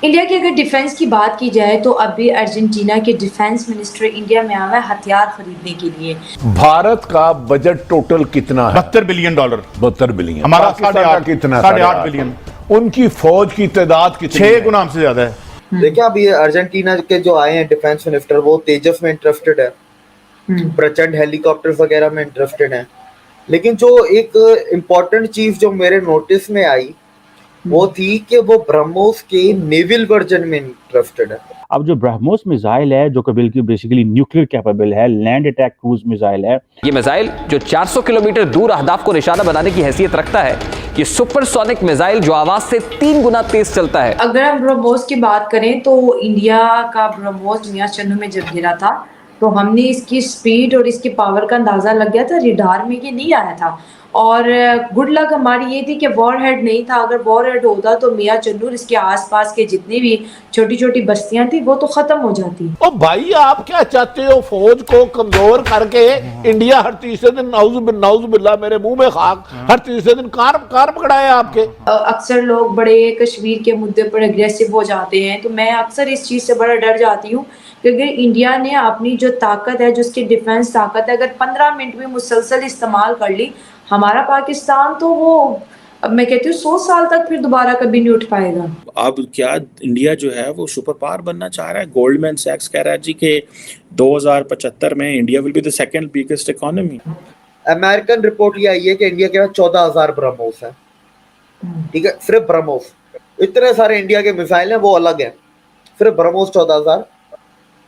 India की अगर defence की बात की जाए तो अभी अर्जेंटीना के डिफेंस मिनिस्टर इंडिया में आया है हथियार खरीदने के लिए। भारत का बजट टोटल कितना है? $72 बिलियन। 72 बिलियन। हमारा पाकिस्तान का कितना? 8.5 बिलियन। उनकी फौज की तादाद कितनी 6 है? गुना हमसे ज्यादा है। देखिए, अभी अर्जेंटीना के जो आए हैं डिफेंस मिनिस्टर, वो तेजस में इंटरेस्टेड है, प्रचंड हेलीकॉप्टर वगैरह में इंटरेस्टेड है। लेकिन जो एक इम्पोर्टेंट चीज जो मेरे नोटिस में आई वो थी कि वो ब्रह्मोस के नेवल वर्जन में इंटरेस्टेड है। अब जो ब्रह्मोस मिसाइल है जो कि बेसिकली न्यूक्लियर कैपेबल है, लैंड अटैक क्रूज मिसाइल है। ये मिसाइल जो 400 किलोमीटर दूर अहदाफ को निशाना बनाने की हैसियत रखता है, ये सुपरसोनिक मिसाइल जो आवाज से 3 गुना तेज चलता है। अगर हम ब्रह्मोस की बात करें तो इंडिया का ब्रह्मोस मियां चन्नू में जब गिरा था तो हमने इसकी स्पीड और इसकी पावर का अंदाजा लग गया था, रिडार में ये नहीं आया था। और गुड लक हमारी ये थी कि वॉरहेड नहीं था। अगर वॉरहेड होता तो मियां चन्नू इसके आसपास के जितनी भी छोटी छोटी बस्तियां थी वो तो खत्म हो जाती। ओ भाई, आप क्या चाहते हो? फौज को कमजोर करके इंडिया हर तीसरे दिन नाउज बिल्ला, मेरे मुंह में खाक, हर तीसरे दिन कार पकड़ाए आपके। अक्सर लोग बड़े कश्मीर के मुद्दे पर अग्रेसिव हो जाते हैं, तो मैं अक्सर इस चीज़ से बड़ा डर जाती हूँ कि अगर इंडिया ने अपनी जो ताकत है, जो उसकी डिफेंस ताकत है, अगर 15 मिनट में मुसलसल इस्तेमाल कर ली, हमारा पाकिस्तान तो वो मैं कहती हूँ 100 साल तक फिर दोबारा कभी नहीं उठ पाएगा। अब क्या इंडिया जो है वो सुपर पावर बनना चाह रहा है? गोल्डमैन सैक्स कह रहा है जी कि 2075 में India will be the second biggest economy. American report ये आई है कि इंडिया के पास 14,000 ब्रह्मोस है। ठीक है, सिर्फ ब्रह्मोस। इतने सारे इंडिया के मिसाइल हैं वो अलग है, सिर्फ ब्रह्मोस 14,000।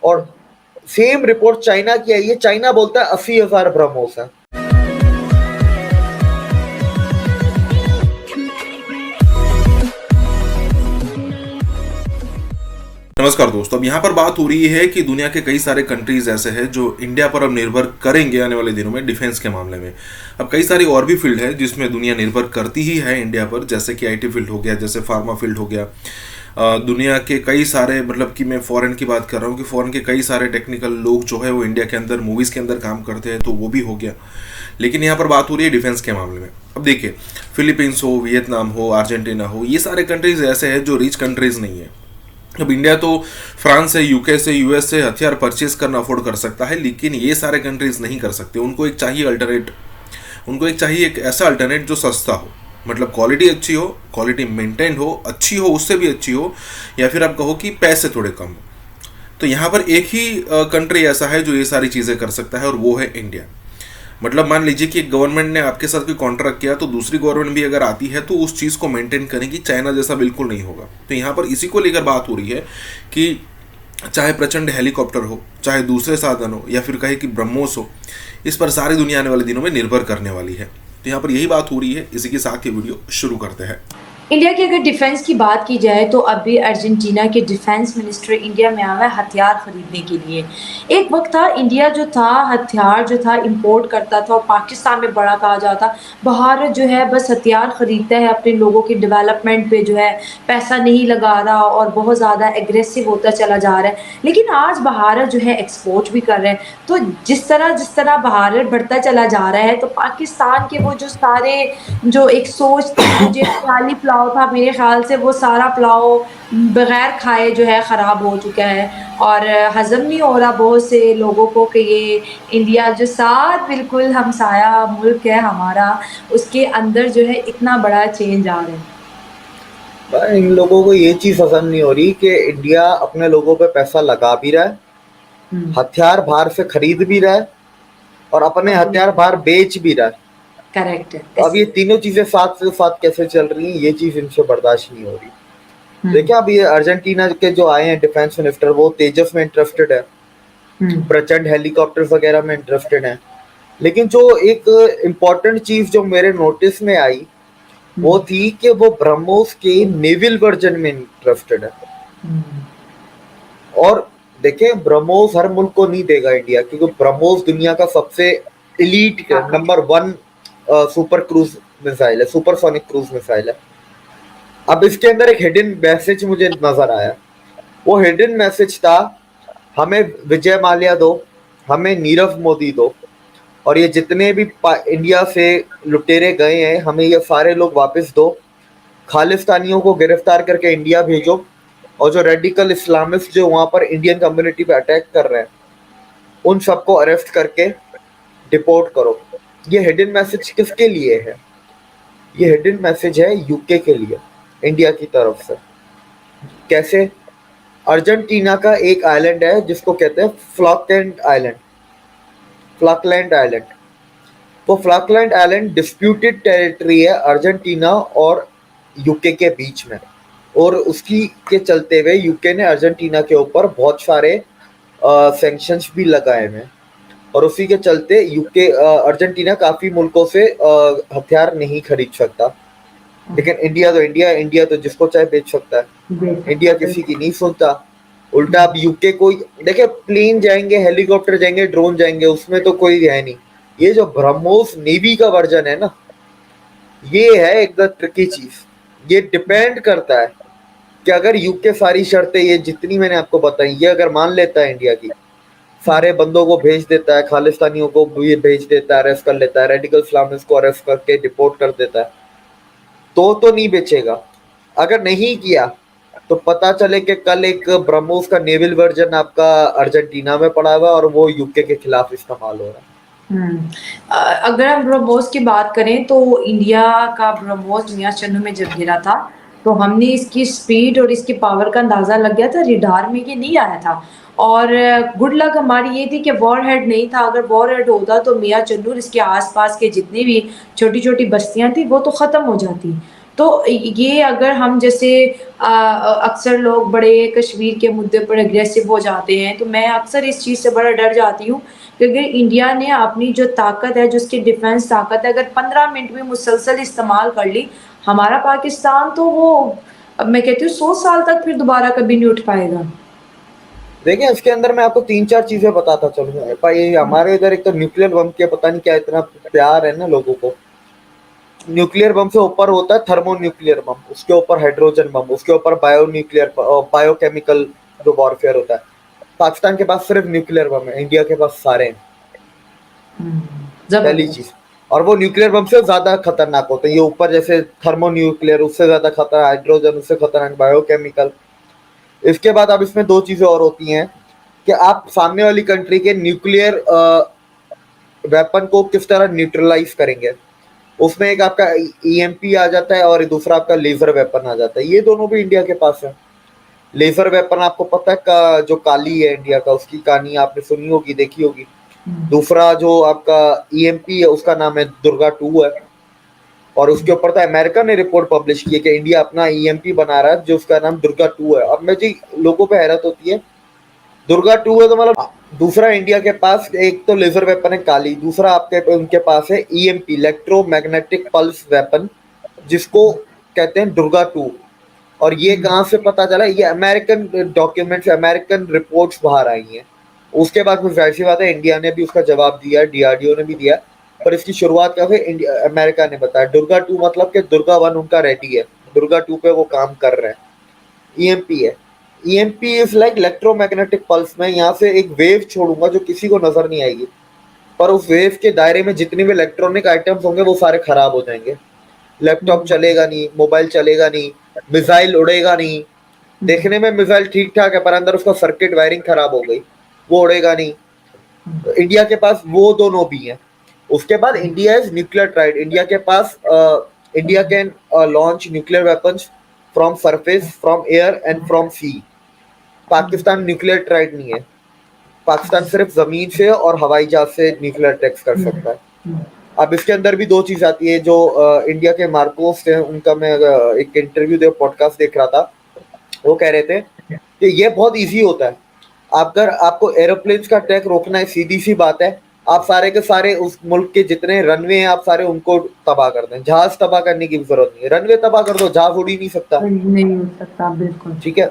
और सेम रिपोर्ट चाइना की आई है, चाइना बोलता है 80,000 ब्रह्मोस है। नमस्कार दोस्तों, अब यहाँ पर बात हो रही है कि दुनिया के कई सारे कंट्रीज ऐसे हैं जो इंडिया पर अब निर्भर करेंगे आने वाले दिनों में डिफेंस के मामले में। अब कई सारी और भी फील्ड है जिसमें दुनिया निर्भर करती ही है इंडिया पर, जैसे कि आईटी फील्ड हो गया, जैसे फार्मा फील्ड हो गया। दुनिया के कई सारे, मतलब कि मैं फॉरेन की बात कर रहा हूँ कि फॉरेन के कई सारे टेक्निकल लोग जो है वो इंडिया के अंदर मूवीज़ के अंदर काम करते हैं, तो वो भी हो गया। लेकिन यहाँ पर बात हो रही है डिफेंस के मामले में। अब देखिए, फिलीपींस हो, वियतनाम हो, अर्जेंटीना हो, ये सारे कंट्रीज ऐसे हैं जो रिच कंट्रीज नहीं है। अब इंडिया तो फ्रांस से, यूके से, यूएस से हथियार परचेज करना अफोर्ड कर सकता है, लेकिन ये सारे कंट्रीज नहीं कर सकते। उनको एक चाहिए एक ऐसा अल्टरनेट जो सस्ता हो, मतलब क्वालिटी अच्छी हो, क्वालिटी मेंटेन हो, अच्छी हो, उससे भी अच्छी हो, या फिर आप कहो कि पैसे थोड़े कम हो। तो यहाँ पर एक ही कंट्री ऐसा है जो ये सारी चीज़ें कर सकता है, और वो है इंडिया। मतलब मान लीजिए कि गवर्नमेंट ने आपके साथ कोई कॉन्ट्रैक्ट किया, तो दूसरी गवर्नमेंट भी अगर आती है तो उस चीज़ को मेंटेन करेगी। चाइना जैसा बिल्कुल नहीं होगा। तो यहाँ पर इसी को लेकर बात हो रही है कि चाहे प्रचंड हेलीकॉप्टर हो, चाहे दूसरे साधन हो, या फिर कहे कि ब्रह्मोस हो, इस पर सारी दुनिया आने वाले दिनों में निर्भर करने वाली है। तो यहाँ पर यही बात हो रही है। इसी के साथ ये वीडियो शुरू करते हैं। इंडिया की अगर डिफेंस की बात की जाए तो अभी अर्जेंटीना के डिफेंस मिनिस्टर इंडिया में आया है हथियार खरीदने के लिए। एक वक्त था इंडिया जो था हथियार जो था इंपोर्ट करता था और पाकिस्तान में बड़ा कहा जाता, भारत जो है बस हथियार खरीदता है, अपने लोगों के डेवलपमेंट पे जो है पैसा नहीं लगा रहा और बहुत ज़्यादा एग्रेसिव होता चला जा रहा है। लेकिन आज भारत जो है एक्सपोर्ट भी कर रहे हैं। तो जिस तरह भारत बढ़ता चला जा रहा है, तो पाकिस्तान के वो जो सारे जो एक सोच थी, जो खाली पुलाव था, मेरे ख्याल से वो सारा पुलाव बगैर खाए जो है ख़राब हो चुका है और हज़म नहीं हो रहा बहुत से लोगों को कि ये इंडिया जो साथ बिल्कुल हमसाया मुल्क है हमारा, उसके अंदर जो है इतना बड़ा चेंज आ रहा है। भाई, इन लोगों को ये चीज पसंद नहीं हो रही कि इंडिया अपने लोगों पे पैसा लगा भी रहा है, हथियार बाहर से खरीद भी रहा है और अपने हथियार बाहर बेच भी रहा है। करेक्ट है। तो अब ये तीनों चीजें साथ से साथ कैसे चल रही हैं, ये चीज इनसे बर्दाश्त नहीं हो रही। देखिए, अब ये अर्जेंटीना के जो आए हैं डिफेंस मिनिस्टर, वो तेजस में इंटरेस्टेड है, प्रचंड हेलीकॉप्टर वगैरह में इंटरेस्टेड है। लेकिन जो एक इम्पोर्टेंट चीज जो मेरे नोटिस में आई वो थी कि वो ब्रह्मोस के नेवल वर्जन में इंटरेस्टेड है। और देखें, ब्रह्मोस हर मुल्क को नहीं देगा इंडिया, क्योंकि ब्रह्मोस दुनिया का सबसे elite number 1 super cruise missile है, सुपरसोनिक क्रूज मिसाइल है। अब इसके अंदर एक हिडन मैसेज मुझे नजर आया। वो हिडन मैसेज था, हमें विजय माल्या दो, हमें नीरव मोदी दो, और ये जितने भी इंडिया से लुटेरे गए हैं हमें ये सारे लोग वापस दो, खालिस्तानियों को गिरफ्तार करके इंडिया भेजो और जो रेडिकल इस्लामिस्ट जो वहां पर इंडियन कम्युनिटी पे अटैक कर रहे हैं, उन सबको अरेस्ट करके डिपोर्ट करो। ये हिडन मैसेज किसके लिए है? ये हिडन मैसेज है यूके के लिए, इंडिया की तरफ से। कैसे? अर्जेंटीना का एक आइलैंड है जिसको कहते हैं फ्लॉकलैंड आइलैंड। फ्लॉकलैंड आइलैंड, तो फ्लॉकलैंड आइलैंड डिस्प्यूटेड टेरिटरी है अर्जेंटीना और यूके के बीच में, और उसकी के चलते हुए यूके ने अर्जेंटीना के ऊपर बहुत सारे सैंक्शंस भी लगाए हैं, और उसी के चलते यूके अर्जेंटीना काफी मुल्कों से हथियार नहीं खरीद सकता। लेकिन इंडिया तो जिसको चाहे बेच सकता है। इंडिया किसी की नहीं सुनता। उल्टा अब यूके को देखिए, प्लेन जाएंगे, हेलीकॉप्टर जाएंगे, ड्रोन जाएंगे, उसमें तो कोई है नहीं। ये जो ब्रह्मोस नेवी का वर्जन है ना, ये है एक ट्रिकी चीज। ये डिपेंड करता है कि अगर यूके सारी शर्तें ये जितनी मैंने आपको बताई, ये अगर मान लेता है इंडिया की, सारे बंदों को भेज देता है, खालिस्तानियों को भी भेज देता है, अरेस्ट कर लेता है, रेडिकल इस्लामिस्ट को अरेस्ट करके डिपोर्ट कर देता है, तो नहीं बेचेगा। अगर नहीं किया तो पता चले कि कल एक ब्रह्मोस का नेवल वर्जन आपका अर्जेंटीना में पड़ा हुआ और वो यूके के खिलाफ इस्तेमाल हो रहा है। अगर हम ब्रह्मोस की बात करें तो इंडिया का ब्रह्मोस मियां चन्नू में जब गिरा था तो हमने इसकी स्पीड और इसकी पावर का अंदाजा लग गया था, रिडार में ये नहीं आया था। और गुड लक हमारी ये थी कि वॉर हेड नहीं था। अगर वॉर हेड होता तो मियां चन्नू इसके आसपास के जितनी भी छोटी छोटी बस्तियां थी वो तो ख़त्म हो जाती। तो ये अगर हम जैसे अक्सर लोग बड़े कश्मीर के मुद्दे पर अग्रेसिव हो जाते हैं, तो मैं अक्सर इस चीज़ से बड़ा डर जाती हूँ क्योंकि इंडिया ने अपनी जो ताकत है, जो उसकी डिफेंस ताकत है, अगर 15 मिनट में मुसलसल इस्तेमाल कर ली, हमारा पाकिस्तान तो वो मैं कहती हूँ 100 साल तक फिर दोबारा कभी नहीं उठ पाएगा। देखिए, इसके अंदर मैं आपको 3-4 चीजें बताता चलूंगा। ये हमारे इधर एक तो न्यूक्लियर बम के पता नहीं क्या इतना प्यार है ना लोगों को। न्यूक्लियर बम से ऊपर होता है थर्मो न्यूक्लियर बम, उसके ऊपर हाइड्रोजन बम, उसके ऊपर बायोकेमिकल जो वॉरफेयर होता है। पाकिस्तान के पास सिर्फ न्यूक्लियर बम है, इंडिया के पास सारे हैं। पहली चीज, और वो न्यूक्लियर बम से ज्यादा खतरनाक होते हैं। ये ऊपर जैसे थर्मो न्यूक्लियर, उससे ज्यादा खतरनाक हाइड्रोजन, उससे खतरनाक बायोकेमिकल। इसके बाद अब इसमें 2 चीजें और होती हैं कि आप सामने वाली कंट्री के न्यूक्लियर वेपन को किस तरह न्यूट्रलाइज करेंगे। उसमें एक आपका EMP आ जाता है और दूसरा आपका लेजर वेपन आ जाता है। ये दोनों भी इंडिया के पास है। लेजर वेपन आपको पता है जो काली है इंडिया का, उसकी कहानी आपने सुनी होगी, देखी होगी। दूसरा जो आपका EMP है उसका नाम है दुर्गा 2 है, और उसके ऊपर तो अमेरिका ने रिपोर्ट पब्लिश की है कि इंडिया अपना EMP बना रहा है जो उसका नाम दुर्गा 2 है। अब मैं जी लोगों पे हैरत होती है, दुर्गा 2 है तो मतलब दूसरा इंडिया के पास एक तो लेजर वेपन है काली, दूसरा आपके उनके पास है EMP इलेक्ट्रोमैग्नेटिक पल्स वेपन, जिसको कहते हैं दुर्गा 2। और ये कहाँ से पता चला? ये अमेरिकन डॉक्यूमेंट्स, अमेरिकन रिपोर्ट्स बाहर आई हैं। उसके बाद फिर जाहिर सी बात है इंडिया ने भी उसका जवाब दिया, DRDO ने भी दिया, पर इसकी शुरुआत क्या है अमेरिका ने बताया। दुर्गा 2 मतलब कि दुर्गा 1 उनका रेडी है, दुर्गा 2 पे वो काम कर रहे हैं। EMP है, EMP is like electromagnetic pulse. में यहाँ से एक वेव छोड़ूंगा जो किसी को नजर नहीं आएगी, पर उस वेव के दायरे में जितने भी इलेक्ट्रॉनिक आइटम्स होंगे वो सारे खराब हो जाएंगे। लैपटॉप चलेगा नहीं, मोबाइल चलेगा नहीं, मिसाइल उड़ेगा नहीं। देखने में मिसाइल ठीक ठाक है पर अंदर उसका सर्किट वायरिंग खराब हो गई, वो उड़ेगा नहीं। तो इंडिया के पास वो दोनों भी हैं। उसके बाद India is nuclear triad. India के पास India can launch nuclear weapons from surface, from air and from sea. Pakistan nuclear triad नहीं है। पाकिस्तान सिर्फ जमीन से और हवाई जहाज से न्यूक्लियर अटैक्स कर सकता है। अब इसके अंदर भी 2 चीज आती है जो इंडिया के मार्कोस थे, उनका मैं एक इंटरव्यू पॉडकास्ट देख रहा था। वो कह रहे थे कि ये बहुत इजी होता है, अगर आपको एरोप्लेन्स का अटैक रोकना है, सीधी सी बात है, आप सारे के सारे उस मुल्क के जितने रनवे हैं आप सारे उनको तबाह कर दें। जहाज तबाह करने की जरूरत नहीं है, रनवे तबाह कर दो, जहाज उड़ ही नहीं सकता। नहीं उड़ सकता, बिल्कुल ठीक है।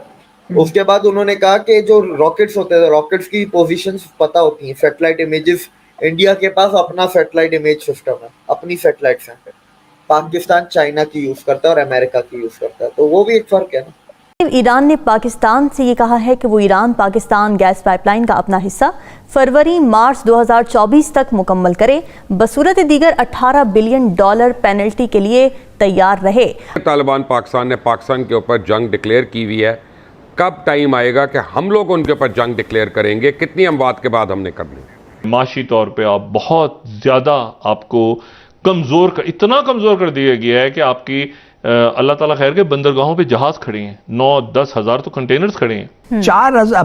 उसके बाद उन्होंने कहा कि जो रॉकेट्स होते हैं, रॉकेट्स की पोजीशंस पता होती हैं, सैटेलाइट इमेजेस। इंडिया के पास अपना सैटेलाइट इमेज सिस्टम है, अपनी सैटेलाइट्स हैं। पाकिस्तान चाइना की यूज करता है और अमेरिका की यूज करता है, तो वो भी एक फर्क है ना। ईरान ने पाकिस्तान से ये कहा है कि वो ईरान पाकिस्तान गैस पाइपलाइन का अपना हिस्सा फरवरी-मार्च 2024 तक मुकम्मल करे, बसूरत दीगर $18 बिलियन पेनल्टी के लिए तैयार रहे। तालिबान पाकिस्तान ने पाकिस्तान के ऊपर जंग डिक्लेयर की हुई है। कब टाइम आएगा कि हम लोग उनके ऊपर जंग डिक्लेयर करेंगे? कितनी अमवात के बाद हमने करनी है? माशी तौर पे आप बहुत ज़्यादा आपको इतना कमज़ोर कर दिया गया है कि आपकी अल्लाह ताला खैर के बंदरगाहों पे जहाज खड़े हैं, 9-10 हज़ार तो कंटेनर्स खड़े हैं,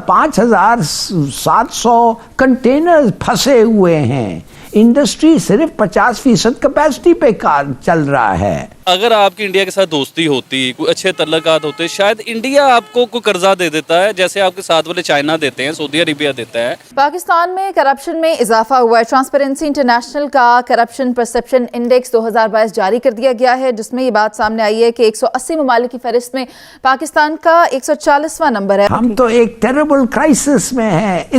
5,700 कंटेनर फंसे हुए हैं। इंडस्ट्री सिर्फ 50% कैपेसिटी पे चल रहा है। अगर आपकी इंडिया के साथ दोस्ती होती, कोई अच्छे तल्लुकात होते, शायद इंडिया आपको कोई कर्जा दे देता है, जैसे आपके साथ वाले चाइना देते हैं, सऊदी अरेबिया देता है। पाकिस्तान में करप्शन में इजाफा हुआ है। ट्रांसपेरेंसी इंटरनेशनल का करप्शन परसेप्शन इंडेक्स 2022 जारी कर दिया गया है, जिसमें ये बात सामने आई है कि 180 ममालिक की फहरिस्त में पाकिस्तान का 140वां नंबर है। हम तो एक टेरेबल क्राइसिस में हैं।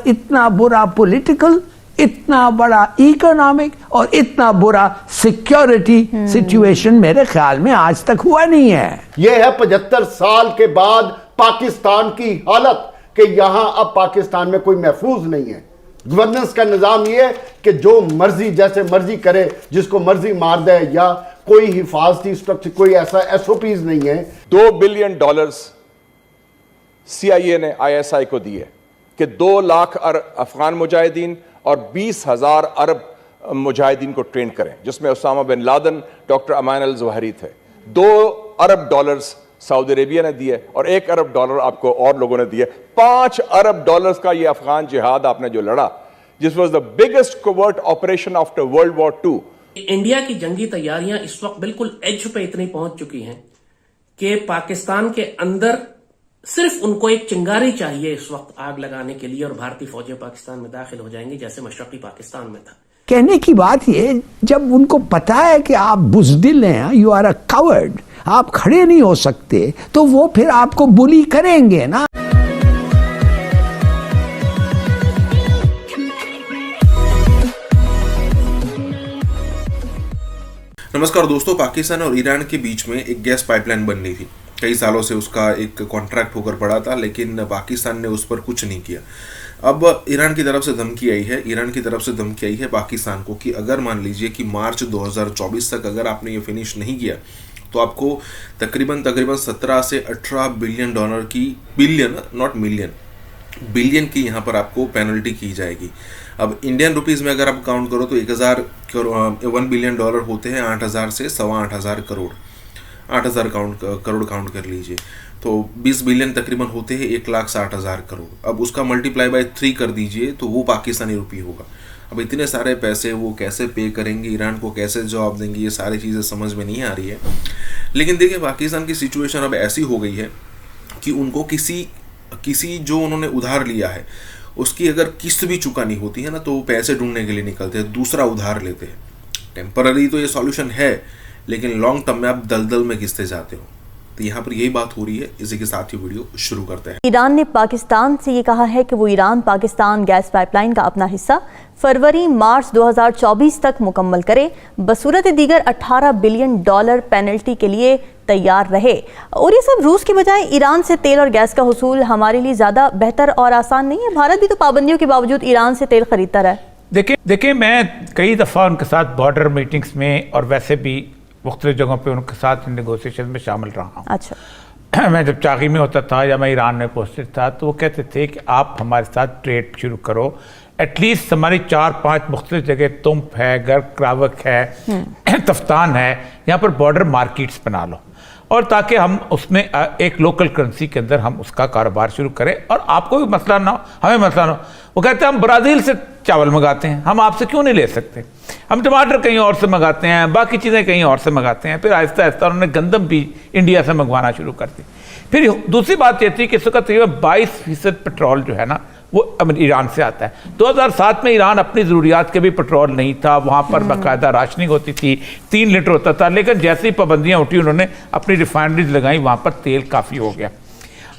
इतना बुरा पॉलिटिकल, इतना बड़ा इकोनॉमिक और इतना बुरा सिक्योरिटी सिचुएशन मेरे ख्याल में आज तक हुआ नहीं है। यह है 75 साल के बाद पाकिस्तान की हालत कि यहां अब पाकिस्तान में कोई महफूज नहीं है। गवर्नेंस का निजाम यह है कि जो मर्जी जैसे मर्जी करे, जिसको मर्जी मार दे, या कोई हिफाजती स्ट्रक्चर, कोई ऐसा एसओपीज नहीं है। $2 बिलियन CIA ने ISI को दिए कि 2 लाख अफगान मुजाहिदीन और 20,000 अरब मुजाहिदीन को ट्रेन करें, जिसमें उसामा बिन लादेन, डॉक्टर अमान अल ज़वाहिरी थे। $2 अरब सऊदी अरेबिया ने दिए और $1 अरब आपको और लोगों ने दिए। $5 अरब का ये अफगान जिहाद आपने जो लड़ा, जिस was the biggest covert operation after world war II। India की जंगी तैयारियां इस वक्त बिल्कुल एज पे इतनी पहुंच चुकी हैं कि पाकिस्तान के अंदर सिर्फ उनको एक चिंगारी चाहिए इस वक्त आग लगाने के लिए, और भारतीय फौजें पाकिस्तान में दाखिल हो जाएंगी जैसे मशरकी पाकिस्तान में था। कहने की बात ये, जब उनको पता है कि आप बुज़दिल हैं, यू आर अ कावर्ड, आप खड़े नहीं हो सकते, तो वो फिर आपको बुली करेंगे ना। नमस्कार दोस्तों, पाकिस्तान और ईरान के बीच में एक गैस पाइपलाइन बन रही थी। कई सालों से उसका एक कॉन्ट्रैक्ट होकर पड़ा था, लेकिन पाकिस्तान ने उस पर कुछ नहीं किया। अब ईरान की तरफ से धमकी आई है पाकिस्तान को कि अगर मान लीजिए कि मार्च 2024 तक अगर आपने ये फिनिश नहीं किया तो आपको तकरीबन 17 से 18 बिलियन डॉलर की, बिलियन नॉट मिलियन, बिलियन की यहाँ पर आपको पेनल्टी की जाएगी। अब इंडियन रुपीज़ में अगर आप काउंट करो तो 1 बिलियन डॉलर होते हैं 8,000 से 8,25 करोड़, 8,000 करोड़ काउंट कर लीजिए, तो 20 बिलियन तकरीबन होते हैं 1,60,000 करोड़। अब उसका मल्टीप्लाई बाय 3 कर दीजिए तो वो पाकिस्तानी रुपये होगा। अब इतने सारे पैसे वो कैसे पे करेंगे, ईरान को कैसे जवाब देंगे, ये सारी चीज़ें समझ में नहीं आ रही है। लेकिन देखिए, पाकिस्तान की सिचुएशन अब ऐसी हो गई है कि उनको किसी जो उन्होंने उधार लिया है उसकी अगर किस्त भी चुकानी होती है ना, तो वो पैसे ढूंढने के लिए निकलते हैं, दूसरा उधार लेते हैं। टेम्पररी तो ये सॉल्यूशन है, लेकिन लॉन्ग टर्म में आप दलदल में घिसते जाते हो। तो यहाँ पर यही बात हो रही है। इसी के साथ ही वीडियो शुरू करते हैं। ईरान ने पाकिस्तान से ये कहा है कि वो ईरान पाकिस्तान गैस पाइपलाइन का अपना हिस्सा फरवरी-मार्च 2024 तक मुकम्मल करे, बसूरत दीगर $18 बिलियन पेनल्टी के लिए तैयार रहे। और ये सब रूस की बजाय ईरान से तेल और गैस का हुसूल हमारे लिए ज़्यादा बेहतर और आसान नहीं है? भारत भी तो पाबंदियों के बावजूद ईरान से तेल खरीदता रहा है। देखिए मैं कई दफ़ा उनके साथ बॉर्डर मीटिंग्स में और वैसे भी मुख्तलिफ जगहों पे उनके साथ नेगोशिएशन में शामिल रहा हूँ। अच्छा। मैं जब चाकी में होता था या मैं ईरान में पोस्टेड था, तो वो कहते थे कि आप हमारे साथ ट्रेड शुरू करो, एटलीस्ट हमारी 4-5 मुख्तलिफ जगह तुम्प है, गर्क क्रावक है, तफ्तान है, यहाँ पर बॉर्डर मार्केट्स बना लो, और ताकि हम उसमें एक लोकल करेंसी के अंदर हम उसका कारोबार शुरू करें और आपको भी मसला ना हो, हमें मसला ना हो। वो कहते हैं हम ब्राज़ील से चावल मंगाते हैं, हम आपसे क्यों नहीं ले सकते? हम टमाटर कहीं और से मंगाते हैं, बाकी चीज़ें कहीं और से मंगाते हैं। फिर आहिस्ता आहिस्ता उन्होंने गंदम भी इंडिया से मंगवाना शुरू कर दी। फिर दूसरी बात ये थी कि इस वक्त तकरीबन 22% पेट्रोल जो है ना वो ईरान से आता है। 2007 में ईरान अपनी ज़रूरियात के भी पेट्रोल नहीं था, वहाँ पर बाकायदा राशनिंग होती थी, 3 लीटर होता था, लेकिन जैसी पाबंदियाँ उठी उन्होंने अपनी रिफाइनरीज लगाई, वहाँ पर तेल काफ़ी हो गया।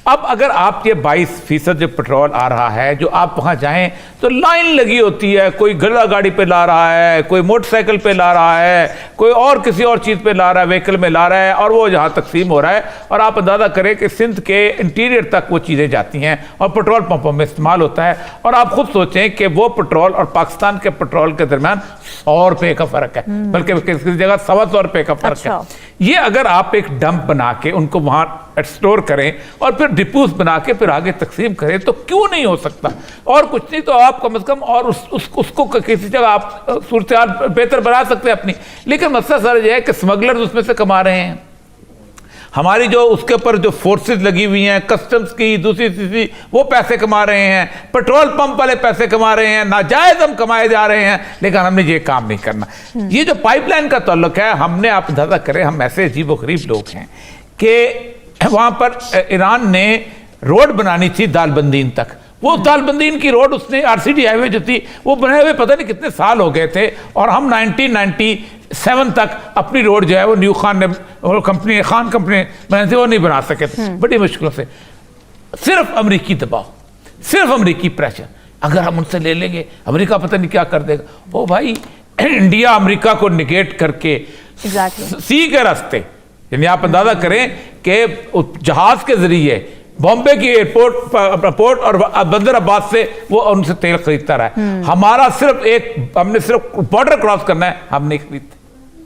अब अगर आप ये 22% जो पेट्रोल आ रहा है, जो आप वहाँ जाएं तो लाइन लगी होती है, कोई गला गाड़ी पे ला रहा है, कोई मोटरसाइकिल पे ला रहा है, कोई और किसी और चीज़ पे ला रहा है, व्हीकल में ला रहा है, और वो जहाँ तकसीम हो रहा है। और आप अंदाज़ा करें कि सिंध के इंटीरियर तक वो चीज़ें जाती हैं और पेट्रोल पंपों में इस्तेमाल होता है। और आप खुद सोचें कि वो पेट्रोल और पाकिस्तान के पेट्रोल के दरमियान 100 रुपये का फ़र्क है, बल्कि किसी जगह 125 रुपये का फ़र्क है। ये अगर आप एक डंप बना के उनको वहाँ स्टोर करें और फिर डिपोज बना के फिर आगे तकसीम करें तो क्यों नहीं हो सकता। और कुछ नहीं तो आप कम से कम और उसको किसी जगह आप सूरत बेहतर बना सकते हैं अपनी। लेकिन मसला सर यह है कि स्मगलर्स उसमें से कमा रहे हैं, हमारी जो उसके ऊपर जो फोर्सेस लगी हुई हैं कस्टम्स की दूसरी तीसरी वो पैसे कमा रहे हैं, पेट्रोल पंप वाले पैसे कमा रहे हैं, नाजायज हम कमाए जा रहे हैं, लेकिन हमने ये काम नहीं करना। ये जो पाइपलाइन का ताल्लुक है, हमने आप अंदाजा करें, हम ऐसे अजीब व गरीब लोग हैं कि वहाँ पर ईरान ने रोड बनानी थी दालबंदीन तक, वो दालबंदीन की रोड उसने RCD हाईवे जो थी वो बने हुए पता नहीं कितने साल हो गए थे, और हम 1997 तक अपनी रोड जो है वो न्यू खान ने कंपनी खान कंपनी बनाई थी, वो नहीं बना सके थे बड़ी मुश्किलों से। सिर्फ अमेरिकी दबाव, सिर्फ अमेरिकी प्रेशर, अगर हम उनसे ले लेंगे अमेरिका पता नहीं क्या कर देगा। वो भाई इंडिया अमेरिका को निगेट करके सी के रास्ते, यानी आप अंदाजा करें कि जहाज के जरिए बॉम्बे की एयरपोर्ट और बंदर अब्बास से वो उनसे तेल खरीदता रहा है। हमारा हमने सिर्फ बॉर्डर क्रॉस करना है, हम नहीं खरीदते।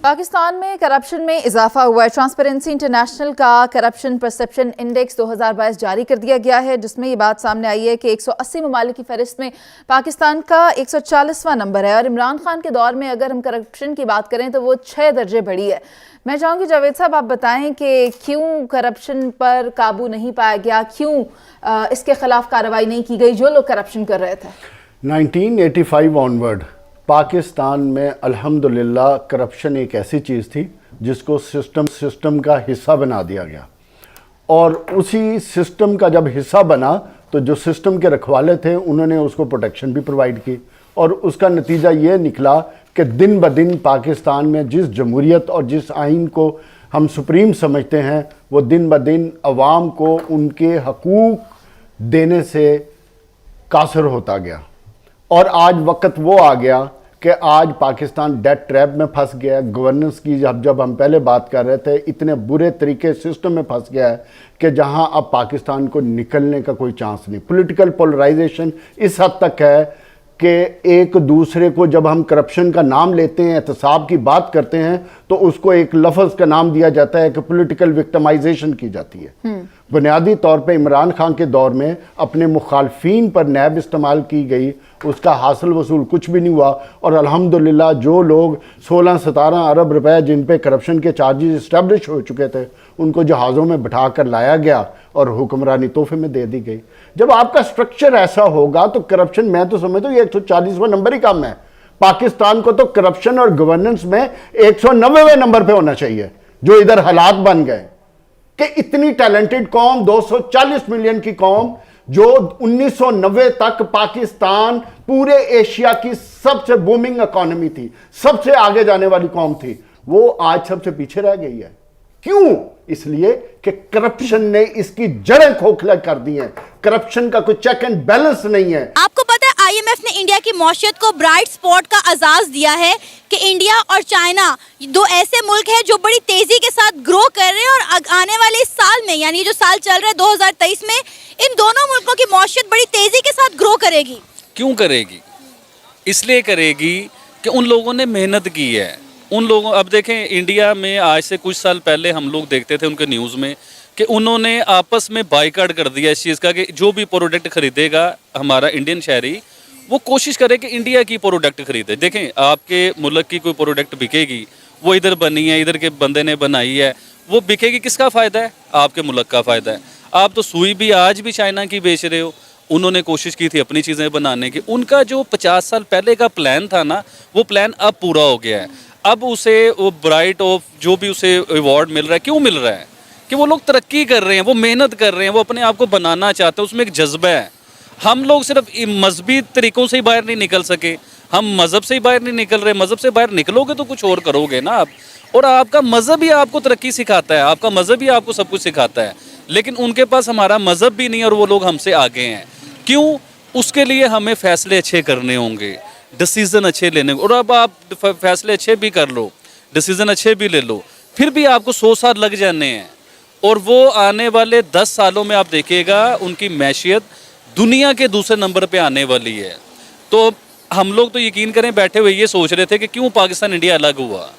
पाकिस्तान में करप्शन में इजाफा हुआ है। ट्रांसपेरेंसी इंटरनेशनल का करप्शन परसेप्शन इंडेक्स 2022 जारी कर दिया गया है, जिसमें ये बात सामने आई है कि 180 ममालिक की फहरिस्त में पाकिस्तान का 140वां नंबर है। और इमरान खान के दौर में अगर हम करप्शन की बात करें तो वो 6 दर्जे बढ़ी है। मैं चाहूँगी जावेद साहब आप बताएं कि क्यों करप्शन पर काबू नहीं पाया गया, क्यों इसके खिलाफ कार्रवाई नहीं की गई जो लोग करप्शन कर रहे थे। 1985 ऑनवर्ड पाकिस्तान में अल्हम्दुलिल्लाह करप्शन एक ऐसी चीज़ थी जिसको सिस्टम का हिस्सा बना दिया गया, और उसी सिस्टम का जब हिस्सा बना तो जो सिस्टम के रखवाले थे उन्होंने उसको प्रोटेक्शन भी प्रोवाइड की, और उसका नतीजा ये निकला कि दिन ब दिन पाकिस्तान में जिस जमहूरियत और जिस आइन को हम सुप्रीम समझते हैं वो दिन ब दिन अवाम को उनके हकूक़ देने से कासर होता गया। और आज वक्त वो आ गया कि आज पाकिस्तान डेट ट्रैप में फंस गया है। गवर्नेंस की जब हम पहले बात कर रहे थे, इतने बुरे तरीके सिस्टम में फंस गया है कि जहां अब पाकिस्तान को निकलने का कोई चांस नहीं। पॉलिटिकल पोलराइजेशन इस हद तक है कि एक दूसरे को जब हम करप्शन का नाम लेते हैं, एहतसाब की बात करते हैं, तो उसको एक लफ्ज़ का नाम दिया जाता है कि पॉलिटिकल विक्टिमाइजेशन की जाती है। बुनियादी तौर पे इमरान खान के दौर में अपने मुखालफीन पर नैब इस्तेमाल की गई, उसका हासिल वसूल कुछ भी नहीं हुआ। और अल्हम्दुलिल्लाह जो लोग 16-17 अरब रुपए जिन पे करप्शन के चार्जेस इस्टेब्लिश हो चुके थे उनको जहाज़ों में बिठा कर लाया गया और हुक्मरानी तोहफे में दे दी गई। जब आपका स्ट्रक्चर ऐसा होगा तो करप्शन, मैं तो समझता हूँ ये 140वां नंबर ही कम है। पाकिस्तान को तो करप्शन और गवर्नेंस में 190वें नंबर पे होना चाहिए। जो इधर हालात बन गए कि इतनी टैलेंटेड कौम, 240 मिलियन की कौम, जो 1990 तक पाकिस्तान पूरे एशिया की सबसे बूमिंग इकोनॉमी थी, सबसे आगे जाने वाली कौम थी, वो आज सबसे पीछे रह गई है। क्यों? इसलिए कि करप्शन ने इसकी जड़ें खोखला कर दी हैं। करप्शन का कोई चेक एंड बैलेंस नहीं है। आपको पता है IMF ने इंडिया की मौशियत को ब्राइट स्पॉट का आजाज दिया है कि इंडिया और चाइना दो ऐसे मुल्क हैं जो बड़ी तेजी के साथ ग्रो कर रहे हैं, और आने वाले इस साल में, यानी जो साल चल रहा है 2023 में, इन दोनों मुल्कों की मौशियत बड़ी तेजी के साथ ग्रो करेगी। क्यों करेगी? इसलिए करेगी कि उन लोगों ने मेहनत की है। उन लोगों, अब देखें इंडिया में आज से कुछ साल पहले हम लोग देखते थे उनके न्यूज़ में कि उन्होंने आपस में बाइकाट कर दिया इस चीज़ का कि जो भी प्रोडक्ट खरीदेगा हमारा इंडियन शहरी, वो कोशिश करे कि इंडिया की प्रोडक्ट खरीदे। देखें आपके मुल्क की कोई प्रोडक्ट बिकेगी, वो इधर बनी है, इधर के बंदे ने बनाई है, वो बिकेगी, किसका फ़ायदा है? आपके मुल्क का फ़ायदा है। आप तो सुई भी आज भी चाइना की बेच रहे हो। उन्होंने कोशिश की थी अपनी चीज़ें बनाने की। उनका जो 50 साल पहले का प्लान था ना, वो प्लान अब पूरा हो गया है। अब उसे वो ब्राइट ऑफ जो भी उसे अवार्ड मिल रहा है, क्यों मिल रहा है? कि वो लोग तरक्की कर रहे हैं, वो मेहनत कर रहे हैं, वो अपने आप को बनाना चाहते हैं, उसमें एक जज्बा है। हम लोग सिर्फ मजहबी तरीक़ों से ही बाहर नहीं निकल सके, हम मज़हब से ही बाहर नहीं निकल रहे। मज़हब से बाहर निकलोगे तो कुछ और करोगे ना आप, और आपका मज़हब ही आपको तरक्की सिखाता है, आपका मज़हब ही आपको सब कुछ सिखाता है। लेकिन उनके पास हमारा मज़हब भी नहीं और वो लोग हमसे आगे हैं। क्यों? उसके लिए हमें फ़ैसले अच्छे करने होंगे, डिसीज़न अच्छे लेने। और अब आप फैसले अच्छे भी कर लो, डिसीज़न अच्छे भी ले लो, फिर भी आपको 100 साल लग जाने हैं। और वो आने वाले 10 सालों में आप देखिएगा उनकी मैशियत दुनिया के दूसरे नंबर पे आने वाली है। तो हम लोग तो यकीन करें बैठे हुए ये सोच रहे थे कि क्यों पाकिस्तान इंडिया अलग हुआ।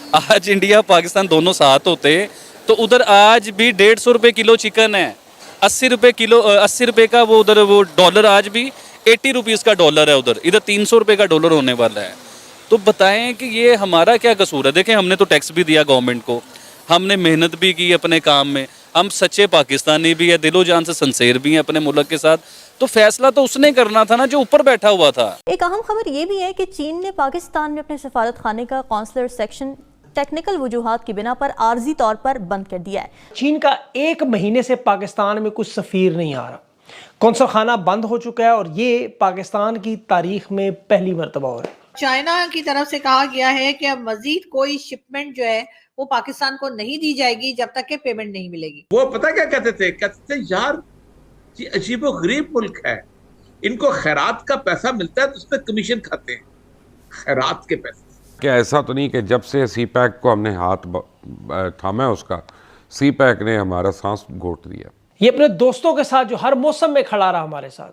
आज इंडिया पाकिस्तान दोनों साथ होते तो उधर आज भी 150 रुपये किलो चिकन है, 80 रुपये किलो, 80 रुपये का वो उधर वो डॉलर, आज भी 80 रुपीज़ का डॉलर है उधर, इधर 300 रुपये का डॉलर होने वाला है। तो बताएं कि ये हमारा क्या कसूर है? देखें, हमने तो टैक्स भी दिया गवर्नमेंट को, हमने मेहनत भी की अपने काम में, हम सच्चे पाकिस्तानी भी है, दिलो जान से सिंसेर भी हैं अपने मुल्क के साथ। तो फैसला तो उसने करना था ना जो ऊपर बैठा हुआ था। एक अहम खबर ये भी है कि चीन ने पाकिस्तान में अपने सफारत खाने का कौंसलर सेक्शन टेक्निकल वजूहात की बिना पर आर्जी तौर पर बंद कर दिया है। चीन का 1 महीने से पाकिस्तान में कुछ सफीर नहीं आ रहा, कौंसल खाना बंद हो चुका है और ये पाकिस्तान की तारीख में पहली मरतबा हो रहा है। चाइना की तरफ से कहा गया है कि अब मजीद कोई शिपमेंट जो है वो पाकिस्तान को नहीं दी जाएगी जब तक कि पेमेंट नहीं मिलेगी। वो पता क्या कहते थे यार ये अजीबो गरीब मुल्क है, इनको खैरात का पैसा मिलता है तो उसमें कमीशन खाते हैं, खैरात के पैसे। क्या ऐसा तो नहीं कि जब से सी पैक को हमने हाथ थामा है उसका सी पैक ने हमारा सांस घोट दिया? ये अपने दोस्तों के साथ जो हर मौसम में खड़ा रहा हमारे साथ,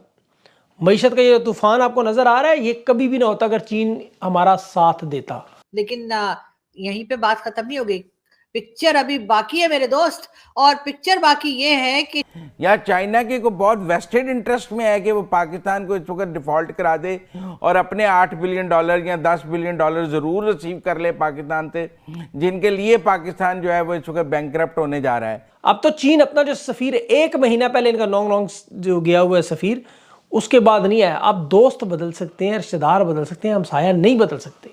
मईशत का ये तूफान आपको नजर आ रहा है, ये कभी भी ना होता अगर चीन हमारा साथ देता। लेकिन यहीं पे बात खत्म नहीं हो गई, पिक्चर अभी बाकी है मेरे दोस्त। और पिक्चर बाकी ये है कि यार चाइना के को बहुत वेस्टेड इंटरेस्ट में है कि वो पाकिस्तान को इस वक्त डिफॉल्ट करा दे और अपने $8 बिलियन या $10 बिलियन जरूर रिसीव कर ले पाकिस्तान से, जिनके लिए पाकिस्तान जो है वो इस वक्त बैंकरप्ट होने जा रहा है। अब तो चीन अपना जो सफीर 1 महीना पहले इनका नोंग जो गया हुआ है सफीर, उसके बाद नहीं आया। आप दोस्त बदल सकते हैं, रिश्तेदार बदल सकते हैं, हमसाया नहीं बदल सकते,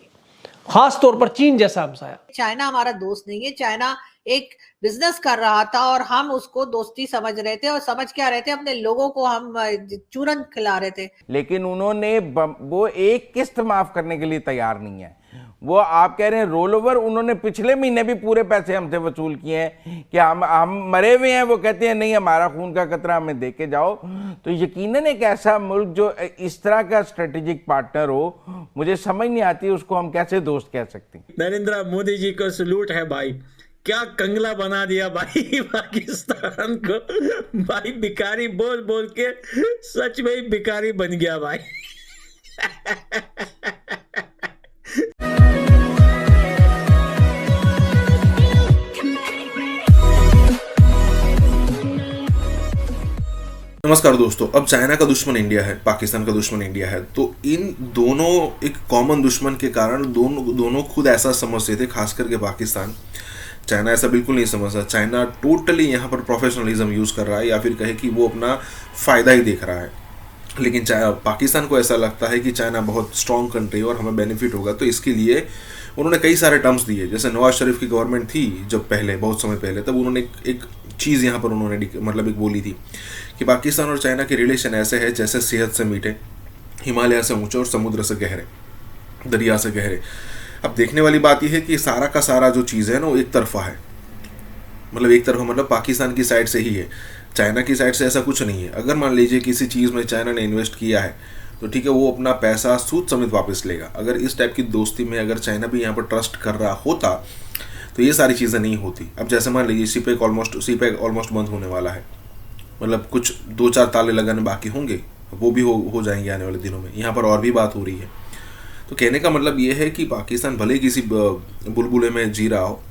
खास तौर पर चीन जैसा हमसाया। चाइना हमारा दोस्त नहीं है, चाइना एक बिजनेस कर रहा था और हम उसको दोस्ती समझ रहे थे, और समझ क्या रहे थे, अपने लोगों को हम चूरन खिला रहे थे। लेकिन उन्होंने वो एक किस्त माफ करने के लिए तैयार नहीं है। वो आप कह रहे हैं रोल ओवर, उन्होंने पिछले महीने भी पूरे पैसे हमसे वसूल किए हैं कि हम मरे हुए हैं। वो कहते हैं नहीं हमारा खून का कतरा हमें दे के जाओ। तो यकीनन एक ऐसा मुल्क जो इस तरह का स्ट्रेटेजिक पार्टनर हो, मुझे समझ नहीं आती उसको हम कैसे दोस्त कह सकते हैं। नरेंद्र मोदी जी को सलूट है भाई, क्या कंगला बना दिया भाई पाकिस्तान को। भाई भिखारी बोल बोल के सच में ही भिखारी बन गया भाई। नमस्कार दोस्तों, अब चाइना का दुश्मन इंडिया है, पाकिस्तान का दुश्मन इंडिया है, तो इन दोनों एक कॉमन दुश्मन के कारण दोनों खुद ऐसा समझते थे, खास करके पाकिस्तान। चाइना ऐसा बिल्कुल नहीं समझता। चाइना टोटली यहाँ पर प्रोफेशनलिज्म यूज़ कर रहा है, या फिर कहे कि वो अपना फ़ायदा ही देख रहा है। लेकिन पाकिस्तान को ऐसा लगता है कि चाइना बहुत स्ट्रॉन्ग कंट्री है और हमें बेनिफिट होगा, तो इसके लिए उन्होंने कई सारे टर्म्स दिए। जैसे नवाज शरीफ की गवर्नमेंट थी जब पहले, बहुत समय पहले, तब उन्होंने एक चीज़ यहाँ पर उन्होंने मतलब एक बोली थी कि पाकिस्तान और चाइना के रिलेशन ऐसे है जैसे सेहत से मीठे, हिमालय से ऊंचे और समुद्र से गहरे, दरिया से गहरे। अब देखने वाली बात यह है कि सारा का सारा जो चीज़ है ना वो एक तरफा है, मतलब एक तरफा मतलब पाकिस्तान की साइड से ही है, चाइना की साइड से ऐसा कुछ नहीं है। अगर मान लीजिए किसी चीज़ में चाइना ने इन्वेस्ट किया है तो ठीक है, वो अपना पैसा सूद समेत वापस लेगा। अगर इस टाइप की दोस्ती में अगर चाइना भी यहाँ पर ट्रस्ट कर रहा होता तो ये सारी चीज़ें नहीं होती। अब जैसे मान लीजिए सी पैक ऑलमोस्ट बंद होने वाला है, मतलब कुछ 2-4 ताले लगाने बाकी होंगे, वो भी हो जाएंगे आने वाले दिनों में। यहाँ पर और भी बात हो रही है। तो कहने का मतलब ये है कि पाकिस्तान भले किसी बुलबुले में जी रहा हो,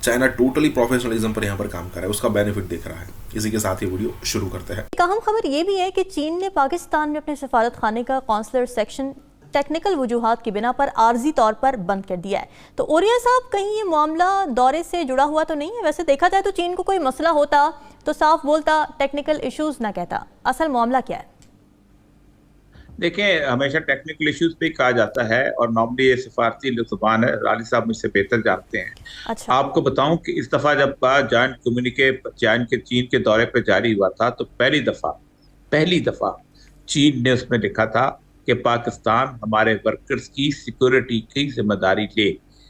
चाइना टोटली प्रोफेशनलिज्म पर यहाँ पर काम कर रहा है, उसका बेनिफिट देख रहा है। इसी के साथ ही वीडियो शुरू करते हैं। एक अहम खबर ये भी है कि चीन ने पाकिस्तान में अपने सफारत खाने का कौंसलर सेक्शन टेक्निकल वजूहात की बिना पर आर्जी तौर पर बंद कर दिया है। तो ओरिया साहब, कहीं ये मामला दौरे से जुड़ा हुआ तो नहीं है? वैसे देखा जाए तो चीन को कोई मसला होता तो साफ बोलता, टेक्निकल इश्यूज ना कहता। असल मामला क्या है? देखिए, हमेशा टेक्निकल इश्यूज पे कहा जाता है और नॉर्मली ये सिफारती जुबान है, राली साहब मुझसे बेहतर जानते हैं। अच्छा। आपको बताऊं कि इस दफा जब जॉइंट कम्युनिके चीन के दौरे पे जारी हुआ था तो पहली दफा चीन ने उसमें लिखा था कि पाकिस्तान हमारे वर्कर्स की सिक्योरिटी की जिम्मेदारी ले।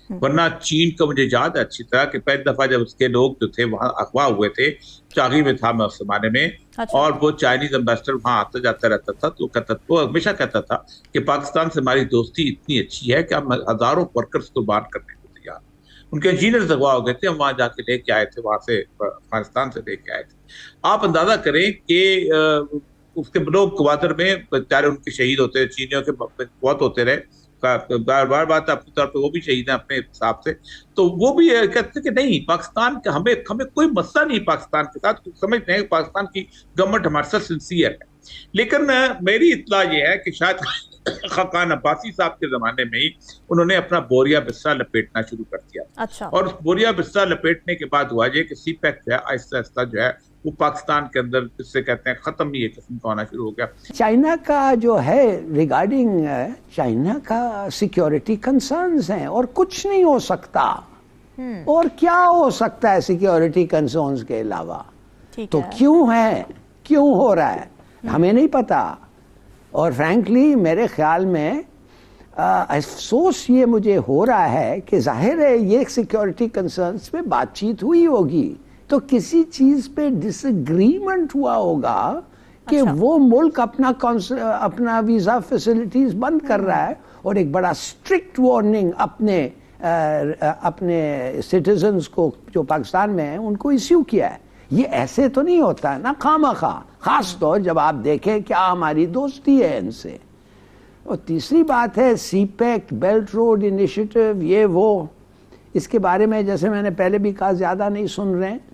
वरना चीन को मुझे याद है अच्छी तरह कि पहली दफा जब उसके लोग जो थे वहां अगवा हुए थे, चागी में था मैं उस जमाने में। अच्छा। और वो चाइनीज एम्बेसडर वहां आता जाता रहता था, तो वो हमेशा कहता था कि पाकिस्तान से हमारी दोस्ती इतनी अच्छी है कि हम हजारों वर्कर्स को बात करने को तैयार। उनके इंजीनियर्स अगवा हो गए थे, हम वहां जाके लेके आए थे, वहां से अफगानिस्तान से लेके आए थे। आप अंदाजा करें कि उसके लोग क्वार्टर में बेचारे उनके शहीद होते, चीनियों के बहुत होते रहे, बार बार बात अपने तौर पे वो भी शहीद है अपने हिसाब से, तो वो भी कहते कि नहीं पाकिस्तान का हमें कोई मसला नहीं पाकिस्तान के साथ, समझते हैं पाकिस्तान की गवर्नमेंट हमारे साथ सिंसियर है। लेकिन मेरी इत्तला ये है कि शायद खाकान अब्बासी साहब के जमाने में ही उन्होंने अपना बोरिया बिस्सा लपेटना शुरू कर दिया। अच्छा। और उस बोरिया बिस्सा लपेटने के बाद हुआ ये कि सीपैक जो है आहिस्ता आहिस्ता जो है वो पाकिस्तान के अंदर जिससे कहते हैं खत्म ही एक किस्म का होना शुरू हो गया। चाइना का जो है रिगार्डिंग चाइना का सिक्योरिटी कंसर्न्स हैं और कुछ नहीं हो सकता। और क्या हो सकता है सिक्योरिटी कंसर्न्स के अलावा? तो क्यों है, क्यों हो रहा है हमें नहीं पता। और फ्रैंकली मेरे ख्याल में अफसोस ये मुझे हो रहा है कि जाहिर है ये सिक्योरिटी कंसर्न्स पे बातचीत हुई होगी, तो किसी चीज पे डिसएग्रीमेंट हुआ होगा कि वो मुल्क अपना वीजा फैसिलिटीज बंद कर रहा है और एक बड़ा स्ट्रिक्ट वार्निंग अपने सिटीजन्स को जो पाकिस्तान में हैं उनको इश्यू किया है। ये ऐसे तो नहीं होता है ना खामखा, खास तौर जब आप देखें क्या हमारी दोस्ती है इनसे। और तीसरी बात है सीपैक, बेल्ट रोड इनिशिएटिव, ये वो, इसके बारे में जैसे मैंने पहले भी कहा ज़्यादा नहीं सुन रहे हैं।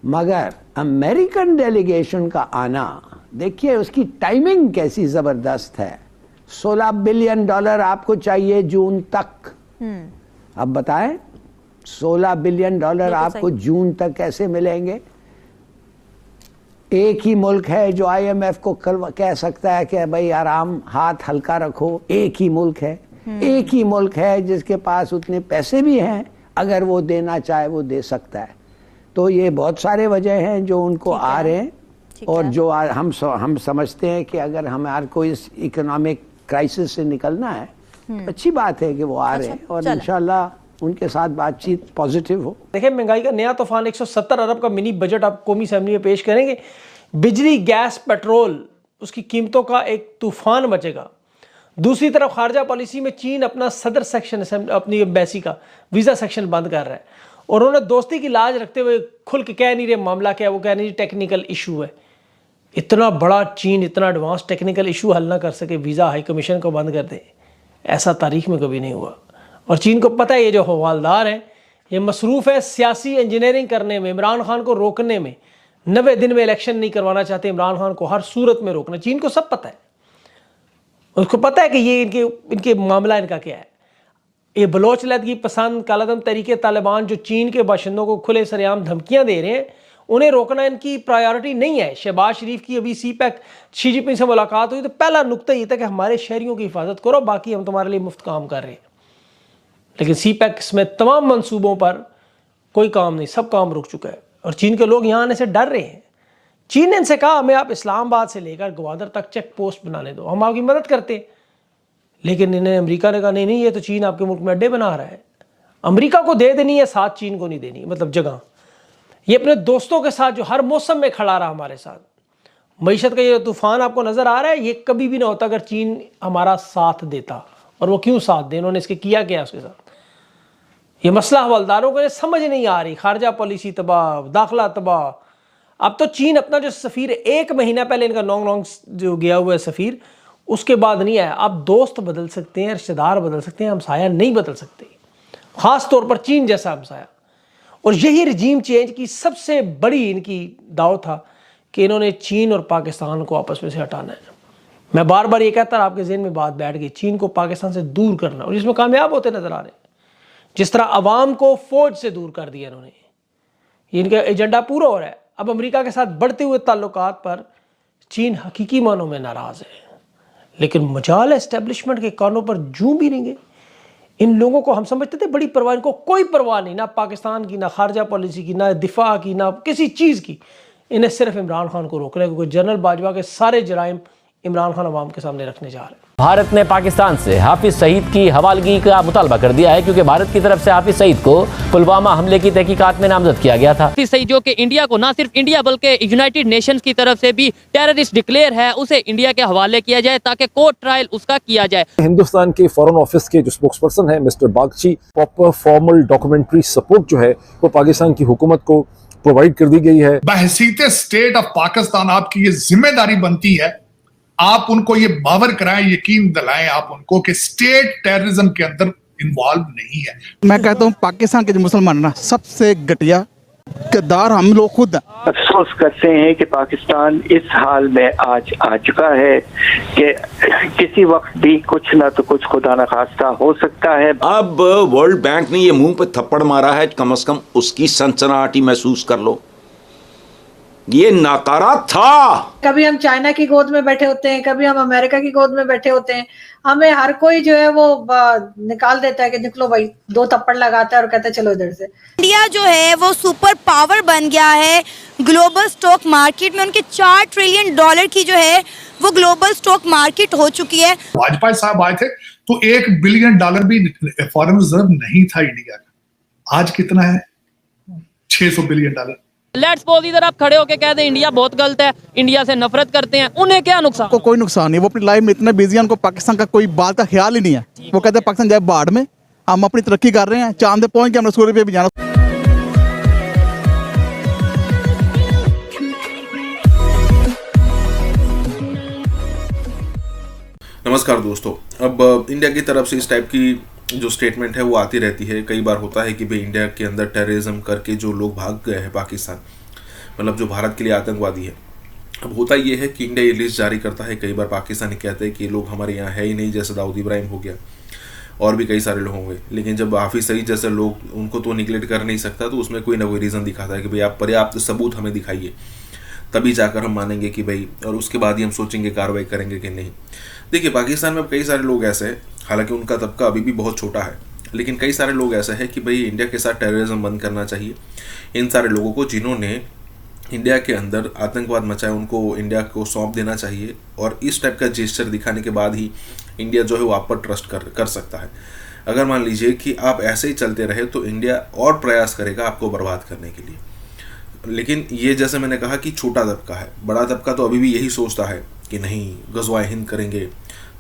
मगर अमेरिकन डेलीगेशन का आना, देखिए उसकी टाइमिंग कैसी ज़बरदस्त है। $16 बिलियन आपको चाहिए जून तक। अब बताएं $16 बिलियन आपको जून तक कैसे मिलेंगे? एक ही मुल्क है जो IMF को कह सकता है कि भाई आराम, हाथ हल्का रखो। एक ही मुल्क है, एक ही मुल्क है जिसके पास उतने पैसे भी हैं, अगर वो देना चाहे वो दे सकता है। तो ये बहुत सारे वजह हैं जो उनको आ रहे हैं और जो हम समझते हैं कि अगर हमारे को इस इकोनॉमिक क्राइसिस से निकलना है तो अच्छी बात है कि वो आ रहे हैं और इंशाल्लाह उनके साथ बातचीत पॉजिटिव हो। देखिए महंगाई का नया तूफान, 170 अरब का मिनी बजट आप कौमी असेंबली में पेश करेंगे। बिजली, गैस, पेट्रोल, उसकी कीमतों का एक तूफान मचेगा। दूसरी तरफ खारजा पॉलिसी में चीन अपना सदर सेक्शन, अपनी एम्बेसी का वीज़ा सेक्शन बंद कर रहा है और उन्होंने दोस्ती की लाज रखते हुए खुल के कह नहीं रहे मामला क्या है, वो कह नहीं टेक्निकल इशू है। इतना बड़ा चीन इतना एडवांस टेक्निकल इशू हल ना कर सके, वीज़ा हाई कमीशन को बंद कर दे, ऐसा तारीख में कभी नहीं हुआ। और चीन को पता है ये जो हवालदार हैं ये मसरूफ़ है सियासी इंजीनियरिंग करने में, इमरान खान को रोकने में। 90 दिन में इलेक्शन नहीं करवाना चाहते इमरान खान को, हर सूरत में रोकना। चीन को सब पता है, उसको पता है कि ये इनके मामला इनका क्या है। ये बलोच लहदगी पसंद कालादम तरीके तालिबान जो चीन के बाशिंदों को खुले सरेआम धमकियां दे रहे हैं, उन्हें रोकना इनकी प्रायोरिटी नहीं है। शहबाज शरीफ की अभी सीपैक शी जिनपिंग से मुलाकात हुई तो पहला नुक्ता ये था कि हमारे शहरियों की हिफाजत करो, बाकी हम तुम्हारे लिए मुफ्त काम कर रहे हैं। लेकिन सीपैक में तमाम मंसूबों पर कोई काम नहीं, सब काम रुक चुका है और चीन के लोग यहाँ आने से डर रहे हैं। चीन ने इनसे कहा हमें आप इस्लामाबाद से लेकर ग्वादर तक चेक पोस्ट बनाने दो, हम आपकी मदद करते हैं। लेकिन इन्हें अमेरिका ने कहा नहीं नहीं, ये तो चीन आपके मुल्क में अड्डे बना रहा है, अमेरिका को दे देनी है, साथ चीन को नहीं देनी, मतलब जगह। ये अपने दोस्तों के साथ जो हर मौसम में खड़ा रहा हमारे साथ, मईशत का ये तूफान आपको नजर आ रहा है, ये कभी भी ना होता अगर चीन हमारा साथ देता। और वो क्यों साथ दे, उन्होंने इसके किया क्या उसके साथ? ये मसला हवलदारों को समझ नहीं आ रही। खारजा पॉलिसी तबाह, दाखिला तबाह। अब तो चीन अपना जो सफ़ीर 1 महीना पहले इनका नोंग जो गया हुआ है सफ़ीर, उसके बाद नहीं आया। आप दोस्त बदल सकते हैं, रिश्तेदार बदल सकते हैं, हमसाया नहीं बदल सकते, ख़ास तौर पर चीन जैसा हमसाया। और यही रजीम चेंज की सबसे बड़ी इनकी दाव था कि इन्होंने चीन और पाकिस्तान को आपस में से हटाना है। मैं बार बार ये कहता रहा, आपके ज़हन में बात बैठ गई, चीन को पाकिस्तान से दूर करना, और इसमें कामयाब होते नजर आ रहे हैं। जिस तरह अवाम को फौज से दूर कर दिया इन्होंने, ये इनका एजेंडा पूरा हो रहा है। अब अमेरिका के साथ बढ़ते हुए ताल्लुकात पर चीन हकीकी मानों में नाराज़ है, लेकिन मजाल एस्टेब्लिशमेंट के कानों पर जूं भी नहीं गए। इन लोगों को हम समझते थे बड़ी परवाह, इनको कोई परवाह नहीं, ना पाकिस्तान की, ना खारजा पॉलिसी की, ना दिफा की, ना किसी चीज़ की। इन्हें सिर्फ इमरान खान को रोकना है, क्योंकि जनरल बाजवा के सारे जराइम इमरान खान अवाम के सामने रखने जा रहे हैं। भारत ने पाकिस्तान से हाफिज सईद की हवालगी का मुतालबा कर दिया है, क्योंकि भारत की तरफ से हाफिज सईद को पुलवामा हमले की तहकीकात में नामजद किया गया था। हाफिज सईद जो कि इंडिया को, ना सिर्फ इंडिया बल्कि यूनाइटेड नेशंस की तरफ से भी टेररिस्ट डिक्लेयर है, उसे इंडिया के हवाले किया जाए ताकि कोर्ट ट्रायल उसका किया जाए। हिंदुस्तान के फॉरेन ऑफिस के जो स्पोक्सपर्सन है mister Bagchi, proper formal documentary support जो है वो पाकिस्तान की हुकूमत को प्रोवाइड कर दी गई है। बहसीत स्टेट ऑफ पाकिस्तान आपकी ये जिम्मेदारी बनती है आप उनको ये बावर कराएं, यकीन दिलाएं आप उनको कि स्टेट टेररिज्म के अंदर इन्वॉल्व नहीं है। मैं कहता हूँ पाकिस्तान के जो मुसलमान ना सबसे घटिया किरदार हम लोग खुद अफसोस करते हैं कि पाकिस्तान इस हाल में आज आ चुका है कि किसी वक्त भी कुछ ना तो कुछ खुदा न खास्ता हो सकता है। अब वर्ल्ड बैंक ने ये मुंह पे थप्पड़ मारा है, कम से कम उसकी सनसनाहट महसूस कर लो। ये नाकारा था। कभी हम चाइना की गोद में बैठे होते हैं, कभी हम अमेरिका की गोद में बैठे होते हैं, हमें हर कोई जो है वो निकाल देता है कि निकलो भाई, 2 थप्पड़ लगाता है और कहता है चलो इधर से। इंडिया जो है वो सुपर पावर बन गया है ग्लोबल स्टॉक मार्केट में। उनके $4 ट्रिलियन की जो है वो ग्लोबल स्टॉक मार्केट हो चुकी है। वाजपेयी साहब आए थे तो $1 बिलियन भी फॉरेन रिजर्व नहीं था इंडिया का। आज कितना है? $600 बिलियन। लेट्स सपोज इधर आप खड़े होके कह दें इंडिया बहुत गलत है, इंडिया से नफरत करते हैं, उन्हें क्या नुकसान? को कोई नुकसान नहीं, वो अपनी लाइफ में इतने बिजी हैं, उनको पाकिस्तान का कोई बात का ख्याल ही नहीं है। वो कहते हैं पाकिस्तान जाए बाढ़ में, हम अपनी तरक्की कर रहे हैं, चांद पे पहुंच के हमने सूर्य पे भी जाना। नमस्कार दोस्तों, अब इंडिया की तरफ से इस टाइप की जो स्टेटमेंट है वो आती रहती है। कई बार होता है कि भाई इंडिया के अंदर टेररिज्म करके जो लोग भाग गए हैं पाकिस्तान, मतलब जो भारत के लिए आतंकवादी है। अब होता ये है कि इंडिया ये लिस्ट जारी करता है, कई बार पाकिस्तानी कहते हैं कि ये लोग हमारे यहाँ है ही नहीं, जैसे दाऊद इब्राहिम हो गया और भी कई सारे लोग होंगे। लेकिन जब हाफिज सईद जैसे लोग, उनको तो निगलेक्ट कर नहीं सकता, तो उसमें कोई ना कोई रीज़न दिखाता है कि भाई आप पर्याप्त सबूत हमें दिखाइए, तभी जाकर हम मानेंगे कि भाई, और उसके बाद ही हम सोचेंगे कार्रवाई करेंगे कि नहीं। देखिए, पाकिस्तान में अब कई सारे लोग ऐसे हैं, हालांकि उनका तबका अभी भी बहुत छोटा है, लेकिन कई सारे लोग ऐसे हैं कि भाई इंडिया के साथ टेररिज्म बंद करना चाहिए। इन सारे लोगों को जिन्होंने इंडिया के अंदर आतंकवाद मचाया, उनको इंडिया को सौंप देना चाहिए, और इस टाइप का जेस्चर दिखाने के बाद ही इंडिया जो है वो आप पर ट्रस्ट कर सकता है। अगर मान लीजिए कि आप ऐसे ही चलते रहे तो इंडिया और प्रयास करेगा आपको बर्बाद करने के लिए। लेकिन ये जैसे मैंने कहा कि छोटा तबका है, बड़ा तबका तो अभी भी यही सोचता है कि नहीं, गज़वाए हिंद करेंगे,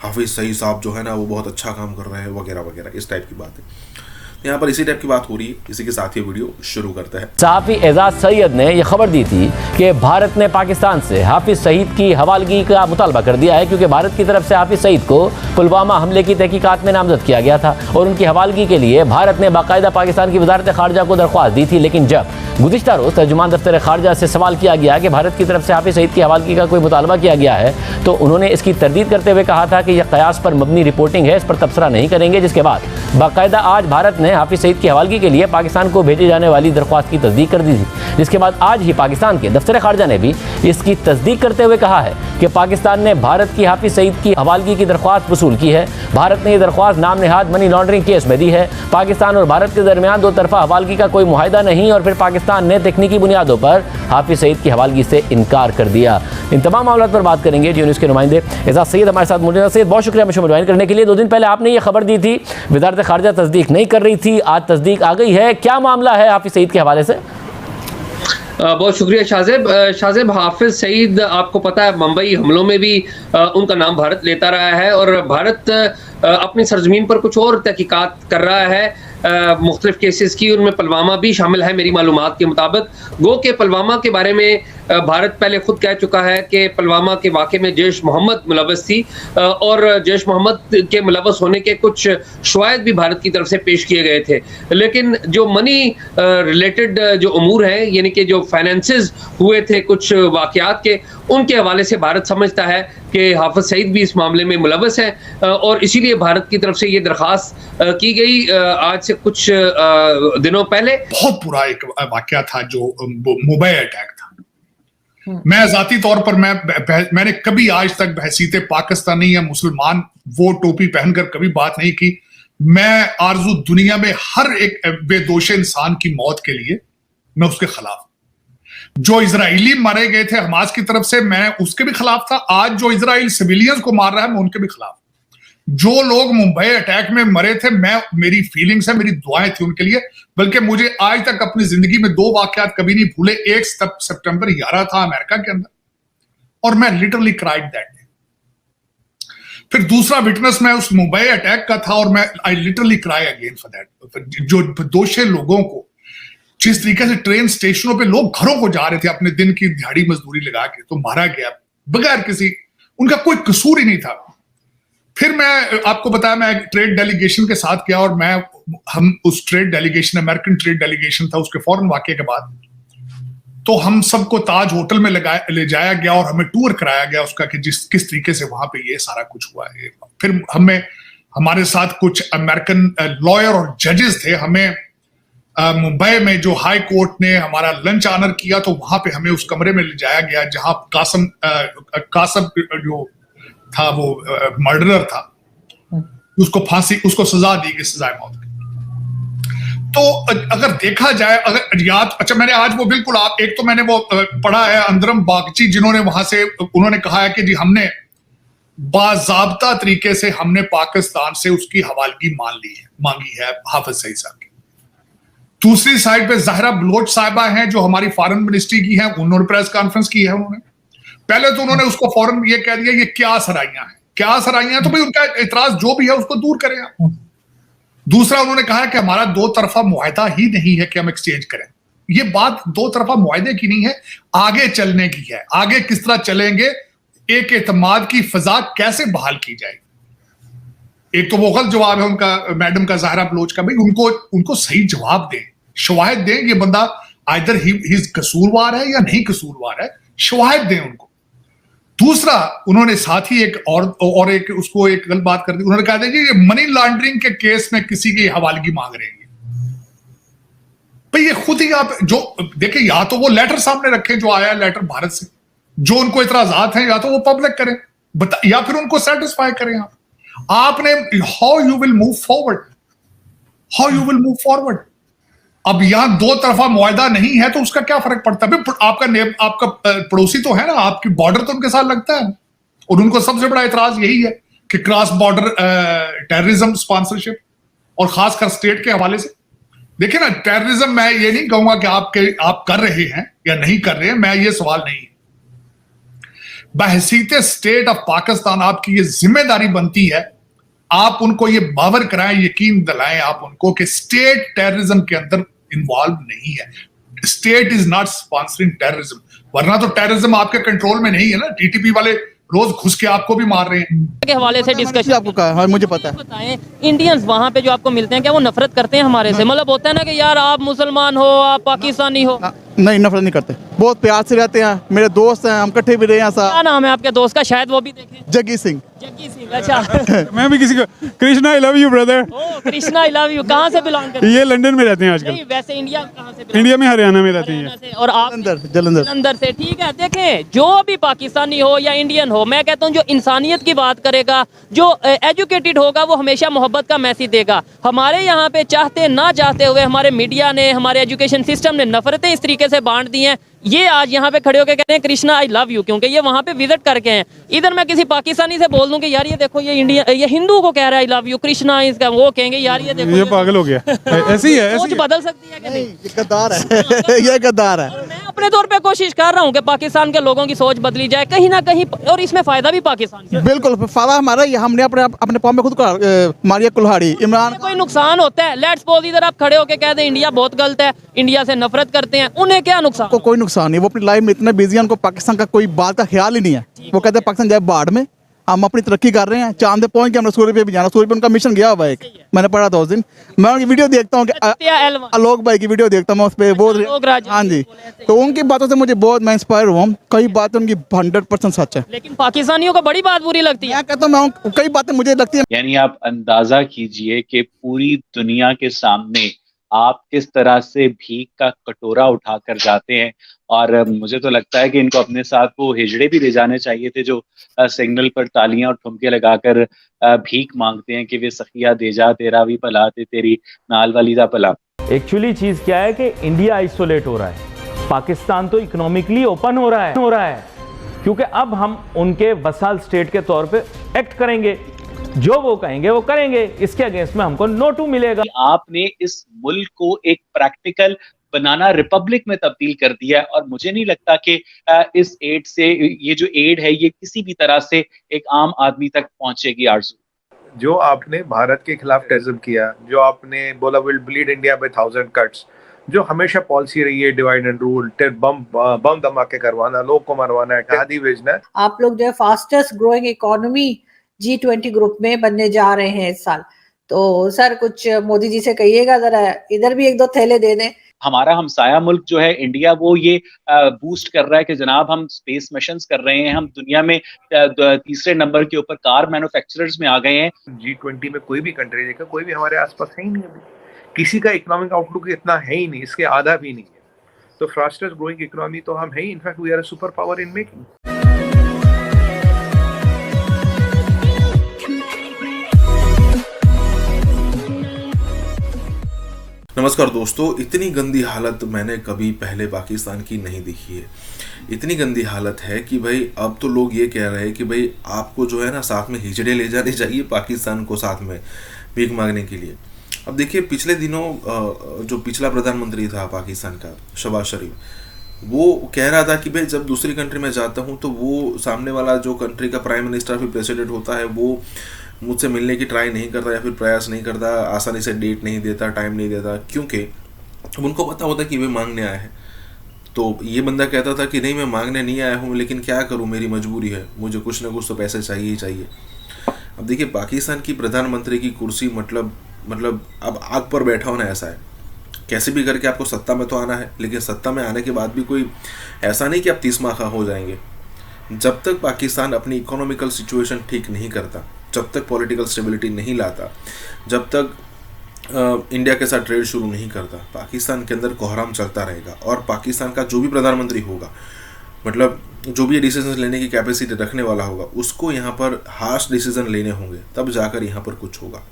हाफिज सईद साहब जो है ना वो बहुत अच्छा काम कर रहे हैं, वगैरह वगैरह, इस टाइप की बात है। यहाँ पर इसी टाइप की बात हो रही है। इसी के साथ ये वीडियो शुरू करता है। सहाफ़ी एजाज सैयद ने यह खबर दी थी कि भारत ने पाकिस्तान से हाफिज सईद की हवालगी का मुतालबा कर दिया है, क्योंकि भारत की तरफ से हाफिज सईद को पुलवामा हमले की तहकीकात में नामजद किया गया था और उनकी हवालगी के लिए भारत ने बाकायदा पाकिस्तान की वजारत खारजा को दरख्वास्त दी थी। लेकिन जब गुज़िश्ता रोज़ तर्जुमान दफ्तर खारजा से सवाल किया गया कि भारत की तरफ से हाफिज सईद की हवालगी का कोई मुतालबा किया गया है, तो उन्होंने इसकी तरदीद करते हुए कहा था कि यह कयास पर मबनी रिपोर्टिंग है, इस पर तबसरा नहीं करेंगे। जिसके बाद बाकायदा आज भारत ने हाफिज सईद की हवालगी के लिए पाकिस्तान को भेजे जाने वाली दरख्वास्त की तस्दीक कर दी थी। जिसके बाद आज ही पाकिस्तान के दफ्तर खारजा ने भी इसकी तस्दीक करते हुए कहा है कि पाकिस्तान ने भारत की हाफिज सईद की हवालगी की दरख्वास्त वसूल की है। भारत ने यह दरख्वास्त नाम नेहाद मनी लॉन्ड्रिंग केस में दी है। पाकिस्तान और भारत के दरमियान दो तरफा हवालगी का कोई मुआहिदा नहीं, और फिर पाकिस्तान ने तकनीकी बुनियादों पर हाफिज सईद की हवालगी से इनकार कर दिया। इन तमाम मामलों पर बात करेंगे। जियो न्यूज़ के नुमाइंदे एजाज सैयद हमारे साथ मौजूद हैं। सैयद, बहुत शुक्रिया मुझे ज्वाइन करने के लिए। 2 दिन पहले आपने ये खबर दी थी, वजारत खारजा तस्दीक नहीं कर रही थी, आज तस्दीक आ गई है। क्या मामला है हाफिज सईद के हवाले से? बहुत शुक्रिया शाहजेब। हाफिज सईद, आपको पता है मुंबई हमलों में भी उनका नाम भारत लेता रहा है, और भारत अपनी सरजमीन पर कुछ और तहकीकात कर रहा है मुख्तलिफ केसेस की, उनमें पुलवामा भी शामिल है मेरी मालूमात के मुताबिक। गो के पुलवामा के बारे में भारत पहले खुद कह चुका है कि पुलवामा के वाक़े में जैश मोहम्मद मुलव्वस थी, और जैश मोहम्मद के मुलव्वस होने के कुछ शवायद भी भारत की तरफ से पेश किए गए थे। लेकिन जो मनी रिलेटेड जो अमूर हैं, यानी कि जो फाइनेंसेस हुए थे कुछ वाक़यात के, उनके हवाले से भारत समझता है कि हाफिज सईद भी इस मामले में मुलव्वस हैं, और इसीलिए भारत की तरफ से ये दरख्वास्त की गई आज से कुछ दिनों पहले। बहुत बुरा एक वाकया था जो मुंबई अटैक था। मैं जाती तौर पर मैंने कभी आज तक बहसीते पाकिस्तानी या मुसलमान वो टोपी पहनकर कभी बात नहीं की। मैं आरजू दुनिया में हर एक बेदोश इंसान की मौत के लिए मैं उसके खिलाफ। जो इजराइली मारे गए थे हमास की तरफ से, मैं उसके भी खिलाफ था। आज जो इजराइल सिविलियंस को मार रहा है, मैं उनके भी खिलाफ। जो लोग मुंबई अटैक में मरे थे, मेरी फीलिंग्स है, मेरी दुआएं थी उनके लिए। बल्कि मुझे आज तक अपनी जिंदगी में 2 वाकयात कभी नहीं भूले। एक सितंबर 11 था अमेरिका के अंदर, और मैं लिटरली क्राइड दैट डे। फिर दूसरा विटनेस मैं उस मुंबई अटैक का था, और I literally cry again for that. जो दोषी लोगों को जिस तरीके से ट्रेन स्टेशनों पे लोग घरों को जा रहे थे अपने दिन की दिहाड़ी मजदूरी लगा के, तो मारा गया बगैर किसी उनका कोई कसूर ही नहीं था। फिर मैं आपको बताया, मैं ट्रेड डेलीगेशन के साथ गया और हम उस trade delegation, American trade delegation था, उसके फौरन वाकये के बाद तो हम सबको ताज होटल में ले जाया गया और हमें टूर कराया गया उसका कि किस तरीके से वहां पे ये सारा कुछ हुआ है। फिर हमारे साथ कुछ अमेरिकन लॉयर और जजेस थे। हमें मुंबई में जो हाई कोर्ट ने हमारा लंच ऑनर किया, तो वहां पे हमें उस कमरे में ले जाया गया जहां कासम जो था वो मर्डरर था, उसको सजा दी गई, सजाए मौत की। तो अगर देखा जाए, अच्छा मैंने आज वो बिल्कुल एक तो मैंने वो पढ़ा है अंदरम बागची, जिन्होंने वहां से उन्होंने कहा है कि जी हमने बाज़ाब्ता तरीके से हमने पाकिस्तान से उसकी हवालगी मांगी है हाफिज सईद साहब की। दूसरी साइड पे ज़हरा बलोच साहिबा हैं जो हमारी फॉरेन मिनिस्ट्री की हैं, उन्होंने प्रेस कॉन्फ्रेंस की है। उन्होंने पहले तो उन्होंने उसको फौरन ये कह दिया ये क्या सराइयां हैं, तो भाई उनका इतराज जो भी है उसको दूर करें आप। दूसरा उन्होंने कहा कि हमारा दो तरफा मुआहदा ही नहीं है कि हम एक्सचेंज करें। ये बात दो तरफा मुआहदे की नहीं है, आगे चलने की है। आगे किस तरह चलेंगे, एक एतमाद की फिजा कैसे बहाल की जाएगी। एक तो वो गलत जवाब है उनका, मैडम का, ज़हरा बलोच का, भाई उनको सही जवाब दें, शवाहिद दें, ये बंदा आइदर ही कसूरवार है या नहीं कसूरवार है, शवाहिद दें उनको। दूसरा उन्होंने साथ ही एक उसको एक गलत बात कर दी, उन्होंने कहा था कि ये मनी लॉन्ड्रिंग के केस में किसी की हवालगी मांग रहे हैं। भाई ये खुद ही आप जो देखिए, या तो वो लेटर सामने रखें जो आया लेटर भारत से, जो उनको इतराजात हैं, या तो वो पब्लिक करें, या फिर उनको सेटिस्फाई करें। आपने how you will move forward. अब यहां दो तरफा मुआहदा नहीं है तो उसका क्या फर्क पड़ता है। आपका पड़ोसी तो है ना, आपकी बॉर्डर तो उनके साथ लगता है, और उनको सबसे बड़ा इतराज यही है कि क्रॉस बॉर्डर टेररिज्म स्पॉन्सरशिप, और खासकर स्टेट के हवाले से। देखिए ना, टेररिज्म मैं ये नहीं कहूंगा कि आप कर रहे हैं या नहीं कर रहे हैं, मैं ये सवाल नहीं है। बहसीत स्टेट ऑफ पाकिस्तान आपकी ये जिम्मेदारी बनती है, आप उनको ये बावर कराएं, यकीन दिलाएं आप उनको कि स्टेट टेररिज्म के अंदर इन्वॉल्व नहीं है। State is not sponsoring terrorism, वरना तो टेररिज्म आपके कंट्रोल में नहीं है ना। टीटीपी वाले रोज घुस के आपको भी मार रहे हैं। के हवाले से डिस्कशन आपको कहा है, मुझे पता है। बताएं, इंडियंस वहाँ पे जो आपको मिलते हैं, क्या वो नफरत करते हैं हमारे से? मतलब होता है ना कि यार आप मुसलमान हो, आप पाकिस्तानी हो। नहीं, नफरत नहीं करते, बहुत प्यार से रहते हैं, मेरे दोस्त हैं, हम इकट्ठे भी रहे हैं। क्या नाम है आपके दोस्त का, शायद वो भी देखें। जग्गी सिंह। अच्छा मैं भी किसी को Krishna I love you brother. Krishna I love you. कहाँ से बिलोंग करते हैं? ये लंदन में रहते हैं आजकल। नहीं, वैसे इंडिया कहाँ से? इंडिया में हरियाणा में रहते हैं। और आप? जलंधर से। ठीक है, देखें, जो भी पाकिस्तानी हो या इंडियन हो, मैं कहता हूँ जो इंसानियत की बात करेगा, जो एजुकेटेड होगा, वो हमेशा मोहब्बत का मैसेज देगा। हमारे यहाँ पे चाहते ना चाहते हुए हमारे मीडिया ने, हमारे एजुकेशन सिस्टम ने नफरतें इस तरीके से बांट दी हैं। ये आज यहाँ पे खड़े होकर कहते हैं कृष्णा आई लव यू, क्योंकि ये वहाँ पे विजिट करके हैं। इधर मैं किसी पाकिस्तानी से बोल दूं कि यार ये देखो, ये हिंदू को कह रहा है आई लव यू कृष्णा, इसका वो कहेंगे यार ये देखो, ये पागल हो गया। ऐसे ही है, सोच बदल सकती है कि नहीं? ये गद्दार है। ये गद्दार है। मैं अपने तौर पे कोशिश कर रहा हूँ कि पाकिस्तान के लोगों की सोच बदली जाए कहीं ना कहीं, और इसमें फायदा भी पाकिस्तान का। बिल्कुल फायदा हमारा, हमने अपने पाँव में खुद मारिया कुल्हाड़ी। इमरान कोई नुकसान होता है? लेट्स सपोज इधर आप खड़े होकर कहते हैं इंडिया बहुत गलत है, इंडिया से नफरत करते हैं, उन्हें क्या नुकसान? कोई नुकसान नहीं, वो अपनी लाइफ में इतने बिजी हैं, उनको पाकिस्तान का कोई बात का ख्याल ही नहीं है। वो कहते हैं पाकिस्तान जाए बाढ़ में, हम अपनी तरक्की कर रहे हैं, चांद पे पहुंच के हमने सूर्य पे भी जाना। सूर्य पे उनका मिशन गया हुआ है, मैंने पढ़ा था उस दिन। मैं उनकी वीडियो देखता हूँ, आलोक भाई की वीडियो देखता हूँ, उस पर वो, हाँ जी, तो उनकी बातों से मुझे बहुत, मैं इंस्पायर हुआ हूँ। कई बातें उनकी 100% सच है, लेकिन पाकिस्तानियों को बड़ी बात बुरी लगती है। मैं कहता हूँ कई बातें मुझे लगती है। यानी आप अंदाजा कीजिए कि पूरी दुनिया के सामने आप किस तरह से भीख का कटोरा उठाकर जाते हैं। और मुझे तो लगता है कि इनको अपने साथ वो हिजड़े भी ले जाने चाहिए थे जो सिग्नल पर तालियां और ठुमके लगाकर भीख मांगते हैं कि वे सखिया दे जा तेरा भी भला ते तेरी नाल वाली दा भला। एक्चुअली चीज क्या है कि इंडिया आइसोलेट हो रहा है, पाकिस्तान तो इकोनॉमिकली ओपन हो रहा है, क्योंकि अब हम उनके वसाल स्टेट के तौर पे एक्ट करेंगे, जो वो कहेंगे वो करेंगे, इसके अगेंस्ट में हमको नोटू मिलेगा। आपने इस मुल्क को एक प्रैक्टिकल बनाना रिपब्लिक में तब्दील कर दिया है, और मुझे नहीं लगता कि इस एड से, ये जो एड है ये किसी भी तरह से एक आम आदमी तक पहुंचेगी। आरजू, जो आपने भारत के खिलाफ टेररिज्म किया, जो आपने बोला will bleed India by 1000 cuts, जो हमेशा पॉलिसी रही है, डिवाइड एंड रूल, बम धमाके करवाना, लोग को मरवाना है, खादी भेजना है। आप लोग जो है fastest growing economy G20 group में बनने जा रहे हैं इस साल। तो सर कुछ मोदी जी से कहिएगा, जरा इधर भी 1-2 थैले दे दें। हमारा हमसाया मुल्क जो है इंडिया, वो ये बूस्ट कर रहा है कि जनाब हम स्पेस मिशंस कर रहे हैं, हम दुनिया में तीसरे नंबर के ऊपर कार मैन्युफैक्चरर्स में आ गए हैं। G20 में कोई भी कंट्री देखा, कोई भी हमारे आसपास है ही नहीं अभी, किसी का इकोनॉमिक आउटलुक इतना है ही नहीं, इसके आधा भी नहीं है। तो फास्टेस्ट ग्रोइंग इकोनॉमी तो हम है ही, in fact we are a super power in making. नमस्कार दोस्तों, इतनी गंदी हालत मैंने कभी पहले पाकिस्तान की नहीं देखी है। इतनी गंदी हालत है कि भाई अब तो लोग ये कह रहे हैं कि भाई आपको जो है ना साथ में हिजड़े ले जाने चाहिए पाकिस्तान को, साथ में भीख मांगने के लिए। अब देखिए, पिछले दिनों जो पिछला प्रधानमंत्री था पाकिस्तान का, शहबाज शरीफ, वो कह रहा था कि भाई जब दूसरी कंट्री में जाता हूँ तो वो सामने वाला जो कंट्री का प्राइम मिनिस्टर फिर प्रेसिडेंट होता है, वो मुझसे मिलने की ट्राई नहीं करता या फिर प्रयास नहीं करता, आसानी से डेट नहीं देता, टाइम नहीं देता, क्योंकि उनको पता होता कि वे मांगने आए हैं। तो ये बंदा कहता था कि नहीं, मैं मांगने नहीं आया हूँ, लेकिन क्या करूँ, मेरी मजबूरी है, मुझे कुछ ना कुछ तो पैसे चाहिए ही चाहिए। अब देखिए, पाकिस्तान की प्रधानमंत्री की कुर्सी मतलब अब आग पर बैठा होना ऐसा है। कैसे भी करके आपको सत्ता में तो आना है, लेकिन सत्ता में आने के बाद भी कोई ऐसा नहीं कि आप 30 माह हो जाएंगे। जब तक पाकिस्तान अपनी इकोनॉमिकल सिचुएशन ठीक नहीं करता, जब तक पॉलिटिकल स्टेबिलिटी नहीं लाता, जब तक इंडिया के साथ ट्रेड शुरू नहीं करता, पाकिस्तान के अंदर कोहराम चलता रहेगा। और पाकिस्तान का जो भी प्रधानमंत्री होगा, मतलब जो भी डिसीजन लेने की कैपेसिटी रखने वाला होगा, उसको यहाँ पर हार्श डिसीजन लेने होंगे, तब जाकर यहाँ पर कुछ होगा।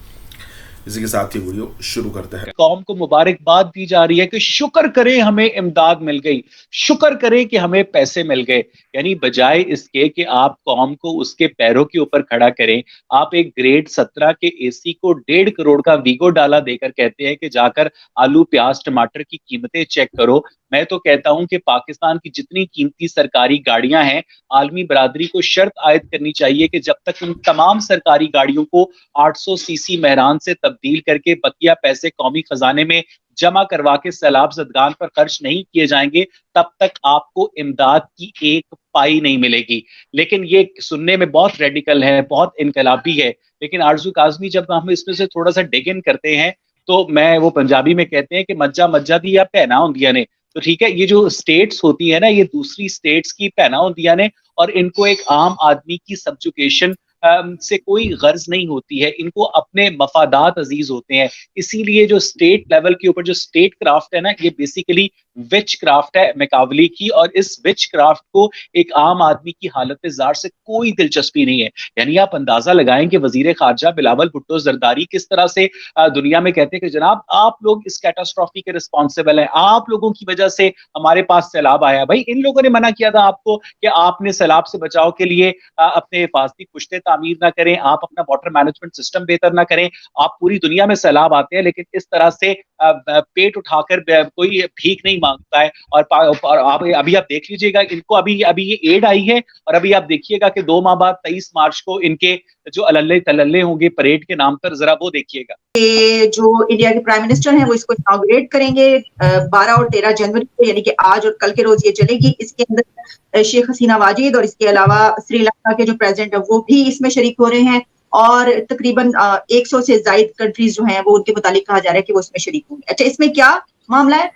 इसी के साथ ही वीडियो शुरू करते हैं। कौम को मुबारकबाद दी जा रही है कि शुक्र करें हमें इमदाद मिल गई, शुक्र करें कि हमें पैसे मिल गए। यानी बजाय इसके कि आप कौम को उसके पैरों के ऊपर खड़ा करें, आप एक ग्रेड 17 के एसी को 1.5 करोड़ का वीगो डाला देकर कहते हैं कि जाकर आलू प्याज टमाटर की कीमतें चेक करो। मैं तो कहता हूं कि पाकिस्तान की जितनी कीमती सरकारी गाड़ियां हैं, आलमी बरादरी को शर्त आयद करनी चाहिए कि जब तक उन तमाम सरकारी गाड़ियों को 800 सीसी महरान से तब्दील करके बकिया पैसे कौमी खजाने में जमा करवा के सैलाब ज़दगान पर खर्च नहीं किए जाएंगे, तब तक आपको इमदाद की एक पाई नहीं मिलेगी। लेकिन ये सुनने में बहुत रेडिकल है, बहुत इनकलाबी है, लेकिन आरजू काज़मी जब हम इसमें से थोड़ा सा डिग इन करते हैं तो मैं, वो पंजाबी में कहते हैं कि मज्जा मज्जा दी या भैना होंदियां ने। तो ठीक है, ये जो स्टेट्स होती है ना, ये दूसरी स्टेट्स की भैना होंदियां ने, और इनको एक आम आदमी की सब्जुकेशन से कोई गर्ज नहीं होती है, इनको अपने मफादात अजीज होते हैं। इसीलिए जो स्टेट लेवल के ऊपर जो स्टेट क्राफ्ट है ना, ये बेसिकली विच क्राफ्ट है मैकावली की, और इस विच क्राफ्ट को एक आम आदमी की हालत जार से कोई दिलचस्पी नहीं है। यानी आप अंदाजा लगाएं कि वजीर खारजा बिलावल भुट्टो जरदारी किस तरह से दुनिया में कहते हैं कि जनाब आप लोग इस कैटास्ट्रॉफी के रिस्पॉन्सिबल हैं, आप लोगों की वजह से हमारे पास सैलाब आया। भाई इन लोगों ने मना किया था आपको कि आपने सैलाब से बचाव के लिए अपने हिफाजती पुश्ते तामीर ना करें, आप अपना वाटर मैनेजमेंट सिस्टम बेहतर ना करें। आप पूरी दुनिया में सैलाब आते हैं, लेकिन इस तरह से पेट उठाकर कोई भीख नहीं मांगता है। और अभी आप देख लीजिएगा, इनको अभी ये एड आई है, और अभी आप देखिएगा कि 2 माह बाद 23 मार्च को इनके जो अल्ले तल्ले होंगे परेड के नाम पर, जरा वो देखिएगा। जो इंडिया के प्राइम मिनिस्टर हैं वो इसको इनॉग्रेट करेंगे 12 और 13 जनवरी को, यानी कि आज और कल के रोज ये चलेगी। इसके अंदर शेख हसीना वाजिद और इसके अलावा श्रीलंका के जो प्रेसिडेंट है वो भी इसमें शरीक हो रहे हैं, और तकरीबन 100 से ज्यादा कंट्रीज जो हैं वो उनके मुतालिक कहा जा रहा है कि वो इसमें शरीक होंगे। अच्छा, इसमें क्या मामला है,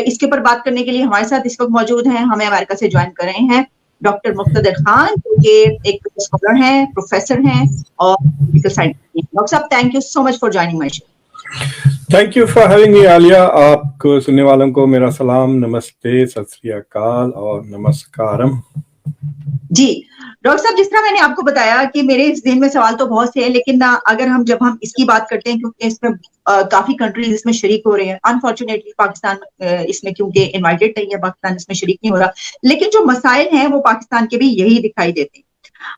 इसके ऊपर बात करने के लिए हमारे साथ इस वक्त मौजूद हैं, हमें अमेरिका से ज्वाइन कर रहे हैं डॉक्टर मुक्तदर खान, जो कि एक स्कॉलर हैं, प्रोफेसर हैं और पॉलिटिकल साइंटिस्ट हैं। डॉक्टर साहब, thank you so much for joining my show. Thank you for having me Alia. आपको सुनने वालों को मेरा सलाम, नमस्ते, सत श्री अकाल और नमस्कारम। जी डॉक्टर साहब, जिस तरह मैंने आपको बताया कि मेरे इस दिन में सवाल तो बहुत से हैं, लेकिन अगर जब हम इसकी बात करते हैं, क्योंकि इसमें काफी कंट्रीज इसमें शरीक हो रहे हैं, अनफॉर्चुनेटली पाकिस्तान इसमें क्योंकि इनवाइटेड नहीं है, पाकिस्तान इसमें शरीक नहीं हो रहा, लेकिन जो मसाइल हैं वो पाकिस्तान के भी यही दिखाई देते हैं।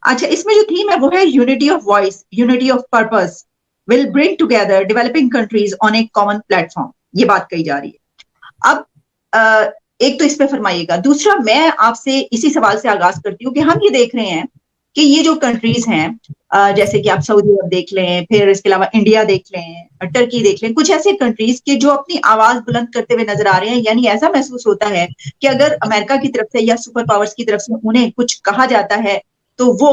अच्छा, इसमें जो थीम है वो है unity of voice, unity of purpose will bring together developing countries on A common platform, ये बात कही जा रही है। अब एक तो इस पे फरमाइएगा, दूसरा मैं आपसे इसी सवाल से आगाज करती हूँ कि हम ये देख रहे हैं कि ये जो कंट्रीज हैं जैसे कि आप सऊदी अरब देख लें, फिर इसके अलावा इंडिया देख लें, टर्की देख लें, कुछ ऐसे कंट्रीज के जो अपनी आवाज बुलंद करते हुए नजर आ रहे हैं। यानी ऐसा महसूस होता है कि अगर अमेरिका की तरफ से या सुपर पावर्स की तरफ से उन्हें कुछ कहा जाता है तो वो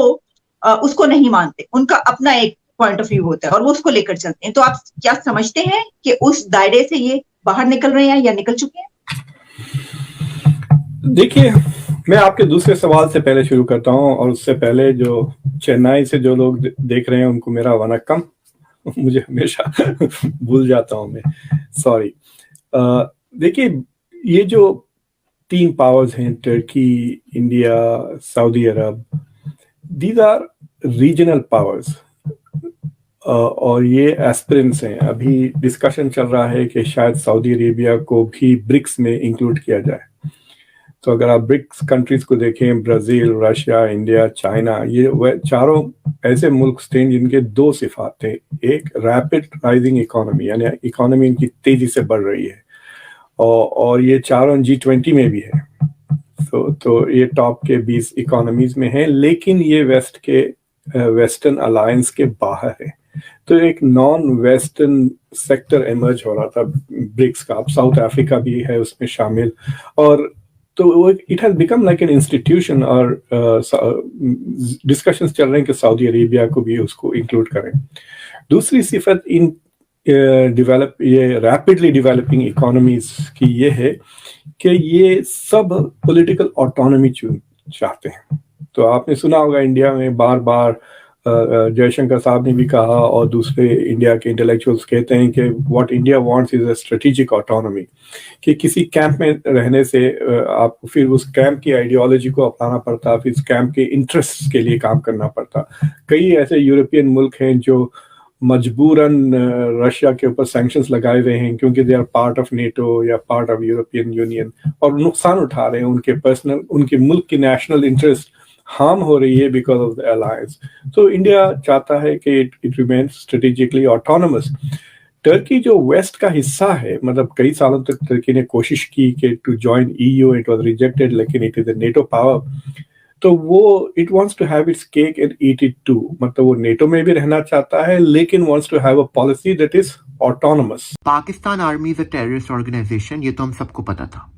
उसको नहीं मानते, उनका अपना एक पॉइंट ऑफ व्यू होता है और वो उसको लेकर चलते हैं। तो आप क्या समझते हैं कि उस दायरे से ये बाहर निकल रहे हैं या निकल चुके हैं? देखिए, मैं आपके दूसरे सवाल से पहले शुरू करता हूं, और उससे पहले जो चेन्नई से जो लोग देख रहे हैं उनको मेरा वनक्कम। मुझे हमेशा भूल जाता हूं मैं, सॉरी। देखिए, ये जो 3 पावर्स हैं, Turkey, India, Saudi Arab, these are regional powers, और ये एस्पिरेंट्स हैं। अभी डिस्कशन चल रहा है कि शायद सऊदी अरेबिया को भी ब्रिक्स में इंक्लूड किया जाए। तो अगर आप ब्रिक्स कंट्रीज को देखें, ब्राज़ील, रशिया, इंडिया, चाइना, ये वह चारों ऐसे मुल्क हैं जिनके 2 सिफात हैं। एक, रैपिड राइजिंग इकोनॉमी, यानी इकोनॉमी इनकी तेजी से बढ़ रही है, और ये चारों G20 में भी है। तो ये टॉप के 20 इकोनॉमीज में हैं, लेकिन ये वेस्टर्न अलायंस के बाहर है। तो एक नॉन वेस्टर्न सेक्टर इमर्ज हो रहा था ब्रिक्स का। अब साउथ अफ्रीका भी है उसमें शामिल, और तो it has become like an institution, और डिस्कशंस चल रहे हैं कि सऊदी अरेबिया को भी उसको इंक्लूड करें। दूसरी सिफत इन ये रैपिडली डेवलपिंग इकोनॉमीज की ये है कि ये सब पॉलिटिकल ऑटोनॉमी चाहते हैं। तो आपने सुना होगा, इंडिया में बार बार जयशंकर साहब ने भी कहा, और दूसरे इंडिया के इंटेलेक्चुअल्स कहते हैं कि what India wants is a strategic autonomy, कि किसी कैंप में रहने से आपको फिर उस कैंप की आइडियोलॉजी को अपनाना पड़ता, फिर उस कैंप के इंटरेस्ट के लिए काम करना पड़ता। कई ऐसे यूरोपियन मुल्क हैं जो मजबूरन रशिया के ऊपर सैंक्शंस लगाए हुए हैं क्योंकि they are part of NATO या पार्ट ऑफ यूरोपियन यूनियन, और नुकसान उठा रहे हैं। उनके मुल्क की नेशनल इंटरेस्ट हार्म हो रही है बिकॉज ऑफ द अलायंस। तो इंडिया चाहता है कि it remains strategically autonomous. Turkey जो वेस्ट का हिस्सा है, मतलब कई सालों तक टर्की ने कोशिश की कि to join EU, it was rejected, लेकिन it is a NATO power. तो वो it wants to have its cake and eat it too, मतलब वो नेटो में भी रहना चाहता है, लेकिन wants to have a policy that is autonomous. Pakistan army is a terrorist organisation, ये तो हम सबको पता था,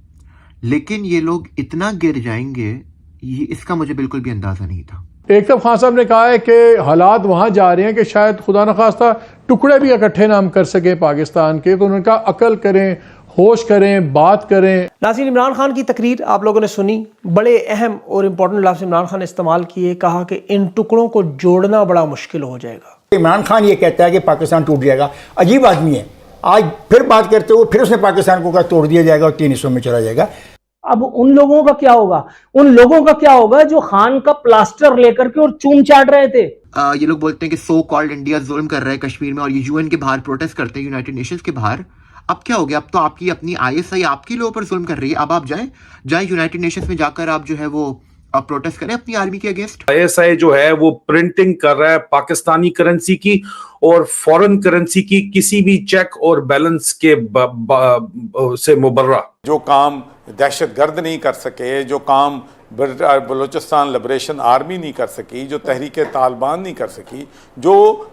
लेकिन ये लोग इतना गिर जाएंगे, ये इसका मुझे बिल्कुल भी अंदाजा नहीं था। एक तरफ खान साहब ने कहा है कि हालात वहां जा रहे हैं कि शायद खुदा न खास्ता टुकड़े भी इकट्ठे ना हम कर सके पाकिस्तान के, तो उन्होंने कहा अकल करें, होश करें, बात करें। नाज़रीन, इमरान खान की तकरीर आप लोगों ने सुनी, बड़े अहम और इम्पोर्टेंट लफ्ज़ इमरान खान ने इस्तेमाल किए, कहा कि इन टुकड़ों को जोड़ना बड़ा मुश्किल हो जाएगा। इमरान खान ये कहता है कि पाकिस्तान टूट जाएगा, अजीब आदमी है। आज फिर बात करते हुए फिर उसने पाकिस्तान को कहा तोड़ दिया जाएगा और 3 हिस्सों में चला जाएगा। अब उन लोगों का क्या होगा? उन लोगों का क्या होगा जो खान का प्लास्टर लेकर के और चून चाट रहे थे? ये लोग बोलते हैं कि सो कॉल्ड इंडिया जुल्म कर रहा है कश्मीर में, और ये UN के बाहर प्रोटेस्ट करते हैं, यूनाइटेड नेशंस के बाहर। अब क्या हो गया? अब तो आपकी अपनी ISI आपके लोगों पर जुल्म कर रही है। अब आप जाएं यूनाइटेड नेशंस में जाकर आप जो है वो आप प्रोटेस्ट करें अपनी आर्मी के अगेंस्ट। ISI जो है वो प्रिंटिंग कर रहा है पाकिस्तानी करेंसी की और फॉरेन करेंसी की, किसी भी चेक और बैलेंस के से मुबर्रा। जो काम दहशतगर्द नहीं कर सके, जो काम बलूचिस्तान लिबरेशन आर्मी नहीं कर सकी, जो तहरीक तालिबान नहीं कर सकी, जो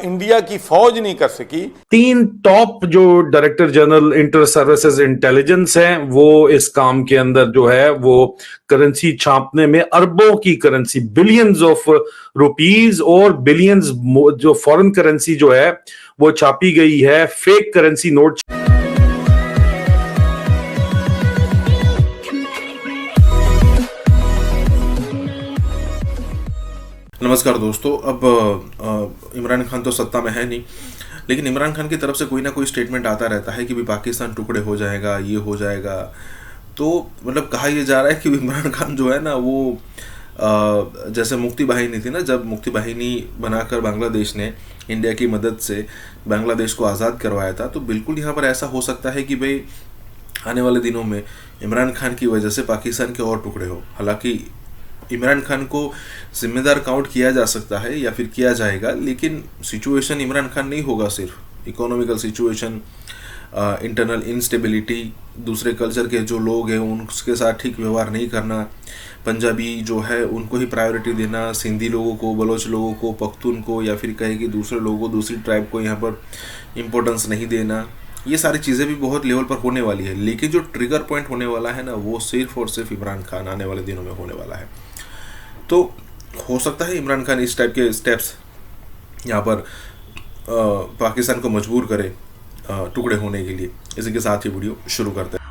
इंडिया की फौज नहीं कर सकी। 3 टॉप जो director general inter services intelligence हैं, वो इस काम के अंदर जो है वो करेंसी छापने में अरबों की करेंसी, बिलियंस ऑफ रुपीज और बिलियंस जो फॉरेन करेंसी जो है वो छापी गई है, फेक करेंसी नोट। नमस्कार दोस्तों। अब इमरान खान तो सत्ता में है नहीं, लेकिन इमरान खान की तरफ से कोई ना कोई स्टेटमेंट आता रहता है कि भी पाकिस्तान टुकड़े हो जाएगा, ये हो जाएगा। तो मतलब कहा यह जा रहा है कि इमरान खान जो है ना वो जैसे मुक्ति वाहिनी थी ना, जब मुक्ति वाहिनी बनाकर बांग्लादेश ने इंडिया की मदद से बांग्लादेश को आज़ाद करवाया था, तो बिल्कुल यहाँ पर ऐसा हो सकता है कि भाई आने वाले दिनों में इमरान खान की वजह से पाकिस्तान के और टुकड़े हो। हालांकि इमरान खान को जिम्मेदार काउंट किया जा सकता है या फिर किया जाएगा, लेकिन सिचुएशन इमरान खान नहीं होगा, सिर्फ इकोनॉमिकल सिचुएशन, इंटरनल इंस्टेबिलिटी, दूसरे कल्चर के जो लोग हैं उनके साथ ठीक व्यवहार नहीं करना, पंजाबी जो है उनको ही प्रायोरिटी देना, सिंधी लोगों को, बलोच लोगों को, पख्तून को या फिर कहे कि दूसरे लोगों को, दूसरी ट्राइब को यहाँ पर इम्पोर्टेंस नहीं देना, ये सारी चीज़ें भी बहुत लेवल पर होने वाली है। लेकिन जो ट्रिगर पॉइंट होने वाला है ना, वो सिर्फ और सिर्फ इमरान खान आने वाले दिनों में होने वाला है। तो हो सकता है इमरान खान इस टाइप के स्टेप्स यहाँ पर पाकिस्तान को मजबूर करे टुकड़े होने के लिए। इसी के साथ ही वीडियो शुरू करते हैं।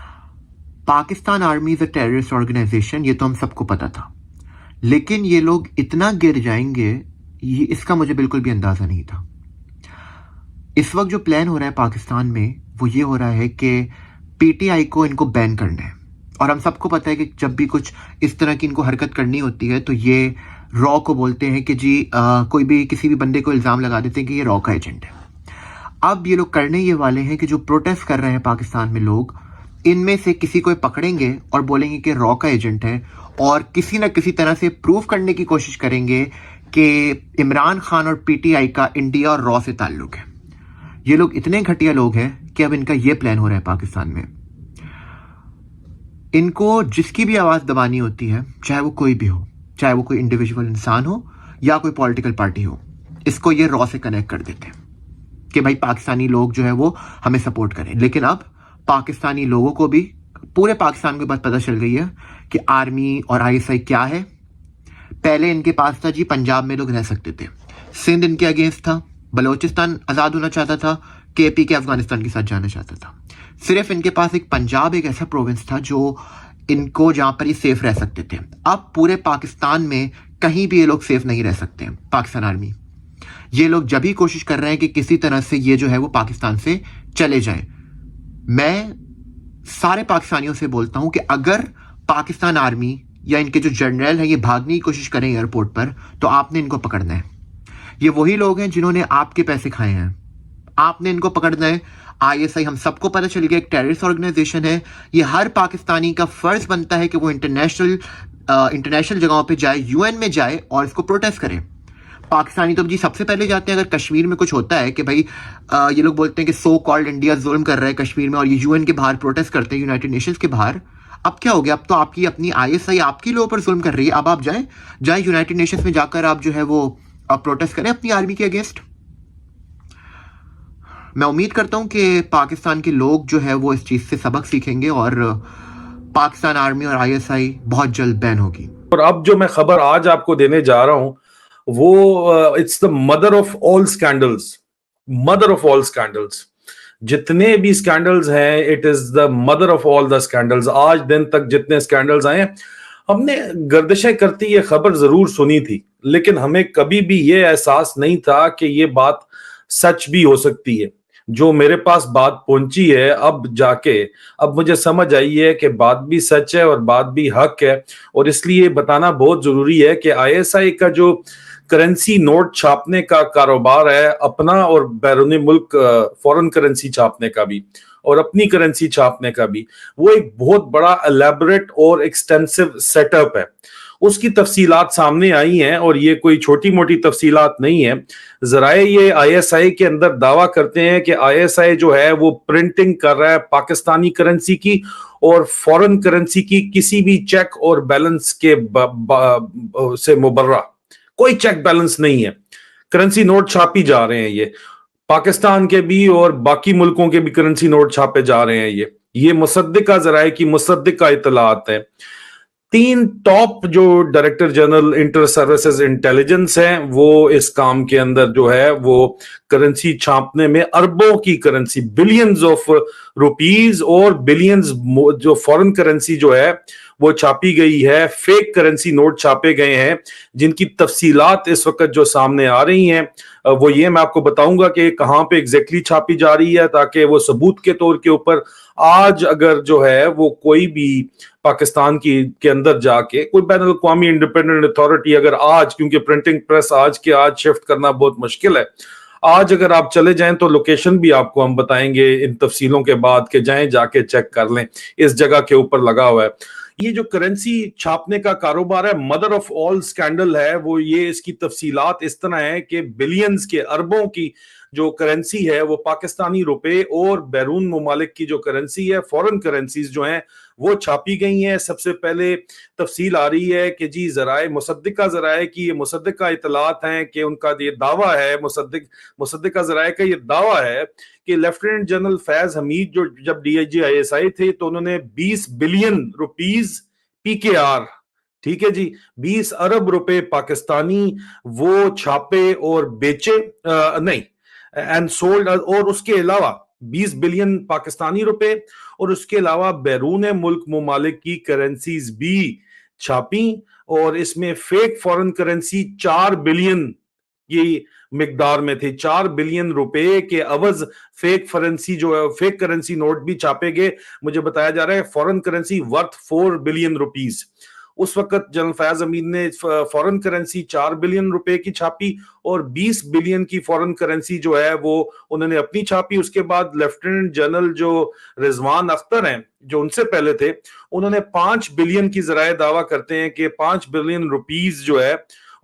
Pakistan army is a terrorist organisation, ये तो हम सबको पता था, लेकिन ये लोग इतना गिर जाएंगे ये इसका मुझे बिल्कुल भी अंदाजा नहीं था। इस वक्त जो प्लान हो रहा है पाकिस्तान में वो ये हो रहा है कि पीटीआई को इनको बैन करना है, और हम सबको पता है कि जब भी कुछ इस तरह की इनको हरकत करनी होती है तो ये रॉ को बोलते हैं कि जी कोई भी किसी भी बंदे को इल्ज़ाम लगा देते हैं कि ये रॉ का एजेंट है। अब ये लोग करने ये वाले हैं कि जो प्रोटेस्ट कर रहे हैं पाकिस्तान में लोग, इनमें से किसी को पकड़ेंगे और बोलेंगे कि रॉ का एजेंट है, और किसी ना किसी तरह से प्रूव करने की कोशिश करेंगे कि इमरान खान और पीटीआई का इंडिया और रॉ से ताल्लुक है। ये लोग इतने घटिया लोग हैं कि अब इनका ये प्लान हो रहा है पाकिस्तान में। इनको जिसकी भी आवाज़ दबानी होती है, चाहे वो कोई भी हो, चाहे वो कोई इंडिविजुअल इंसान हो या कोई पॉलिटिकल पार्टी हो, इसको ये रॉ से कनेक्ट कर देते हैं कि भाई पाकिस्तानी लोग जो है वो हमें सपोर्ट करें। लेकिन अब पाकिस्तानी लोगों को भी, पूरे पाकिस्तान को बात पता चल गई है कि आर्मी और आईएसआई क्या है। पहले इनके पास था जी पंजाब में लोग रह सकते थे, सिंध इनके अगेंस्ट था, बलोचिस्तान आज़ाद होना चाहता था, केपी के अफगानिस्तान के साथ जाना चाहता था। सिर्फ इनके पास एक पंजाब एक ऐसा प्रोविंस था जो इनको, जहां पर ये सेफ रह सकते थे। अब पूरे पाकिस्तान में कहीं भी ये लोग सेफ नहीं रह सकते हैं। पाकिस्तान आर्मी, ये लोग जब भी कोशिश कर रहे हैं कि किसी तरह से ये जो है वो पाकिस्तान से चले जाए। मैं सारे पाकिस्तानियों से बोलता हूं कि अगर पाकिस्तान आर्मी या इनके जो जनरल हैं ये भागने की कोशिश करें एयरपोर्ट पर, तो आपने इनको पकड़ना है। ये वही लोग हैं जिन्होंने आपके पैसे खाए हैं, आपने इनको पकड़ना है। आईएसआई हम सबको पता चल गया एक टेररिस्ट ऑर्गेनाइजेशन है। ये हर पाकिस्तानी का फर्ज बनता है कि वो इंटरनेशनल जगहों पे जाए, यूएन में जाए और इसको प्रोटेस्ट करे। पाकिस्तानी तो जी सबसे पहले जाते हैं अगर कश्मीर में कुछ होता है कि भाई ये लोग बोलते हैं कि सो कॉल्ड इंडिया जुल्म कर रहा है कश्मीर में, और ये यूएन के बाहर प्रोटेस्ट करते हैं, यूनाइटेड नेशंस के बाहर। अब क्या हो गया, अब तो आपकी अपनी आईएसआई आपके लोगों पर जुल्म कर रही है। अब आप जाए यूनाइटेड नेशंस में जाकर आप जो है वो प्रोटेस्ट करें अपनी आर्मी के अगेंस्ट। मैं उम्मीद करता हूं कि पाकिस्तान के लोग जो है वो इस चीज से सबक सीखेंगे और पाकिस्तान आर्मी और आईएसआई बहुत जल्द बैन होगी। और अब जो मैं खबर आज आपको देने जा रहा हूं वो it's the mother of all scandals, mother of all scandals. जितने भी स्कैंडल्स हैं, it is the mother of all the scandals. आज दिन तक जितने स्कैंडल्स आए, हमने गर्दिशें करती ये खबर जरूर सुनी थी, लेकिन हमें कभी भी ये एहसास नहीं था कि ये बात सच भी हो सकती है। जो मेरे पास बात पहुंची है अब जाके, अब मुझे समझ आई है कि बात भी सच है और बात भी हक है। और इसलिए बताना बहुत जरूरी है कि आईएसआई का जो करेंसी नोट छापने का कारोबार है, अपना और बैरूनी मुल्क फॉरेन करेंसी छापने का भी और अपनी करेंसी छापने का भी, वो एक बहुत बड़ा एलैबोरेट और एक्सटेंसिव सेटअप है। उसकी तफसीलात सामने आई हैं और ये कोई छोटी मोटी तफसीलात नहीं है। जराए ये आईएसआई के अंदर दावा करते हैं कि आईएसआई जो है वो प्रिंटिंग कर रहा है पाकिस्तानी करेंसी की और फॉरेन करेंसी की किसी भी चेक और बैलेंस के से मुबर्रा। कोई चेक बैलेंस नहीं है, करेंसी नोट छापी जा रहे हैं। ये पाकिस्तान के भी और बाकी मुल्कों के भी करेंसी नोट छापे जा रहे हैं। ये मुसद्दिका जराए की मुसद्दिका इतलात है। 3 टॉप जो director general inter services intelligence हैं, वो इस काम के अंदर जो है वो करेंसी छापने में अरबों की करेंसी, बिलियंस ऑफ रुपीज और बिलियंस जो फॉरेन करेंसी जो है वो छापी गई है। फेक करेंसी नोट छापे गए हैं जिनकी तफसीलात इस वक्त जो सामने आ रही हैं वो ये मैं आपको बताऊंगा कि कहां पे एग्जैक्टली छापी जा रही है, ताकि वो सबूत के तौर के ऊपर आज अगर जो है वो कोई भी पाकिस्तान के अंदर जाके कोई बैनुल अक़वामी इंडिपेंडेंट अथॉरिटी अगर आज, क्योंकि प्रिंटिंग प्रेस आज के आज शिफ्ट करना बहुत मुश्किल है, आज अगर आप चले जाएं तो लोकेशन भी आपको हम बताएंगे इन तफसीलों के बाद कि जाएं जाके चेक कर लें, इस जगह के ऊपर लगा हुआ है। ये जो करेंसी छापने का कारोबार है, मदर ऑफ ऑल स्कैंडल है। वो ये इसकी तफसीलात इस तरह है कि बिलियंस के, अरबों की जो करेंसी है वो पाकिस्तानी रुपए और बैरून ममालिक की जो करेंसी है, फॉरेन करेंसीज जो हैं वो छापी गई हैं। सबसे पहले तफसील आ रही है कि जी ज़राए मुसद्दिका ज़राए की ये मुसद्दिका इतलात हैं कि उनका ये दावा है, मुसद्दिका ज़राए का ये दावा है कि लेफ्टिनेंट जनरल फैज हमीद जो जब DIG ISI थे तो उन्होंने 20 बिलियन रुपीस PKR, ठीक है जी, 20 अरब रुपए पाकिस्तानी वो छापे और बेचे, नहीं एंड सोल्ड, और उसके अलावा 20 बिलियन पाकिस्तानी रुपए और उसके अलावा बैरून मुल्क ममालिक की करेंसीज भी छापी। और इसमें फेक फॉरेन करेंसी 4 बिलियन ये मिकदार में थे। 4 बिलियन रुपए के अवज फेक करेंसी जो है, फेक करेंसी नोट भी छापे गए। मुझे बताया जा रहा है foreign currency worth 4 billion rupees. उस वक्त जनरल फैज हमीद ने फॉरेन करेंसी 4 बिलियन रुपए की छापी और 20 बिलियन की फॉरेन करेंसी जो है वो उन्होंने अपनी छापी। उसके बाद लेफ्टिनेंट जनरल जो रिजवान अख्तर हैं जो उनसे पहले थे, उन्होंने 5 बिलियन की जराए दावा करते हैं कि 5 बिलियन रुपीस जो है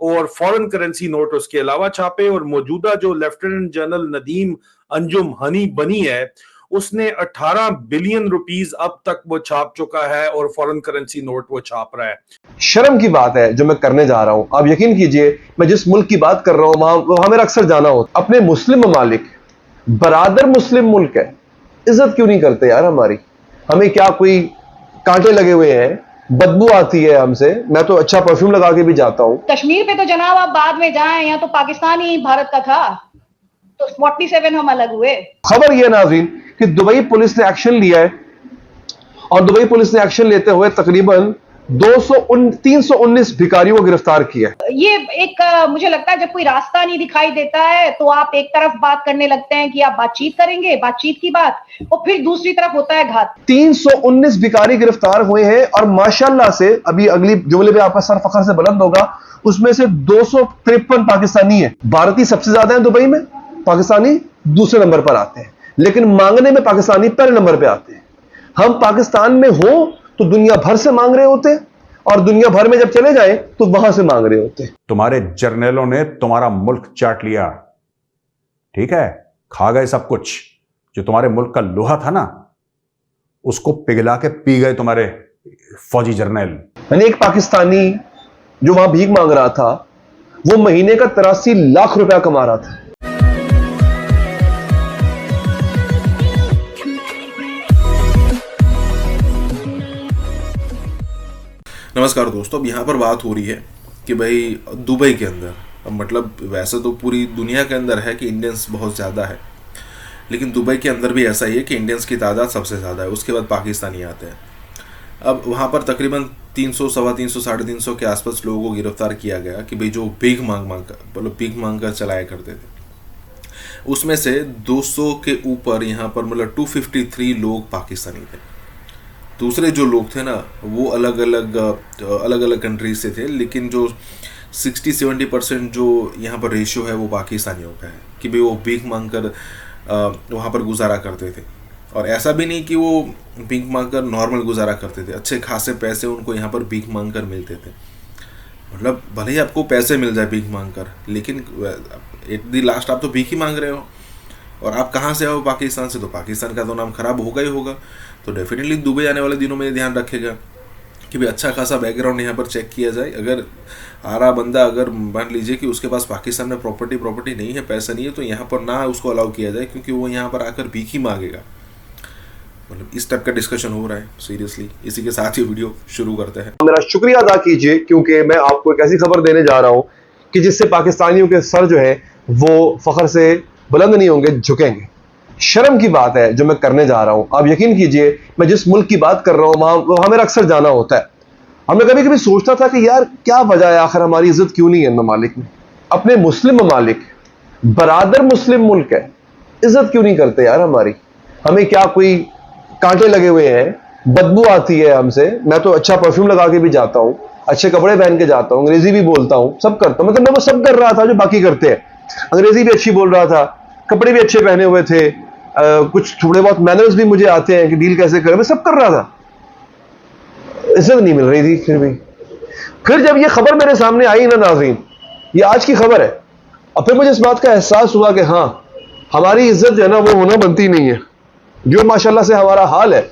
और फॉरेन करेंसी नोट उसके अलावा छापे। और मौजूदा जो लेफ्टिनेंट जनरल नदीम अंजुम हनी बनी है उसने 18 बिलियन रुपीस अब तक वो छाप चुका है और फॉरेन करेंसी नोट वो छाप रहा है। शर्म की बात है जो मैं करने जा रहा हूं। आप यकीन कीजिए मैं जिस मुल्क की बात कर रहा हूं वहां मेरा अक्सर जाना होता। अपने मुस्लिम ममालिक, बरादर मुस्लिम मुल्क है, इज्जत क्यों नहीं करते यार हमारी? हमें क्या कोई कांटे लगे हुए हैं, बदबू आती है हमसे। मैं तो अच्छा परफ्यूम लगा के भी जाता हूं। कश्मीर पे तो जनाब आप बाद में जाएं, यहाँ तो पाकिस्तान ही भारत का था, तो 47 हम अलग हुए। खबर यह नाज़रीन कि दुबई पुलिस ने एक्शन लिया है और दुबई पुलिस ने एक्शन लेते हुए तकरीबन 319 भिखारियों को गिरफ्तार किया। ये एक मुझे लगता है जब कोई रास्ता नहीं दिखाई देता है तो आप एक तरफ बात करने लगते हैं कि आप बातचीत करेंगे, बातचीत की बात, और फिर दूसरी तरफ होता है घात। 319 भिखारी गिरफ्तार हुए हैं और माशाल्लाह से अभी अगली जुमले पे आपका सर फखर से बुलंद होगा, उसमें से 253 पाकिस्तानी है। भारतीय सबसे ज्यादा है दुबई में, पाकिस्तानी दूसरे नंबर पर आते हैं, लेकिन मांगने में पाकिस्तानी पहले नंबर पे आते हैं। हम पाकिस्तान में हो तो दुनिया भर से मांग रहे होते और दुनिया भर में जब चले जाए तो वहां से मांग रहे होते। तुम्हारे जर्नैलों ने तुम्हारा मुल्क चाट लिया, ठीक है, खा गए सब कुछ। जो तुम्हारे मुल्क का लोहा था ना उसको पिघला के पी गए तुम्हारे फौजी जर्नैल। यानी एक पाकिस्तानी जो वहां भीख मांग रहा था वो महीने का 83 लाख रुपया कमा रहा था। नमस्कार दोस्तों, अब यहाँ पर बात हो रही है कि भाई दुबई के अंदर, अब मतलब वैसे तो पूरी दुनिया के अंदर है कि इंडियंस बहुत ज़्यादा है, लेकिन दुबई के अंदर भी ऐसा ही है कि इंडियंस की तादाद सबसे ज़्यादा है, उसके बाद पाकिस्तानी आते हैं। अब वहाँ पर तकरीबन 300, 350, 350 के आसपास लोगों को गिरफ्तार किया गया कि भाई जो भीख मांग कर मतलब भीख मांग कर चलाया करते थे। उसमें से 200 के ऊपर यहाँ पर मतलब 253 लोग पाकिस्तानी थे। दूसरे जो लोग थे ना वो अलग अलग कंट्रीज से थे, लेकिन जो 60-70% जो यहाँ पर रेशियो है वो पाकिस्तानियों का है कि भाई वो भीख मांग कर वहाँ पर गुजारा करते थे। और ऐसा भी नहीं कि वो भीख मांग कर नॉर्मल गुजारा करते थे, अच्छे खासे पैसे उनको यहाँ पर भीख मांग कर मिलते थे। मतलब भले ही आपको पैसे मिल जाए भीख मांग कर, लेकिन एट द लास्ट आप तो भीख ही मांग रहे हो। और आप कहाँ से आओ? पाकिस्तान से, तो पाकिस्तान का तो नाम खराब होगा ही होगा। तो डेफिनेटली दुबई आने वाले दिनों में ध्यान रखेगा कि भाई अच्छा खासा बैकग्राउंड यहाँ पर चेक किया जाए। अगर आ रहा बंदा, अगर मान लीजिए कि उसके पास पाकिस्तान में प्रॉपर्टी नहीं है, पैसा नहीं है, तो यहाँ पर ना उसको अलाउ किया जाए, क्योंकि वो यहाँ पर आकर भीख ही मांगेगा। मतलब इस टाइप का डिस्कशन हो रहा है सीरियसली। इसी के साथ ही वीडियो शुरू करते हैं। मेरा शुक्रिया अदा कीजिए क्योंकि मैं आपको एक ऐसी खबर देने जा रहा हूँ कि जिससे पाकिस्तानियों के सर जो है वो फखर से बुलंद नहीं होंगे, झुकेंगे। शर्म की बात है जो मैं करने जा रहा हूं। आप यकीन कीजिए मैं जिस मुल्क की बात कर रहा हूं वहां मेरा अक्सर जाना होता है। हमने कभी कभी सोचता था कि यार क्या वजह है, आखिर हमारी इज्जत क्यों नहीं है ममालिक में? अपने मुस्लिम ममालिक, बरादर मुस्लिम मुल्क है, इज्जत क्यों नहीं करते यार हमारी? हमें क्या कोई कांटे लगे हुए हैं, बदबू आती है हमसे। मैं तो अच्छा परफ्यूम लगा के भी जाता हूँ, अच्छे कपड़े पहन के जाता हूँ, अंग्रेजी भी बोलता हूँ, सब करता हूँ। मतलब मैं वो सब कर रहा था जो बाकी करते हैं। अंग्रेजी भी अच्छी बोल रहा था, कपड़े भी अच्छे पहने हुए थे, कुछ थोड़े बहुत मैनर्स भी मुझे आते हैं कि डील कैसे करें, मैं सब कर रहा था। इज्जत नहीं मिल रही थी। फिर जब ये खबर मेरे सामने आई ना नाज़रीन, ये आज की खबर है, और फिर मुझे इस बात का एहसास हुआ कि हाँ, हमारी इज्जत जो है ना वो होना बनती नहीं है। जो माशाल्लाह से हमारा हाल है,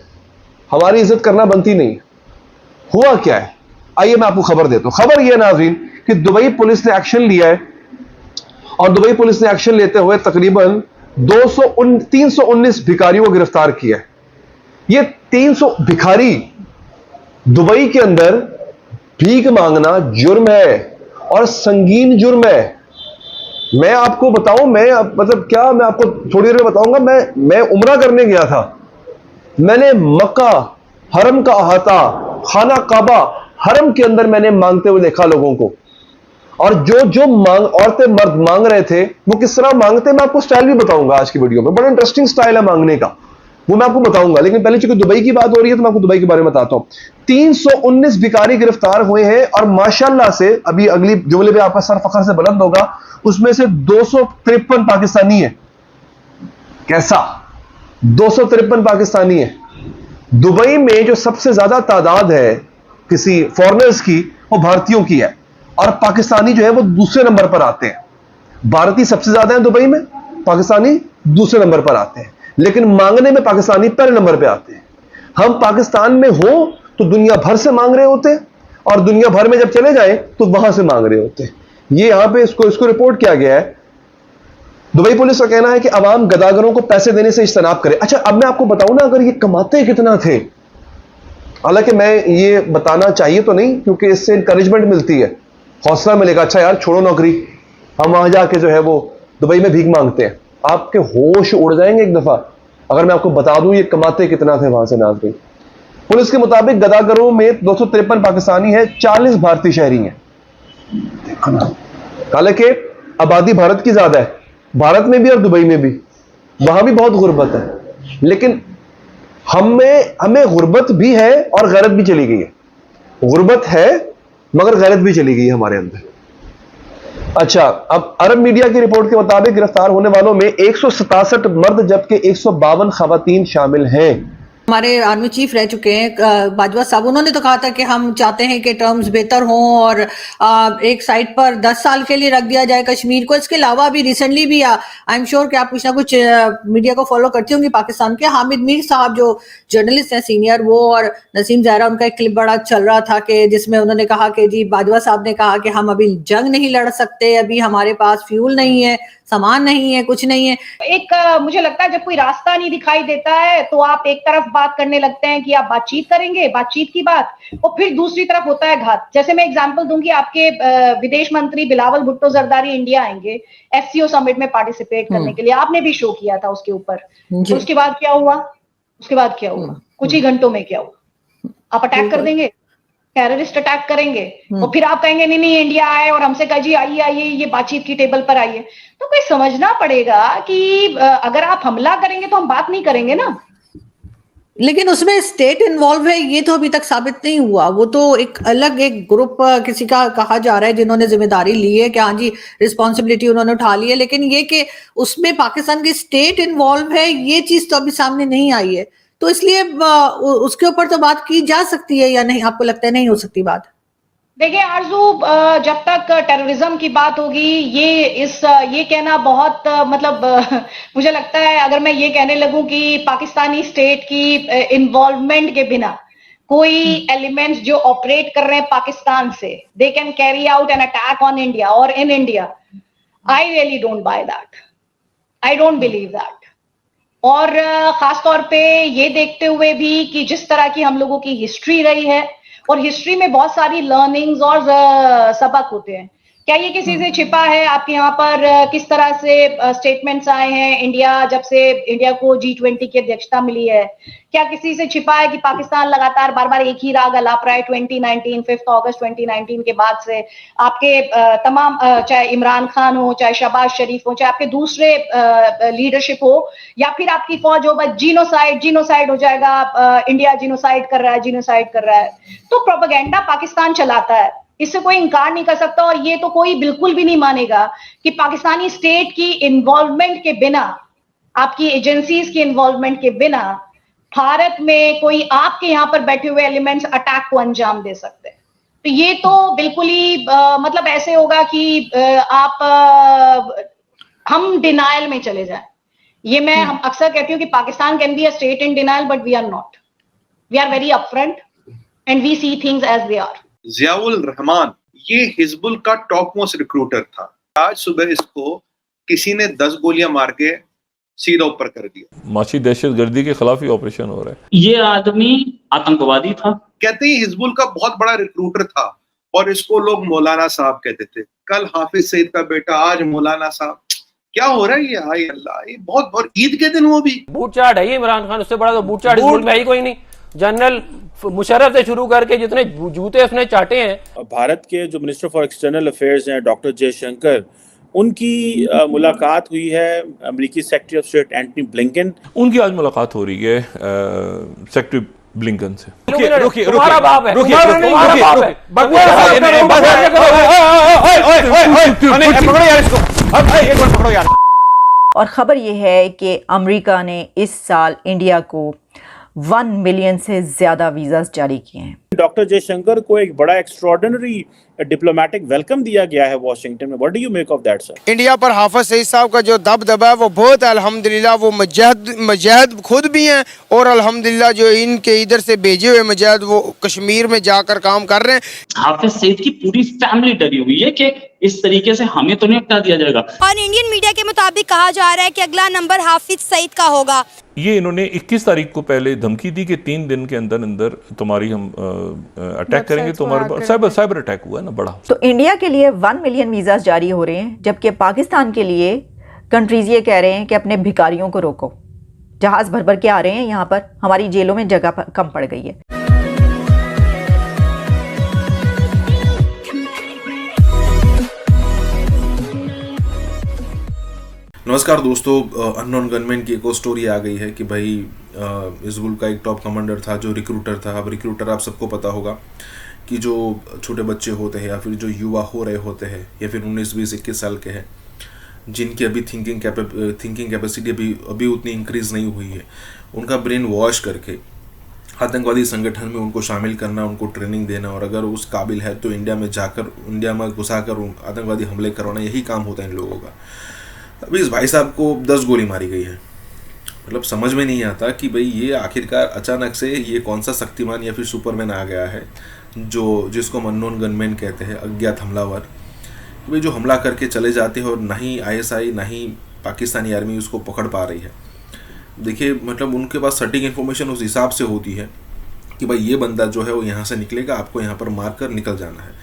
हमारी इज्जत करना बनती नहीं है। हुआ क्या है, आइए मैं आपको खबर देता हूं। खबर यह नाज़रीन कि दुबई पुलिस ने एक्शन लिया है, और दुबई पुलिस ने एक्शन लेते हुए तकरीबन 319 भिखारियों को गिरफ्तार किया है। ये 300 भिखारी, दुबई के अंदर भीख मांगना जुर्म है और संगीन जुर्म है। मैं आपको बताऊं, मैं आपको थोड़ी देर में बताऊंगा। मैं उम्रा करने गया था, मैंने मक्का हरम का अहाता, खाना काबा हरम के अंदर मैंने मांगते हुए देखा लोगों को, और जो औरतें मर्द मांग रहे थे वो किस तरह मांगते, मैं आपको स्टाइल भी बताऊंगा आज की वीडियो में। बड़ा इंटरेस्टिंग स्टाइल है मांगने का, वो मैं आपको बताऊंगा। लेकिन पहले चूंकि दुबई की बात हो रही है तो मैं आपको दुबई के बारे में बताता हूं। 319 भिखारी गिरफ्तार हुए हैं, और माशाल्लाह से अभी अगली जुमले पे आपका सर फखर से बुलंद होगा, उसमें से 253 पाकिस्तानी है। कैसा? 253 पाकिस्तानी है। दुबई में जो सबसे ज्यादा तादाद है किसी फॉरेनर्स की, वो भारतीयों की है, और पाकिस्तानी जो है वो दूसरे नंबर पर आते हैं। भारतीय सबसे ज्यादा है दुबई में, पाकिस्तानी दूसरे नंबर पर आते हैं, लेकिन मांगने में पाकिस्तानी पहले नंबर पे आते हैं। हम पाकिस्तान में हो तो दुनिया भर से मांग रहे होते हैं, और दुनिया भर में जब चले जाए तो वहां से मांग रहे होते हैं। ये यहां पे इसको रिपोर्ट किया गया है। दुबई पुलिस का कहना है कि अवाम गदागरों को पैसे देने से इज्तनाब करे। अच्छा, अब मैं आपको बताऊं ना, अगर ये कमाते कितना थे, हालांकि मैं ये बताना चाहिए तो नहीं, क्योंकि इससे इंकरेजमेंट मिलती है, हौसला मिलेगा। अच्छा यार, छोड़ो नौकरी, हम वहां जाके जो है वो दुबई में भीख मांगते हैं। आपके होश उड़ जाएंगे एक दफा अगर मैं आपको बता दूं ये कमाते कितना थे वहां से। नाज़रीन, पुलिस के मुताबिक गदागरों में 253 पाकिस्तानी है, 40 भारतीय शहरी हैं। देखो ना, हालांकि आबादी भारत की ज्यादा है, भारत में भी और दुबई में भी, वहां भी बहुत गुर्बत है, लेकिन हमें गुर्बत भी है और गैरत भी चली गई है। गुर्बत है मगर गैरत भी चली गई है हमारे अंदर। अच्छा, अब अरब मीडिया की रिपोर्ट के मुताबिक गिरफ्तार होने वालों में 167 मर्द जबकि 152 खवातीन शामिल हैं। हमारे आर्मी चीफ रह चुके हैं बाजवा साहब, उन्होंने तो कहा था कि हम चाहते हैं कि टर्म्स बेहतर हों और एक साइड पर 10 साल के लिए रख दिया जाए कश्मीर को। इसके अलावा अभी रिसेंटली भी आई एम श्योर कि आप कुछ ना कुछ मीडिया को फॉलो करती होंगी पाकिस्तान के, हामिद मीर साहब जो जर्नलिस्ट हैं सीनियर, वो और नसीम ज़हरा, उनका एक क्लिप बड़ा चल रहा था कि जिसमें उन्होंने कहा कि जी बाजवा साहब ने कहा कि हम अभी जंग नहीं लड़ सकते, अभी हमारे पास फ्यूल नहीं है, सामान नहीं है, कुछ नहीं है। एक मुझे लगता है जब कोई रास्ता नहीं दिखाई देता है तो आप एक तरफ बात करने लगते हैं कि आप बातचीत करेंगे, बातचीत की बात, और फिर दूसरी तरफ होता है घात। जैसे मैं एग्जांपल दूंगी, आपके विदेश मंत्री बिलावल भुट्टो जरदारी इंडिया आएंगे एफसीओ समिट में पार्टिसिपेट करने के लिए, आपने भी शो किया था उसके ऊपर। तो उसके बाद क्या हुआ? कुछ ही घंटों में क्या हुआ? आप अटैक कर देंगे, टेररिस्ट अटैक करेंगे, और फिर आप कहेंगे नहीं इंडिया आए और हमसे कहा जी आइए आइए ये बातचीत की टेबल पर आइए। तो कोई समझना पड़ेगा कि अगर आप हमला करेंगे तो हम बात नहीं करेंगे ना। लेकिन उसमें स्टेट इन्वॉल्व है ये तो अभी तक साबित नहीं हुआ। वो तो एक अलग एक ग्रुप किसी का कहा जा रहा है जिन्होंने जिम्मेदारी ली है कि हाँ जी रिस्पॉन्सिबिलिटी उन्होंने उठा ली है, लेकिन ये कि उसमें पाकिस्तान की स्टेट इन्वॉल्व है ये चीज तो अभी सामने नहीं आई है। तो इसलिए उसके ऊपर तो बात की जा सकती है या नहीं? आपको लगता है नहीं हो सकती बात? देखिए आरजू, जब तक टेररिज्म की बात होगी ये कहना बहुत मुझे लगता है अगर मैं ये कहने लगूं कि पाकिस्तानी स्टेट की इन्वॉल्वमेंट के बिना कोई एलिमेंट्स जो ऑपरेट कर रहे हैं पाकिस्तान से, they can carry out an attack on India और in India, I really don't buy that, I don't believe that. और खास तौर पे ये देखते हुए भी कि जिस तरह की हम लोगों की हिस्ट्री रही है, और हिस्ट्री में बहुत सारी लर्निंग्स और सबक होते हैं, क्या ये किसी से छिपा है? आपके यहाँ पर किस तरह से स्टेटमेंट्स आए हैं जब से इंडिया को G20 की अध्यक्षता मिली है, क्या किसी से छिपा है कि पाकिस्तान लगातार बार बार एक ही राग अलाप रहा है? 2019 5 अगस्त 2019 के बाद से आपके तमाम चाहे इमरान खान हो, चाहे शहबाज शरीफ हो, चाहे आपके दूसरे लीडरशिप हो, या फिर आपकी फौज हो, बस जीनोसाइड हो जाएगा, इंडिया जीनोसाइड कर रहा है। तो प्रोपेगेंडा पाकिस्तान चलाता है, इससे कोई इंकार नहीं कर सकता। और ये तो कोई बिल्कुल भी नहीं मानेगा कि पाकिस्तानी स्टेट की इन्वॉल्वमेंट के बिना, आपकी एजेंसीज की इन्वॉल्वमेंट के बिना भारत में कोई आपके यहाँ पर बैठे हुए एलिमेंट्स अटैक को अंजाम दे सकते हैं। तो ये तो बिल्कुल ही मतलब ऐसे होगा कि हम डिनायल में चले जाएं। ये मैं अक्सर कहती हूँ कि Pakistan can be a state in denial, but we are not. We are very upfront and we see things as they are. Ziaul Rahman ये हिजबुल का टॉप मोस्ट रिक्रूटर था। आज सुबह इसको किसी ने 10 गोलियां मार के सीधा ऊपर कर दिया। माशी दहशतगर्दी के खिलाफ ही ऑपरेशन हो रहा है। ये आदमी आतंकवादी था। कहते हैं हिजबुल का बहुत बड़ा रिक्रूटर था और इसको लोग मौलाना साहब कहते थे। कल हाफिज सईद का बेटा, आज मौलाना साहब। क्या हो रहा है ये? हाय अल्लाह, ये बहुत और ईद के दिन वो भी बूट चाट है। इमरान खान उससे बड़ा तो बूट चाट इस मुल्क में ही कोई नहीं। जनरल मुशर्रफ से शुरू करके जितने जूते उसने चाटे हैं। भारत के जो मिनिस्टर फॉर एक्सटर्नल अफेयर्स हैं डॉक्टर जयशंकर, उनकी मुलाकात हुई है अमेरिकी secretary of state Antony Blinken. उनकी आज मुलाकात हो रही है सेक्रेटरी ब्लिंकन से। तुम्हारा बाप है, तुम्हारा बाप है। पकड़ो यार। और खबर यह है कि अमेरिका ने इस साल इंडिया को 1 मिलियन से ज्यादा वीज़ास जारी किए हैं। डॉक्टर जयशंकर को एक बड़ा एक्स्ट्रॉर्डिनरी डिप्लोमेटिक वेलकम दिया गया है वॉशिंगटन में। What do you make of that sir? India पर हाफिज सईद साहब का जो दबदबा है वो बहुत है अल्हम्दुलिल्लाह। वो मुजाहिद खुद भी हैं और अल्हम्दुलिल्लाह जो इनके इधर से भेजे हुए मुजाहिद वो कश्मीर में जाकर काम कर रहे हैं। हाफिज सईद की पूरी फैमिली डरी हुई है कि इस तरीके से हमें तो नहीं हटा दिया जाएगा। और इंडियन मीडिया के मुताबिक कहा जा रहा है कि अगला नंबर हाफिज सईद का होगा। ये इन्होंने 21 तारीख को पहले धमकी दी कि 3 दिन के अंदर अंदर तुम्हारी हम अटैक करेंगे। तुम्हारे साइबर अटैक हुआ है ना बड़ा। तो इंडिया के लिए 1 मिलियन वीज़ास जारी हो रहे हैं, जबकि पाकिस्तान के लिए कंट्रीज ये कह रहे हैं कि अपने भिखारियों को रोको। जहाज भर भर के आ रहे हैं यहाँ पर, हमारी जेलों में जगह कम पड़ गई है। नमस्कार दोस्तों, अननोन गनमैन की एक और स्टोरी आ गई है कि भाई हिजबुल का एक टॉप कमांडर था जो रिक्रूटर था। अब रिक्रूटर आप सबको पता होगा कि जो छोटे बच्चे होते हैं या फिर जो युवा हो रहे होते हैं या फिर 19, 20, 21 साल के हैं, जिनकी अभी थिंकिंग कैपेसिटी अभी उतनी इंक्रीज़ नहीं हुई है, उनका ब्रेन वॉश करके आतंकवादी संगठन में उनको शामिल करना, उनको ट्रेनिंग देना और अगर उस काबिल है तो इंडिया में घुसाकर आतंकवादी हमले करवाना, यही काम होता है इन लोगों का। अभी इस भाई साहब को 10 गोली मारी गई है। मतलब समझ में नहीं आता कि भाई ये आखिरकार अचानक से ये कौन सा शक्तिमान या फिर सुपरमैन आ गया है जिसको अननोन गनमैन कहते हैं, अज्ञात हमलावर। भाई जो हमला करके चले जाते हैं और ना ही ISI ना ही पाकिस्तानी आर्मी उसको पकड़ पा रही है। देखिए मतलब उनके पास सटीक इन्फॉर्मेशन उस हिसाब से होती है कि भाई ये बंदा जो है वो यहाँ से निकलेगा, आपको यहाँ पर मार कर निकल जाना है।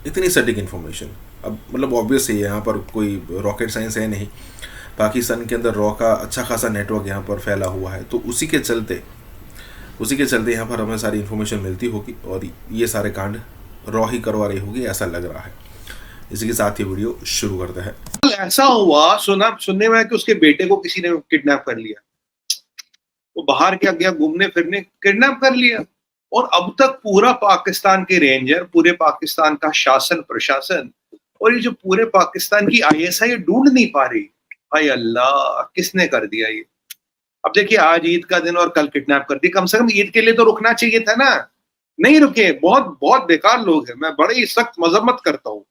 इतनी सटीक इन्फॉर्मेशन। अब मतलब ऑब्वियस है यहाँ पर कोई रॉकेट साइंस है नहीं। पाकिस्तान के अंदर रॉ का अच्छा खासा नेटवर्क यहाँ पर फैला हुआ है, तो उसी के चलते यहाँ पर हमें सारी इन्फॉर्मेशन मिलती होगी और ये सारे कांड रॉ ही करवा रही होगी, ऐसा लग रहा है। इसी के साथ ये वीडियो शुरू करते हैं। ऐसा हुआ सुनने में कि उसके बेटे को किसी ने किडनैप कर लिया, वो बाहर क्या गया घूमने फिरने, किडनैप कर लिया। और अब तक पूरा पाकिस्तान के रेंजर, पूरे पाकिस्तान का शासन प्रशासन और ये जो पूरे पाकिस्तान की ISI ढूंढ नहीं पा रही। हाय अल्लाह, किसने कर दिया ये? अब देखिए आज ईद का दिन और कल किडनैप कर दी। कम से कम ईद के लिए तो रुकना चाहिए था ना, नहीं रुके। बहुत बहुत बेकार लोग हैं, मैं बड़ी ही सख्त मजम्मत करता हूँ।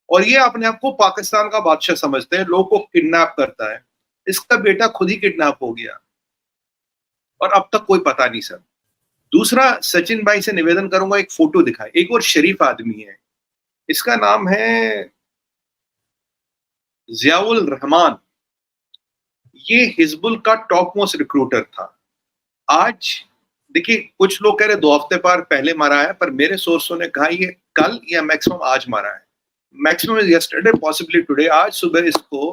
और ये अपने आप को पाकिस्तान का बादशाह समझते हैं, लोग को किडनैप करता है। इसका बेटा खुद ही किडनैप हो गया और अब तक कोई पता नहीं सर। दूसरा, सचिन भाई से निवेदन करूंगा एक फोटो दिखाए। एक और शरीफ आदमी है, इसका नाम है जियाउल रहमान। ये हिजबुल का टॉप मोस्ट रिक्रूटर था। आज देखिए कुछ लोग कह रहे 2 हफ्ते पहले मारा है, पर मेरे सोर्सों ने कहा ये कल या मैक्सिमम आज मारा है। Maximum is yesterday, possibly today. आज सुबह इसको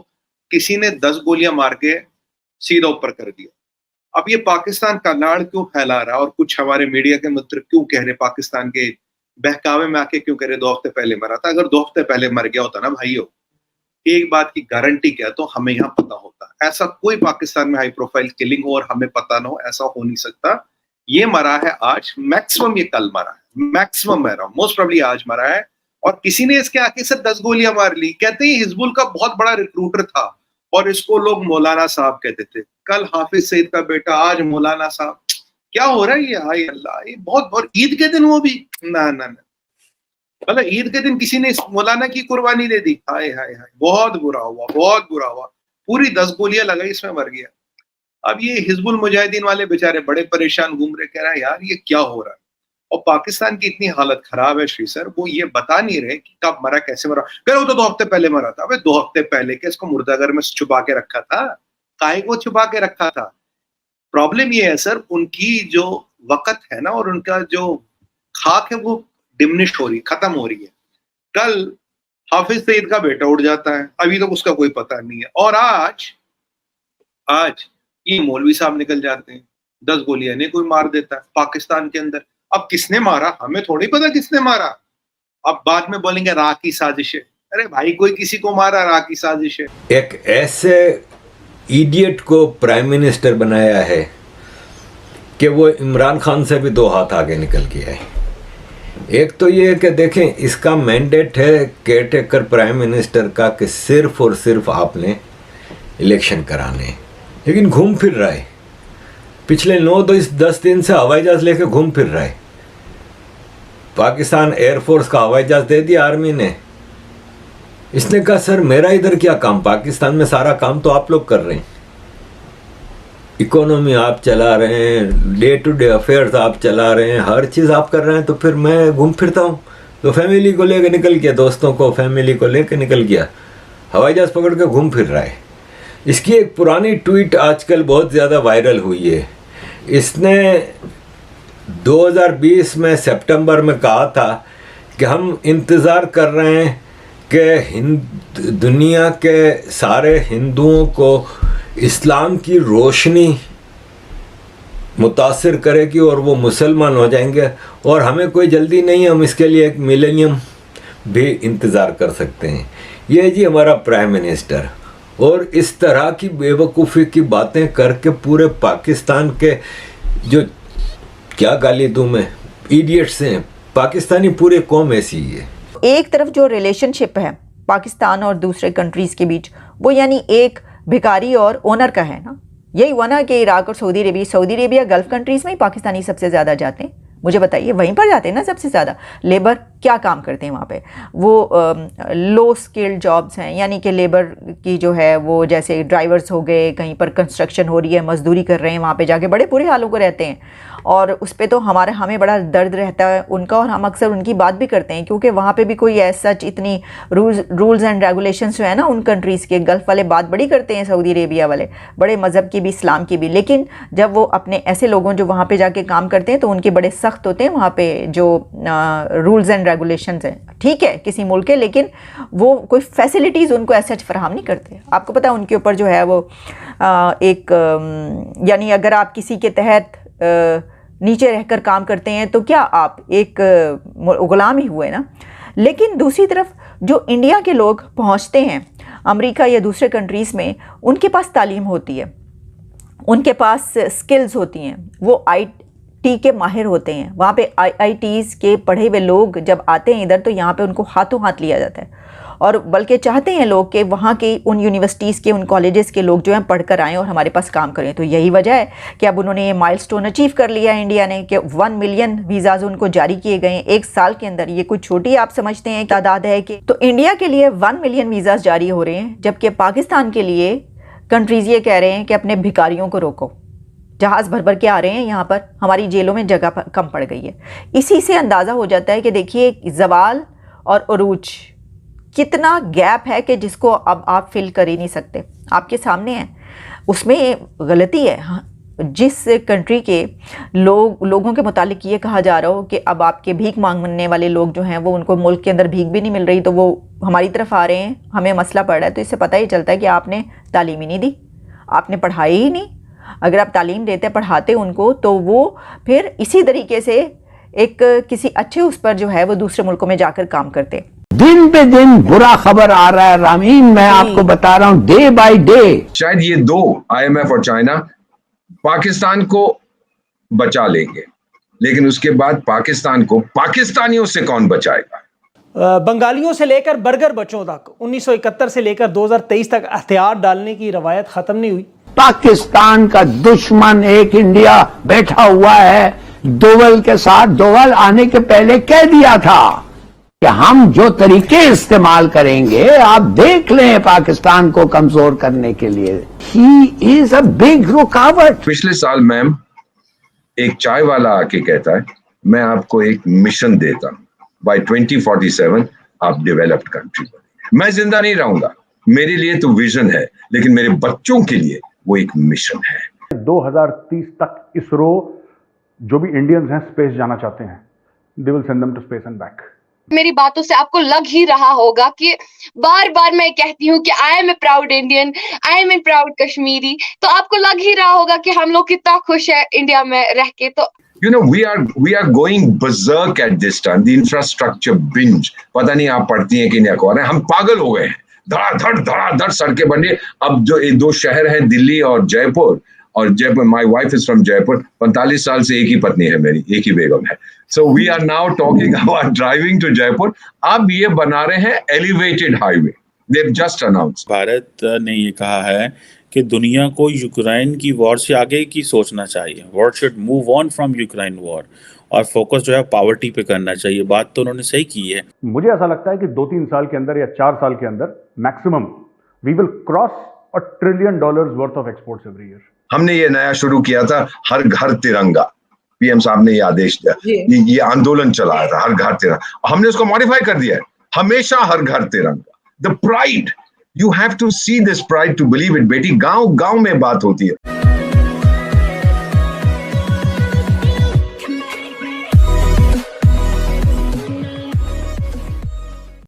किसी ने 10 गोलियां मार के सीधा ऊपर कर दिया। अब ये पाकिस्तान का लाड़ क्यों फैला रहा और कुछ हमारे मीडिया के मित्र क्यों कह रहे पाकिस्तान के बहकावे में आके क्यों कह रहे 2 हफ्ते पहले मरा था? अगर 2 हफ्ते पहले मर गया होता ना भाइयों, एक बात की गारंटी क्या तो हमें यहाँ पता होता। ऐसा कोई पाकिस्तान में हाई प्रोफाइल किलिंग हो और हमें पता ना हो, ऐसा हो नहीं सकता। ये मरा है आज, मैक्सिमम ये कल मरा है, मैक्सिमम मैं रहा हूँ, मोस्ट प्रोबेबली आज मरा है। और किसी ने इसके आके से 10 गोलियां मार ली। कहते हैं हिजबुल का बहुत बड़ा रिक्रूटर था और इसको लोग मौलाना साहब कहते थे। कल हाफिज सईद का बेटा, आज मौलाना साहब। क्या हो रहा है ये? हाय अल्लाह, ये बहुत बहुत ईद के दिन वो भी ना ना ना, मतलब ईद के दिन किसी ने मौलाना की कुर्बानी दे दी। हाय हाय हाय, बहुत बुरा हुआ, बहुत बुरा हुआ। पूरी 10 गोलियां लगाई, इसमें मर गया। अब ये हिजबुल मुजाहिदीन वाले बेचारे बड़े परेशान घूम रहे, कह रहे हैं यार ये क्या हो रहा है। और पाकिस्तान की इतनी हालत खराब है श्री सर, वो ये बता नहीं रहे कि कब मरा, कैसे मरा। कह रहे वो तो 2 हफ्ते पहले मरा था। अबे 2 हफ्ते पहले क्या इसको मुर्दाघर में छुपा के रखा था? काहे को छुपा के रखा था? प्रॉब्लम ये है सर, उनकी जो वक़्त है ना और उनका जो खाक है वो डिमिनिश हो रही, खत्म हो रही है। कल हाफिज सईद का बेटा उड़ जाता है, अभी तक उसका कोई पता नहीं है। और आज ये मौलवी साहब निकल जाते हैं, 10 गोलियां नहीं कोई मार देता है पाकिस्तान के अंदर। अब किसने मारा हमें थोड़ी पता किसने मारा। अब बाद में बोलेंगे राह की साजिश है। अरे भाई कोई किसी को मारा, राह की साजिश है। एक ऐसे इडियट को प्राइम मिनिस्टर बनाया है कि वो इमरान खान से भी 2 हाथ आगे निकल गया है। एक तो ये कि देखें, इसका मैंडेट है केयरटेकर प्राइम मिनिस्टर का कि सिर्फ और सिर्फ आपने इलेक्शन कराने, लेकिन घूम फिर रहा है। पिछले 9-10 दिन से हवाई जहाज लेके घूम फिर रहा है। पाकिस्तान एयरफोर्स का हवाई जहाज दे दिया आर्मी ने। इसने कहा सर मेरा इधर क्या काम, पाकिस्तान में सारा काम तो आप लोग कर रहे हैं, इकोनॉमी आप चला रहे हैं, डे टू डे अफेयर्स आप चला रहे हैं, हर चीज़ आप कर रहे हैं, तो फिर मैं घूम फिरता हूँ। तो फैमिली को लेकर निकल गया, दोस्तों को फैमिली को लेकर निकल गया, हवाई जहाज पकड़ के घूम फिर रहा है। इसकी एक पुरानी ट्वीट आजकल बहुत ज़्यादा वायरल हुई है। इसने 2020 में सितंबर में कहा था कि हम इंतज़ार कर रहे हैं कि दुनिया के सारे हिंदुओं को इस्लाम की रोशनी मुतासिर करेगी और वो मुसलमान हो जाएंगे, और हमें कोई जल्दी नहीं है, हम इसके लिए एक मिलेनियम भी इंतज़ार कर सकते हैं। ये जी हमारा प्राइम मिनिस्टर, और इस तरह की बेवकूफ़ी की बातें करके पूरे पाकिस्तान के जो क्या गाली दूँ मैं, इडियट्स हैं, पाकिस्तानी पूरी कौम ऐसी ही है। एक तरफ जो रिलेशनशिप है पाकिस्तान और दूसरे कंट्रीज़ के बीच, वो यानी एक भिखारी और ओनर का है ना। यही हुआ ना कि इराक और सऊदी अरेबिया गल्फ कंट्रीज़ में ही पाकिस्तानी सबसे ज़्यादा जाते हैं। मुझे बताइए, वहीं पर जाते हैं ना सबसे ज़्यादा। लेबर क्या काम करते हैं वहाँ पे? वो लो स्किल्ड जॉब्स हैं, यानी कि लेबर की जो है वो जैसे ड्राइवर्स हो गए, कहीं पर कंस्ट्रक्शन हो रही है, मजदूरी कर रहे हैं, वहाँ पे जाके बड़े बुरे हालों को रहते हैं। और उस पर तो हमें बड़ा दर्द रहता है उनका, और हम अक्सर उनकी बात भी करते हैं, क्योंकि वहाँ पे भी कोई ऐसा इतनी रूल्स एंड रेगुलेशंस जो है ना उन कंट्रीज़ के, गल्फ़ वाले बात बड़ी करते हैं, सऊदी अरेबिया वाले बड़े मज़हब की भी, इस्लाम की भी। लेकिन जब वो अपने ऐसे लोगों जो वहाँ पे जाके काम करते हैं तो उनके बड़े सख्त होते हैं वहाँ पे जो रूल्स एंड रेगुलेशंस हैं। ठीक है किसी मुल्क के, लेकिन वो कोई फैसिलिटीज़ उनको ऐसा फराहम नहीं करते। आपको पता है उनके ऊपर जो है वो यानी अगर आप किसी के तहत नीचे रहकर काम करते हैं तो क्या आप एक गुलाम ही हुए ना। लेकिन दूसरी तरफ जो इंडिया के लोग पहुंचते हैं अमेरिका या दूसरे कंट्रीज़ में, उनके पास तालीम होती है, उनके पास स्किल्स होती हैं, वो IT के माहिर होते हैं। वहाँ पे IITs के पढ़े हुए लोग जब आते हैं इधर तो यहाँ पे उनको हाथों हाथ लिया जाता है, और बल्कि चाहते हैं लोग कि वहाँ के उन यूनिवर्सिटीज़ के, उन कॉलेजेस के लोग जो हैं पढ़कर आएँ और हमारे पास काम करें। तो यही वजह है कि अब उन्होंने ये माइलस्टोन अचीव कर लिया है इंडिया ने, कि 1 मिलियन वीज़ाज़ उनको जारी किए गए हैं 1 साल के अंदर। ये कोई छोटी आप समझते हैं तादाद है कि, तो इंडिया के लिए 1 मिलियन वीज़ाज़ जारी हो रहे हैं, जबकि पाकिस्तान के लिए कंट्रीज़ ये कह रहे हैं कि अपने भिखारियों को रोको, जहाज़ भर भर के आ रहे हैं यहाँ पर, हमारी जेलों में जगह कम पड़ गई है। इसी से अंदाज़ा हो जाता है कि देखिए ज़वाल और उरूज कितना गैप है कि जिसको अब आप फिल कर ही नहीं सकते, आपके सामने है। उसमें गलती है। हाँ, जिस कंट्री के लोगों के मुतालिक ये कहा जा रहा हो कि अब आपके भीख मांगने वाले लोग जो हैं वो, उनको मुल्क के अंदर भीख भी नहीं मिल रही तो वो हमारी तरफ आ रहे हैं, हमें मसला पड़ रहा है, तो इससे पता ही चलता है कि आपने तालीम ही नहीं दी, आपने पढ़ाई ही नहीं। अगर आप तालीम देते पढ़ाते उनको तो वो फिर इसी तरीके से एक किसी अच्छे उस पर जो है वो दूसरे मुल्कों में जाकर काम करते। दिन पे दिन बुरा खबर आ रहा है रामीन, मैं आपको बता रहा हूं डे बाय डे। शायद ये 2 IMF और चाइना पाकिस्तान को बचा लेंगे, लेकिन उसके बाद पाकिस्तान को पाकिस्तानियों से कौन बचाएगा? बंगालियों से लेकर बर्गर बच्चों तक 1971 से लेकर 2023 तक हथियार डालने की रवायत ख़त्म नहीं हुई। पाकिस्तान का दुश्मन एक इंडिया बैठा हुआ है दोवल के साथ। दोवल आने के पहले कह दिया था कि हम जो तरीके इस्तेमाल करेंगे आप देख लें पाकिस्तान को कमजोर करने के लिए। ही इज अ बिग रुकावट। पिछले साल मैम एक चाय वाला आके कहता है मैं आपको एक मिशन देता हूं, बाय 2047 आप डेवलप्ड कंट्री बने। मैं जिंदा नहीं रहूंगा, मेरे लिए तो विजन है, लेकिन मेरे बच्चों के लिए वो एक मिशन है। 2030 तक इसरो जो भी इंडियंस हैं स्पेस जाना चाहते हैं, they will send them to space and back. मेरी बातों से आपको लग ही रहा होगा कि बार बार मैं कहती हूँ कि I am a proud Indian, I am a proud Kashmiri, तो आपको लग ही रहा होगा कि हम लोग कितना खुश है इंडिया में रह के। तो You know, we are going berserk at this time. The infrastructure binge. पता नहीं आप पढ़ती हैं कि नहीं अखबार है, हम पागल हो गए हैं। धड़ाधड़ सड़कें बन रही। अब जो ये दो शहर हैं दिल्ली और Jaipur, my wife is from Jaipur, 45 साल से एक ही पत्नी है मेरी, एक ही बेगम है। So we are now talking about driving to Jaipur. अब ये बना रहे हैं elevated highway, they have just announced. Bharat ने ये कहा है कि दुनिया को यूक्रेन की वॉर से आगे की सोचना चाहिए। World should move on from Ukraine war और फोकस जो है पावर्टी पे करना चाहिए। बात तो उन्होंने सही की है। मुझे ऐसा लगता है कि 2-3 साल के अंदर या 4 साल के अंदर maximum we will cross $1 trillion worth of exports every year. हमने ये नया शुरू किया था, हर घर तिरंगा। पीएम साहब ने ये आदेश दिया, ये आंदोलन चलाया था, हर घर तिरंगा। हमने उसको मॉडिफाई कर दिया है, हमेशा हर घर तिरंगा। The pride, you have to see this pride to believe it. बेटी गांव गांव में बात होती है।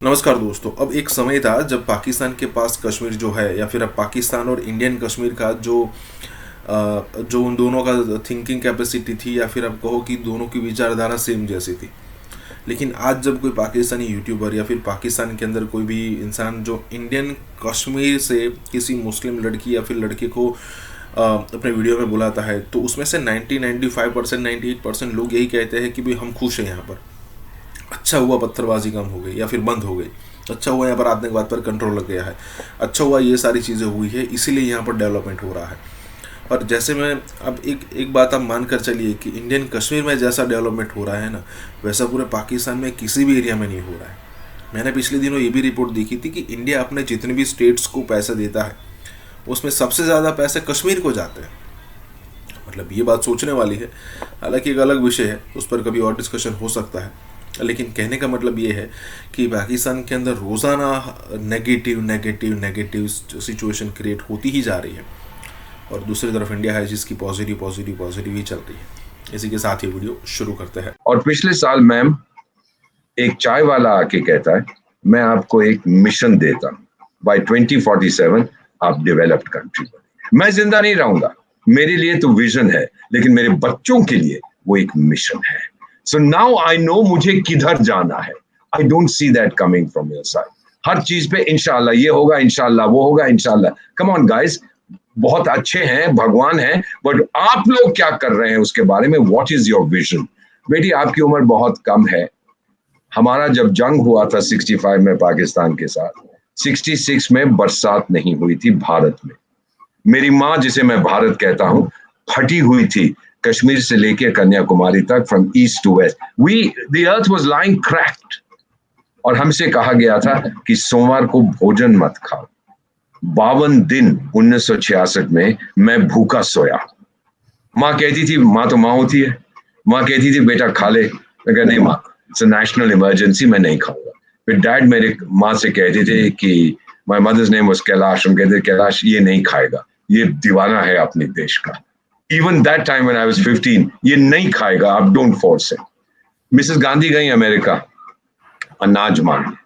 नमस्कार दोस्तों, अब एक समय था जब पाकिस्तान के पास कश्मीर जो है, या फिर अब पाकिस्तान और इंडियन कश्मीर का जो उन दोनों का थिंकिंग कैपेसिटी थी, या फिर अब कहो कि दोनों की विचारधारा सेम जैसी थी। लेकिन आज जब कोई पाकिस्तानी यूट्यूबर या फिर पाकिस्तान के अंदर कोई भी इंसान जो इंडियन कश्मीर से किसी मुस्लिम लड़की या फिर लड़के को अपने वीडियो में बुलाता है, तो उसमें से 95%, 98% लोग यही कहते हैं कि भाई हम खुश हैं यहाँ पर, अच्छा हुआ पत्थरबाजी कम हो गई या फिर बंद हो गई, अच्छा हुआ यहाँ पर आतंकवाद पर कंट्रोल लग गया है, अच्छा हुआ ये सारी चीज़ें हुई है, इसीलिए यहाँ पर डेवलपमेंट हो रहा है। और जैसे मैं अब एक बात आप मान कर चलिए कि इंडियन कश्मीर में जैसा डेवलपमेंट हो रहा है ना, वैसा पूरे पाकिस्तान में किसी भी एरिया में नहीं हो रहा है। मैंने पिछले दिनों ये भी रिपोर्ट देखी थी कि इंडिया अपने जितने भी स्टेट्स को पैसे देता है उसमें सबसे ज़्यादा पैसे कश्मीर को जाते हैं। मतलब ये बात सोचने वाली है, हालांकि एक अलग विषय है, उस पर कभी और डिस्कशन हो सकता है। लेकिन कहने का मतलब ये है कि पाकिस्तान के अंदर रोज़ाना नेगेटिव सिचुएशन क्रिएट होती ही जा रही है, और दूसरी तरफ इंडिया है जिसकी पॉजिटिव ही चल रही है। इसी के साथ ये वीडियो शुरू करते हैं। और पिछले साल मैम एक चाय वाला आके कहता है मैं आपको एक मिशन देता हूं, बाय 2047 आप डेवलप्ड कंट्री बने। मैं जिंदा नहीं रहूंगा, मेरे लिए तो विजन है, लेकिन मेरे बच्चों के लिए वो एक मिशन है। सो नाउ आई नो मुझे किधर जाना है। I don't see that coming from your side. हर चीज पे इंशाल्लाह ये होगा, इंशाल्लाह वो होगा, इंशाल्लाह। कम ऑन गाइस, बहुत अच्छे हैं, भगवान हैं, बट आप लोग क्या कर रहे हैं उसके बारे में, व्हाट इज योर विजन। बेटी आपकी उम्र बहुत कम है। हमारा जब जंग हुआ था 65 में पाकिस्तान के साथ, 66 में बरसात नहीं हुई थी भारत में। मेरी माँ, जिसे मैं भारत कहता हूं, फटी हुई थी कश्मीर से लेकर कन्याकुमारी तक, from east to west. The earth was lying cracked, और हमसे कहा गया था कि सोमवार को भोजन मत खाओ। 52 दिन 1966 में मैं भूखा सोया। माँ कहती थी, माँ तो माँ होती है, माँ कहती थी बेटा खा ले। मैं कहा नहीं माँ, इट्स अ नेशनल इमरजेंसी, मैं नहीं खाऊंगा। फिर डैड मेरे माँ से कहते थे कि my mother's name was Kailash, हम कहते कैलाश ये नहीं खाएगा, ये दीवाना है अपने देश का। Even that time when I was 15, ये नहीं खाएगा, आप don't force it. Mrs Gandhi गई अमेरिका अनाज मांगने।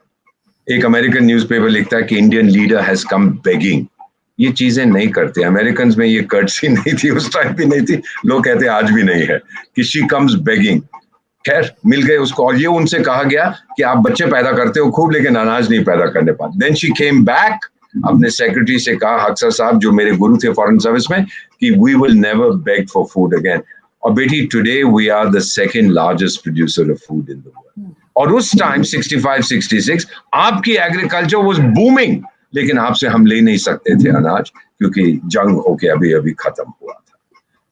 एक अमेरिकन न्यूज़पेपर लिखता है कि Indian leader has come begging. ये चीजें नहीं करते अमेरिकन में, ये कर्टसी नहीं थी, उस टाइम भी नहीं थी, लोग कहते हैं आज भी नहीं है कि शी कम्स बेगिंग। खैर मिल गए उसको, और ये उनसे कहा गया कि आप बच्चे पैदा करते हो खूब, लेकिन अनाज नहीं पैदा करने पाते। देन शी केम बैक, अपने सेक्रेटरी से कहा, हक्सर साहब जो मेरे गुरु थे फॉरेन सर्विस में, कि we will never beg for food again. और बेटी today we are the second largest producer of food in the world. और उस टाइम 65-66 आपकी एग्रीकल्चर वाज बूमिंग। लेकिन आपसे हम ले नहीं सकते थे अनाज क्योंकि जंग होके अभी अभी खत्म हुआ था।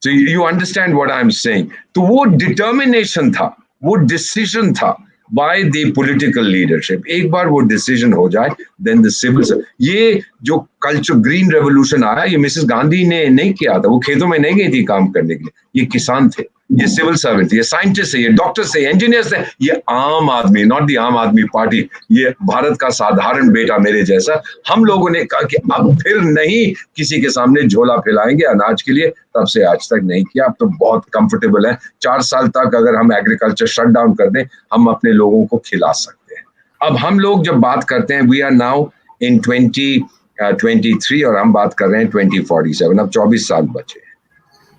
So you understand what I'm saying? तो वो डिटर्मिनेशन था, वो डिसीजन था by the political leadership। एक बार वो डिसीजन हो जाए, then the civil, ये जो कल्चर ग्रीन रेवोल्यूशन आया, ये मिसेस गांधी ने नहीं किया था, वो खेतों में नहीं गई थी काम करने के लिए, ये किसान थे, ये सिविल सर्वेंट, ये साइंटिस्ट है, ये डॉक्टर्स है, इंजीनियर्स है, ये आम आदमी, नॉट दी आम आदमी पार्टी, ये भारत का साधारण बेटा मेरे जैसा। हम लोगों ने कहा कि अब फिर नहीं किसी के सामने झोला फैलाएंगे अनाज के लिए, तब से आज तक नहीं किया। अब तो बहुत कंफर्टेबल है, 4 साल तक अगर हम एग्रीकल्चर शट डाउन कर दें, हम अपने लोगों को खिला सकते हैं। अब हम लोग जब बात करते हैं, वी आर नाउ इन 2023 और हम बात कर रहे हैं 2047, अब 24 साल बचे हैं।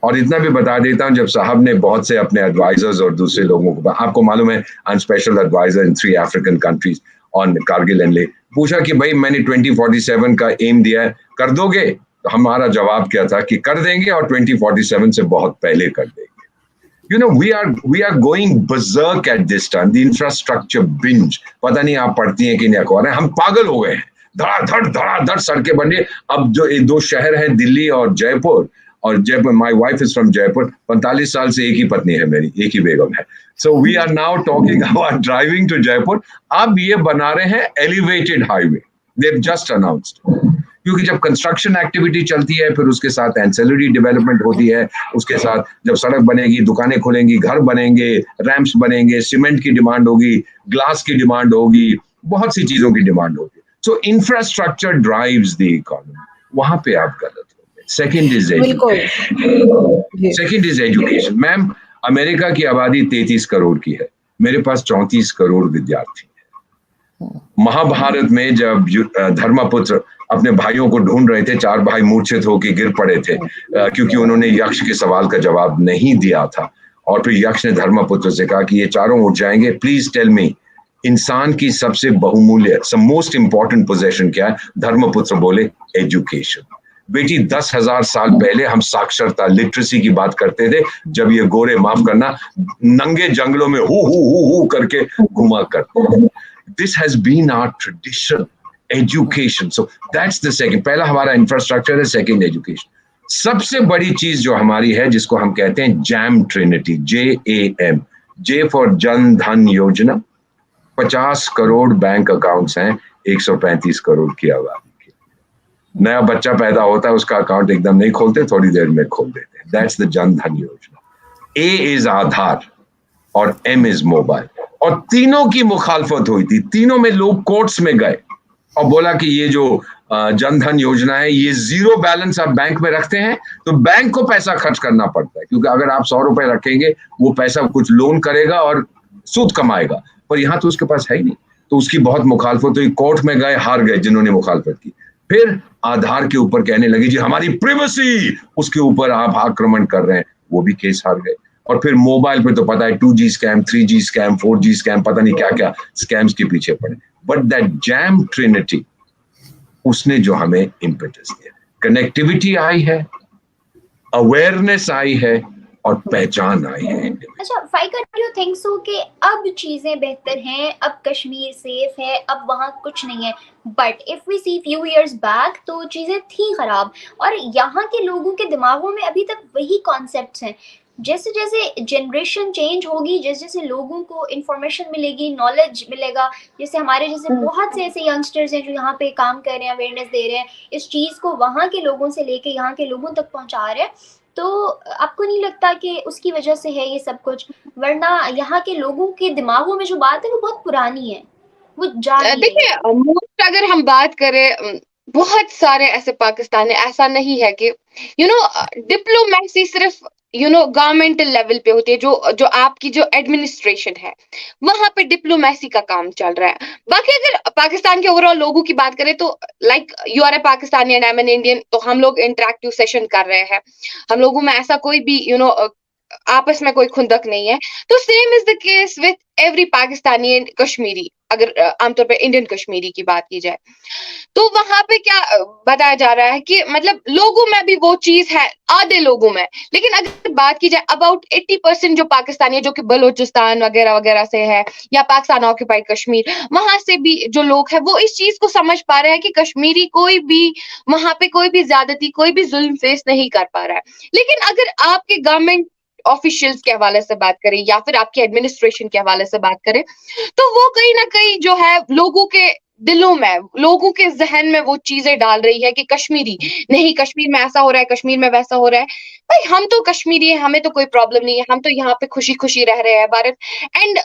और इतना भी बता देता हूं, जब साहब ने बहुत से अपने एडवाइजर्स और दूसरे लोगों को, आपको मालूम है I am special adviser in 3 African countries on Kargil and Leh, पूछा कि भाई मैंने 2047 का एम दिया है, कर दोगे? तो हमारा जवाब क्या था कि कर देंगे और 2047 से बहुत पहले कर देंगे। You know, we are going berserk at this time. The infrastructure binge, पता नहीं आप पढ़ती हैं कि नहीं अखबार है, हम पागल हो गए हैं, धड़ाधड़ सड़कें बन रही। अब जो 2 शहर हैं दिल्ली और Jaipur, my wife is from Jaipur, 45 साल से एक ही पत्नी है मेरी, एक ही बेगम है। So we are now talking about driving to Jaipur. अब ये बना रहे हैं elevated highway, they just announced, क्योंकि जब कंस्ट्रक्शन एक्टिविटी चलती है फिर उसके साथ एंसेलरी डेवलपमेंट होती है, उसके साथ जब सड़क बनेगी, दुकानें खुलेंगी, घर बनेंगे, रैंप्स बनेंगे, सीमेंट की डिमांड होगी, ग्लास की डिमांड होगी, बहुत सी चीजों की डिमांड होगी। सो इंफ्रास्ट्रक्चर ड्राइव्स द इकोनॉमी, वहां पे आप गलत हो गए। Second is education. Ma'am, America की आबादी 33 करोड़ की है, मेरे पास 34 करोड़ विद्यार्थी हैं। महाभारत में जब धर्मपुत्र अपने भाइयों को ढूंढ रहे थे, 4 भाई मूर्छित होकर गिर पड़े थे क्योंकि उन्होंने यक्ष के सवाल का जवाब नहीं दिया था, और फिर यक्ष ने धर्मपुत्र से कहा कि ये चारों उठ जाएंगे, प्लीज टेल मी इंसान की सबसे बहुमूल्य, मोस्ट इंपॉर्टेंट पोजेशन क्या है? धर्मपुत्र बोले एजुकेशन। बेटी, 10,000 साल पहले हम साक्षरता, लिटरेसी की बात करते थे, जब ये गोरे, माफ करना, नंगे जंगलों में हु करके घुमा करते। This has been our tradition, education. So that's the second. पहला हमारा इंफ्रास्ट्रक्चर है, सेकंड एजुकेशन। सबसे बड़ी चीज जो हमारी है, जिसको हम कहते हैं jam Trinity, JAM, J for Jan Dhan योजना। 50 करोड़ बैंक अकाउंट्स हैं 135 करोड़ की आबादी के। नया बच्चा पैदा होता है, उसका अकाउंट एकदम नहीं खोलते, थोड़ी देर में खोल देते हैं। दैट्स द जन धन योजना। A इज आधार और M इज मोबाइल। और तीनों की मुखालफत हुई थी, तीनों में लोग कोर्ट्स में गए और बोला कि ये जो जन धन योजना है, ये 0 बैलेंस आप बैंक में रखते हैं तो बैंक को पैसा खर्च करना पड़ता है, क्योंकि अगर आप 100 रुपए रखेंगे, वो पैसा कुछ लोन करेगा और सूद कमाएगा, पर यहाँ तो उसके पास है ही नहीं। तो उसकी बहुत मुखालफत हुई, कोर्ट में गए, हार गए जिन्होंने मुखालफत की। फिर आधार के ऊपर कहने लगे जी हमारी प्राइवेसी, उसके ऊपर आप आक्रमण कर रहे हैं, वो भी केस हार गए। और फिर मोबाइल पे तो पता है 2G scam, 3G scam, 4G scam, पता नहीं क्या क्या स्कैम्स के पीछे पड़े। बट दैट जैम ट्रिनिटी, उसने जो हमें इम्पेटस दिया, कनेक्टिविटी आई है, अवेयरनेस आई है और पहचान आई है। अच्छा, फाइका, डू यू थिंक सो कि अब चीजें बेहतर हैं, अब कश्मीर सेफ है, अब वहाँ कुछ नहीं है? But if we see few years back तो चीजें थी खराब, और यहाँ के लोगों के दिमागों में अभी तक वही कॉन्सेप्ट्स हैं। जैसे जैसे जनरेशन चेंज होगी, जैसे जैसे लोगों को इंफॉर्मेशन मिलेगी, नॉलेज मिलेगा, जैसे हमारे जैसे बहुत से ऐसे यंगस्टर्स हैं जो यहाँ पे काम कर रहे हैं, अवेयरनेस दे रहे हैं, इस चीज को वहाँ के लोगों से लेके यहाँ के लोगों तक पहुँचा रहे हैं, तो आपको नहीं लगता कि उसकी वजह से है ये सब कुछ? वरना यहाँ के लोगों के दिमागों में जो बात है वो बहुत पुरानी है, वो देखिए, मोस्ट अगर हम बात करें, बहुत सारे ऐसे पाकिस्तानी, ऐसा नहीं है कि डिप्लोमेसी सिर्फ गवर्नमेंटल लेवल पे होती है, जो आपकी जो एडमिनिस्ट्रेशन है वहां पे डिप्लोमेसी का काम चल रहा है। बाकी अगर पाकिस्तान के ओवरऑल लोगों की बात करें तो like you are a Pakistani and I am an Indian, तो हम लोग इंटरेक्टिव सेशन कर रहे हैं, हम लोगों में ऐसा कोई भी आपस में कोई खुंदक नहीं है। तो same is the case with every Pakistani and Kashmiri, अगर आमतौर पर इंडियन कश्मीरी की बात की जाए तो वहां पे क्या बताया जा रहा है कि मतलब लोगों में भी वो चीज है, आधे लोगों में। लेकिन अगर बात की जाए अबाउट 80% जो पाकिस्तानी है, जो कि बलोचिस्तान वगैरह वगैरह से है या पाकिस्तान ऑक्यूपाइड कश्मीर, वहां से भी जो लोग हैं वो इस चीज को समझ पा रहे हैं कि कश्मीरी कोई भी वहां पे कोई भी ज्यादती, कोई भी जुल्म फेस नहीं कर पा रहा है। लेकिन अगर आपके गवर्नमेंट ऑफिशियल्स के हवाले से बात करें या फिर आपके एडमिनिस्ट्रेशन के हवाले से बात करें तो वो कहीं ना कहीं जो है लोगों के दिलों में, लोगों के जहन में वो चीजें डाल रही है कि कश्मीरी नहीं, कश्मीर में ऐसा हो रहा है, कश्मीर में वैसा हो रहा है। भाई हम तो कश्मीरी है, हमें तो कोई प्रॉब्लम नहीं है, हम तो यहाँ पे खुशी खुशी रह रहे हैं भारत, एंड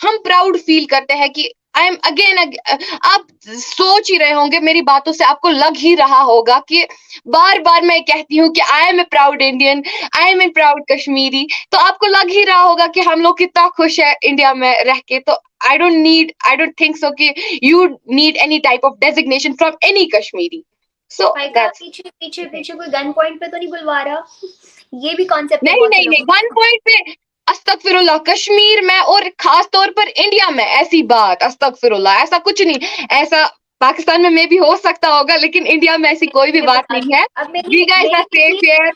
हम प्राउड फील करते हैं कि आई एम अगेन। आप सोच ही रहे होंगे मेरी बातों से, आपको लग ही रहा होगा कि बार बार मैं कहती हूँ कि I am a proud Indian, I am a proud Kashmiri, तो आपको लग ही रहा होगा कि हम लोग कितना खुश है इंडिया में रह के। तो I don't think so कि you need any type of designation from any Kashmiri. So that's पीछे कोई गन पॉइंट पे तो नहीं बुलवा रहा? ये भी कॉन्सेप्ट नहीं गन पॉइंट पे अस्तगफिरुल्लाह, कश्मीर में और खास तौर पर इंडिया में ऐसी बात, अस्तगफिरुल्लाह, ऐसा कुछ नहीं। ऐसा पाकिस्तान में मे भी हो सकता होगा लेकिन इंडिया में ऐसी कोई भी बात नहीं है। You guys are safe here.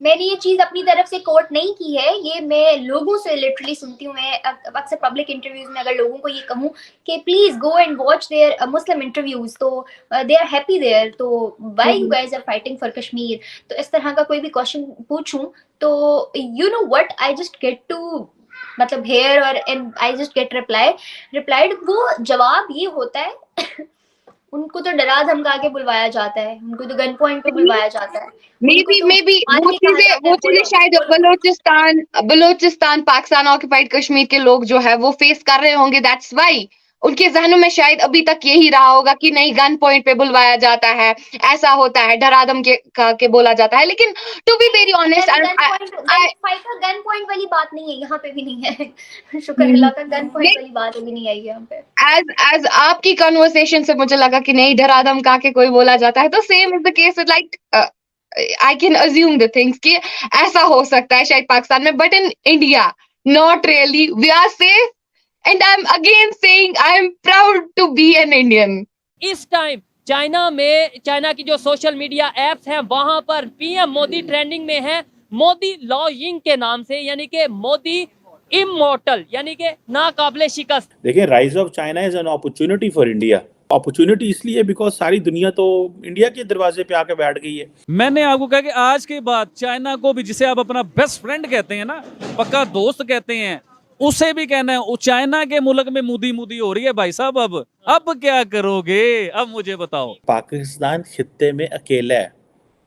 मैंने ये चीज अपनी तरफ से कोट नहीं की है, ये मैं लोगों से लिटरली सुनती हूँ। मैं अक्सर पब्लिक इंटरव्यूज में अगर लोगों को ये कहूँ कि please go and watch their Muslim interviews, तो दे आर हैप्पी देयर, तो why you guys are fighting for Kashmir, तो इस तरह का कोई भी क्वेश्चन पूछूं तो you know what I just get to मतलब हेयर और and I just get replied वो जवाब ये होता है उनको तो डरा धमका के बुलवाया जाता है, उनको तो गन पॉइंट पे बुलवाया जाता है। मे बी वो चीजें शायद बलोचिस्तान पाकिस्तान ऑक्यूपाइड कश्मीर के लोग जो है वो फेस कर रहे होंगे, दैट्स व्हाई उनके जहनों में शायद अभी तक यही रहा होगा कि नहीं गन पॉइंट पे बुलवाया जाता है, ऐसा होता है, डरा धमकी के बोला जाता है। लेकिन to be very honest, gun point वाली बात नहीं है, यहाँ पे भी नहीं है। शुक्र अल्लाह का गन पॉइंट वाली बात भी नहीं आई यहाँ पे। एज आपकी कन्वर्सेशन से मुझे लगा कि नहीं डरा धमका के कोई बोला जाता है, तो same is the case with like I can assume the things कि ऐसा हो सकता है शायद पाकिस्तान में, but in India not really, we are safe and I'm again saying I am proud to be an Indian. इस टाइम चाइना की जो सोशल मीडिया एप्स हैं वहां पर पीएम मोदी ट्रेंडिंग में है मोदी लॉइंग के नाम से, यानी कि मोदी इमॉर्टल, यानी कि नाकाबिले शिकस्त। देखिए, rise of China is an opportunity for India. Opportunity इसलिए बिकॉज सारी दुनिया तो इंडिया के दरवाजे पे आके बैठ गई है। मैंने आपको कहा कि आज के बाद चाइना को भी, जिसे आप अपना बेस्ट फ्रेंड कहते हैं ना, पक्का दोस्त कहते हैं, उसे भी कहना है चाइना के मुल्क में मुदी हो रही है भाई साहब। अब क्या करोगे? अब मुझे बताओ। पाकिस्तान खित्ते में अकेला है।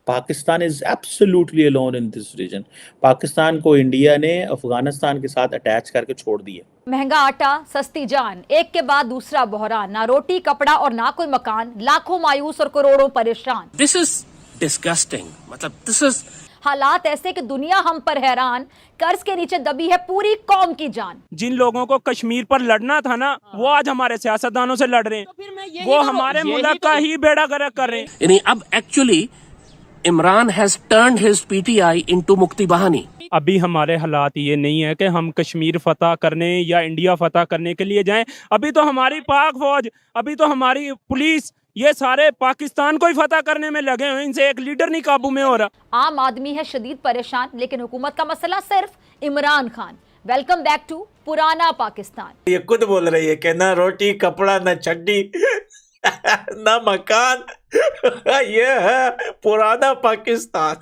Pakistan is absolutely alone in this region. Pakistan को इंडिया ने अफगानिस्तान के साथ अटैच करके छोड़ दिया। महंगा आटा, सस्ती जान, एक के बाद दूसरा बहरान, ना रोटी कपड़ा और ना कोई मकान, लाखों मायूस और करोड़ों परेशान। दिस इज डिस्गस्टिंग, मतलब दिस इज हालात ऐसे कि दुनिया हम पर हैरान, कर्ज के नीचे दबी है पूरी कौम की जान। जिन लोगों को कश्मीर पर लड़ना था ना, वो आज हमारे सियासतदानों से लड़ रहे हैं, तो वो हमारे मुल्क का ही बेड़ा गर्क कर रहे हैं। यानी अब actually Imran has turned his PTI into मुक्ति बहानी। अभी हमारे हालात ये नहीं है कि हम कश्मीर फतह करने या इंडिया फतह करने के लिए जाएं। अभी तो हमारी पाक फौज, अभी तो हमारी पुलिस, ये सारे पाकिस्तान को ही फतह करने में लगे हुए, इनसे एक लीडर नहीं काबू में हो रहा। आम आदमी है शदीद परेशान, लेकिन हुकूमत का मसला सिर्फ Imran Khan. Welcome back to पुराना पाकिस्तान। ये खुद बोल रही है कि ना रोटी कपड़ा ना चड्डी ना मकान, ये है पुराना पाकिस्तान।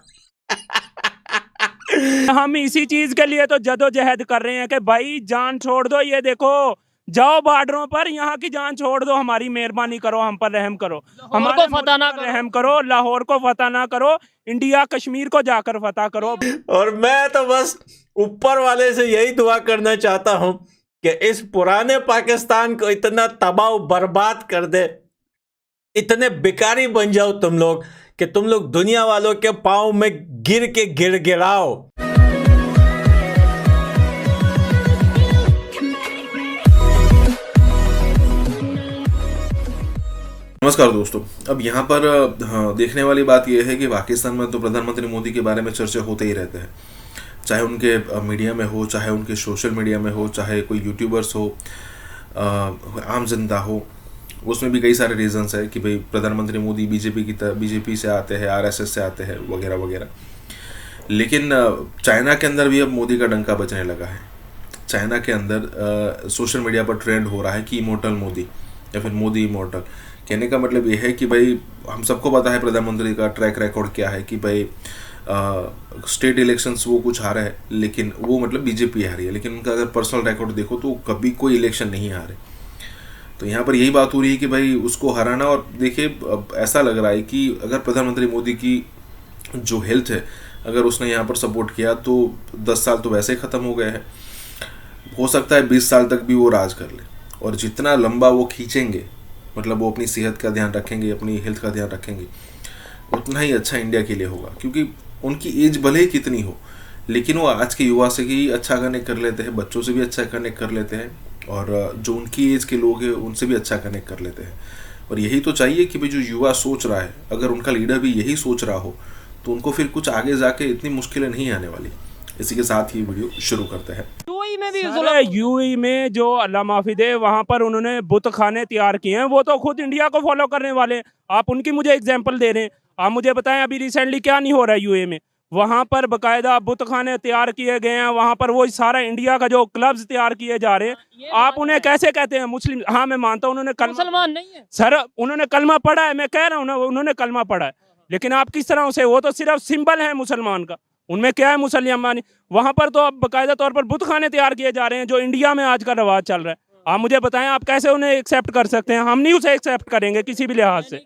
हम इसी चीज के लिए तो जदोजहद कर रहे हैं कि भाई जान छोड़ दो, ये देखो जाओ बॉर्डरों पर, यहाँ की जान छोड़ दो, हमारी मेहरबानी करो, हम पर रहम करो, हमारे फतह ना रहम करो, लाहौर को फतह ना करो, इंडिया कश्मीर को जाकर फतह करो। और मैं तो बस ऊपर वाले से यही दुआ करना चाहता हूँ कि इस पुराने पाकिस्तान को इतना तबाह बर्बाद कर दे, इतने बेकारी बन जाओ तुम लोग कि तुम लोग दुनिया वालों के पाँव में गिर के गिड़गिड़ाओ। नमस्कार दोस्तों, अब यहाँ पर देखने वाली बात यह है कि पाकिस्तान में तो प्रधानमंत्री मोदी के बारे में चर्चा होते ही रहते हैं, चाहे उनके मीडिया में हो, चाहे उनके सोशल मीडिया में हो, चाहे कोई यूट्यूबर्स हो, आम जनता हो, उसमें भी कई सारे रीजंस है कि भाई प्रधानमंत्री मोदी बीजेपी से आते हैं, आरएसएस से आते हैं वगैरह वगैरह। लेकिन चाइना के अंदर भी अब मोदी का डंका बजने लगा है। चाइना के अंदर सोशल मीडिया पर ट्रेंड हो रहा है कि इमोर्टल मोदी या फिर मोदी इमोर्टल। कहने का मतलब ये है कि भाई हम सबको पता है प्रधानमंत्री का ट्रैक रिकॉर्ड क्या है कि भाई स्टेट इलेक्शंस वो कुछ हारे हैं, लेकिन वो मतलब बीजेपी हारी है, लेकिन उनका अगर पर्सनल रिकॉर्ड देखो तो कभी कोई इलेक्शन नहीं हारे। तो यहाँ पर यही बात हो रही है कि भाई उसको हराना। और देखिए अब ऐसा लग रहा है कि अगर प्रधानमंत्री मोदी की जो हेल्थ है, अगर उसने यहाँ पर सपोर्ट किया तो 10 साल तो वैसे ही ख़त्म हो गए हैं, हो सकता है 20 साल तक भी वो राज कर ले। और जितना लंबा वो खींचेंगे, मतलब वो अपनी सेहत का ध्यान रखेंगे, अपनी हेल्थ का ध्यान रखेंगे, उतना ही अच्छा इंडिया के लिए होगा। क्योंकि उनकी एज भले ही कितनी हो, लेकिन वो आज के युवा से ही अच्छा कनेक्ट कर लेते हैं, बच्चों से भी अच्छा कनेक्ट कर लेते हैं, और जो उनकी एज के लोग हैं उनसे भी अच्छा कनेक्ट कर लेते हैं। और यही तो चाहिए कि भाई जो युवा सोच रहा है, अगर उनका लीडर भी यही सोच रहा हो तो उनको फिर कुछ आगे जाके इतनी मुश्किलें नहीं आने वाली। इसी के साथ ही वीडियो शुरू करते हैं। यूएई में जो अल्लाह माफी दे, वहाँ पर उन्होंने बुत खाने तैयार किए हैं, वो तो खुद इंडिया को फॉलो करने वाले हैं। आप उनकी मुझे एग्जांपल दे रहे हैं। आप मुझे बताएं अभी रिसेंटली क्या नहीं हो रहा है यूएई में। वहाँ पर बाकायदा बुत खाने तैयार किए गए हैं, वहाँ पर वो सारा इंडिया का जो क्लब्स तैयार किए जा रहे हैं। आप उन्हें कैसे कहते हैं मुस्लिम? हाँ मैं मानता हूँ उन्होंने मुसलमान नहीं है सर, उन्होंने कलमा पढ़ा है, मैं कह रहा हूँ ना उन्होंने कलमा पढ़ा है, लेकिन आप किस तरह से, वो तो सिर्फ सिंबल है मुसलमान का, उनमें क्या है मुसलमान। वहाँ पर तो अब बाकायदा तौर पर बुत खाने तैयार किए जा रहे हैं, जो इंडिया में आज का रवाज चल रहा है। आप मुझे बताएं आप कैसे उन्हें एक्सेप्ट कर सकते हैं? हम नहीं उसे एक्सेप्ट करेंगे किसी भी लिहाज से।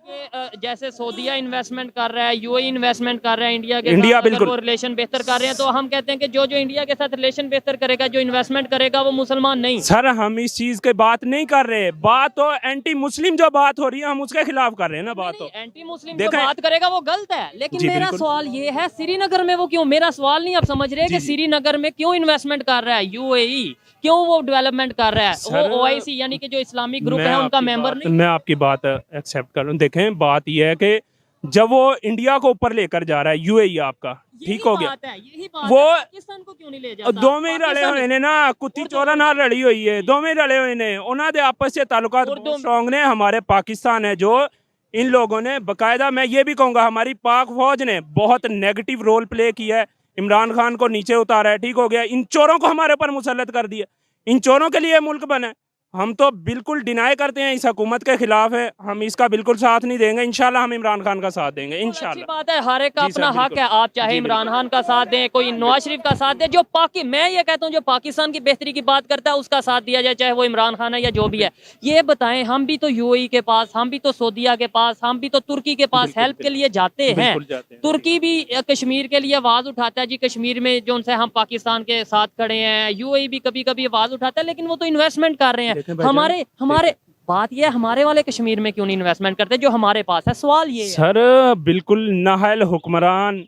जैसे सऊदीया इन्वेस्टमेंट कर रहा है, यूएई इन्वेस्टमेंट कर रहा है इंडिया के साथ, बिल्कुल वो रिलेशन बेहतर कर रहे हैं, तो हम कहते हैं कि जो जो इंडिया के साथ रिलेशन बेहतर करेगा, जो इन्वेस्टमेंट करेगा, वो मुसलमान नहीं। सर हम इस चीज की बात नहीं कर रहे, बात तो एंटी मुस्लिम जो बात हो रही है हम उसके खिलाफ कर रहे हैं ना। बात तो एंटी मुस्लिम जो बात करेगा वो गलत है, लेकिन मेरा सवाल ये है श्रीनगर में वो क्यों, मेरा सवाल नहीं आप समझ रहे कि श्रीनगर में क्यों इन्वेस्टमेंट कर रहा है यूएई, क्यों वो डेवलपमेंट कर रहा है? वो ओआईसी यानी कि जो इस्लामिक ग्रुप है उनका मेंबर नहीं। मैं आपकी बात एक्सेप्ट करूं। देखें बात यह है कि जब वो इंडिया को ऊपर लेकर जा रहा है यूएई आपका, ठीक हो गया, वो पाकिस्तान को क्यों नहीं ले जाता? दोवें ही रले हुए ने ना, कुत्ती चोरा ना रली हुई है, दोवें रले हुए ने, उन्होंने आपस से ताल्लुकात स्ट्रॉन्ग ने। हमारे पाकिस्तान है जो इन लोगों ने बाकायदा, मैं ये भी कहूँगा हमारी पाक फौज ने बहुत नेगेटिव रोल प्ले किया है, इमरान खान को नीचे उतारा है, ठीक हो गया, इन चोरों को हमारे ऊपर मुसल्लत कर दिया, इन चोरों के लिए मुल्क बना है। हम तो बिल्कुल डिनाई करते हैं, इस हुकूमत के खिलाफ है, हम इसका बिल्कुल साथ नहीं देंगे। इंशाल्लाह हम इमरान खान का साथ देंगे इंशाल्लाह। बात है, हर एक का अपना हक है, आप चाहे इमरान खान का साथ दें, कोई नवाज शरीफ का साथ दे, जो मैं ये कहता हूँ जो पाकिस्तान की बेहतरी की बात करता है उसका साथ दिया जाए, चाहे वो इमरान खान है या जो भी है। ये बताएं, हम भी तो यूएई के पास, हम भी तो सऊदीया के पास, हम भी तो तुर्की के पास हेल्प के लिए जाते हैं। तुर्की भी कश्मीर के लिए आवाज उठाता है जी, कश्मीर में जो उनसे हम पाकिस्तान के साथ खड़े हैं। यूएई भी कभी कभी आवाज उठाता है, लेकिन वो तो इन्वेस्टमेंट कर रहे हैं। हमारे बात ये, हमारे वाले कश्मीर में क्यों नहीं इन्वेस्टमेंट करते जो हमारे पास है? सवाल ये सर बिल्कुल नाहल हुक्मरान,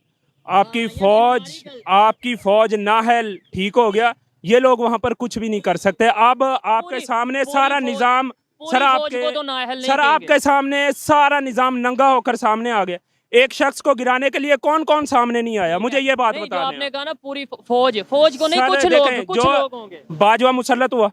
आपकी फौज नाहल, ठीक हो गया, ये लोग वहां पर कुछ भी नहीं कर सकते। अब आपके सामने सारा निजाम, सर आपके सामने सारा निजाम नंगा होकर सामने आ गया। एक शख्स को गिराने के लिए कौन कौन सामने नहीं आया? मुझे ये बात बता दें। आपने कहा ना पूरी फौज को नहीं, कुछ लोग होंगे। बाजवा मुसल्लत हुआ,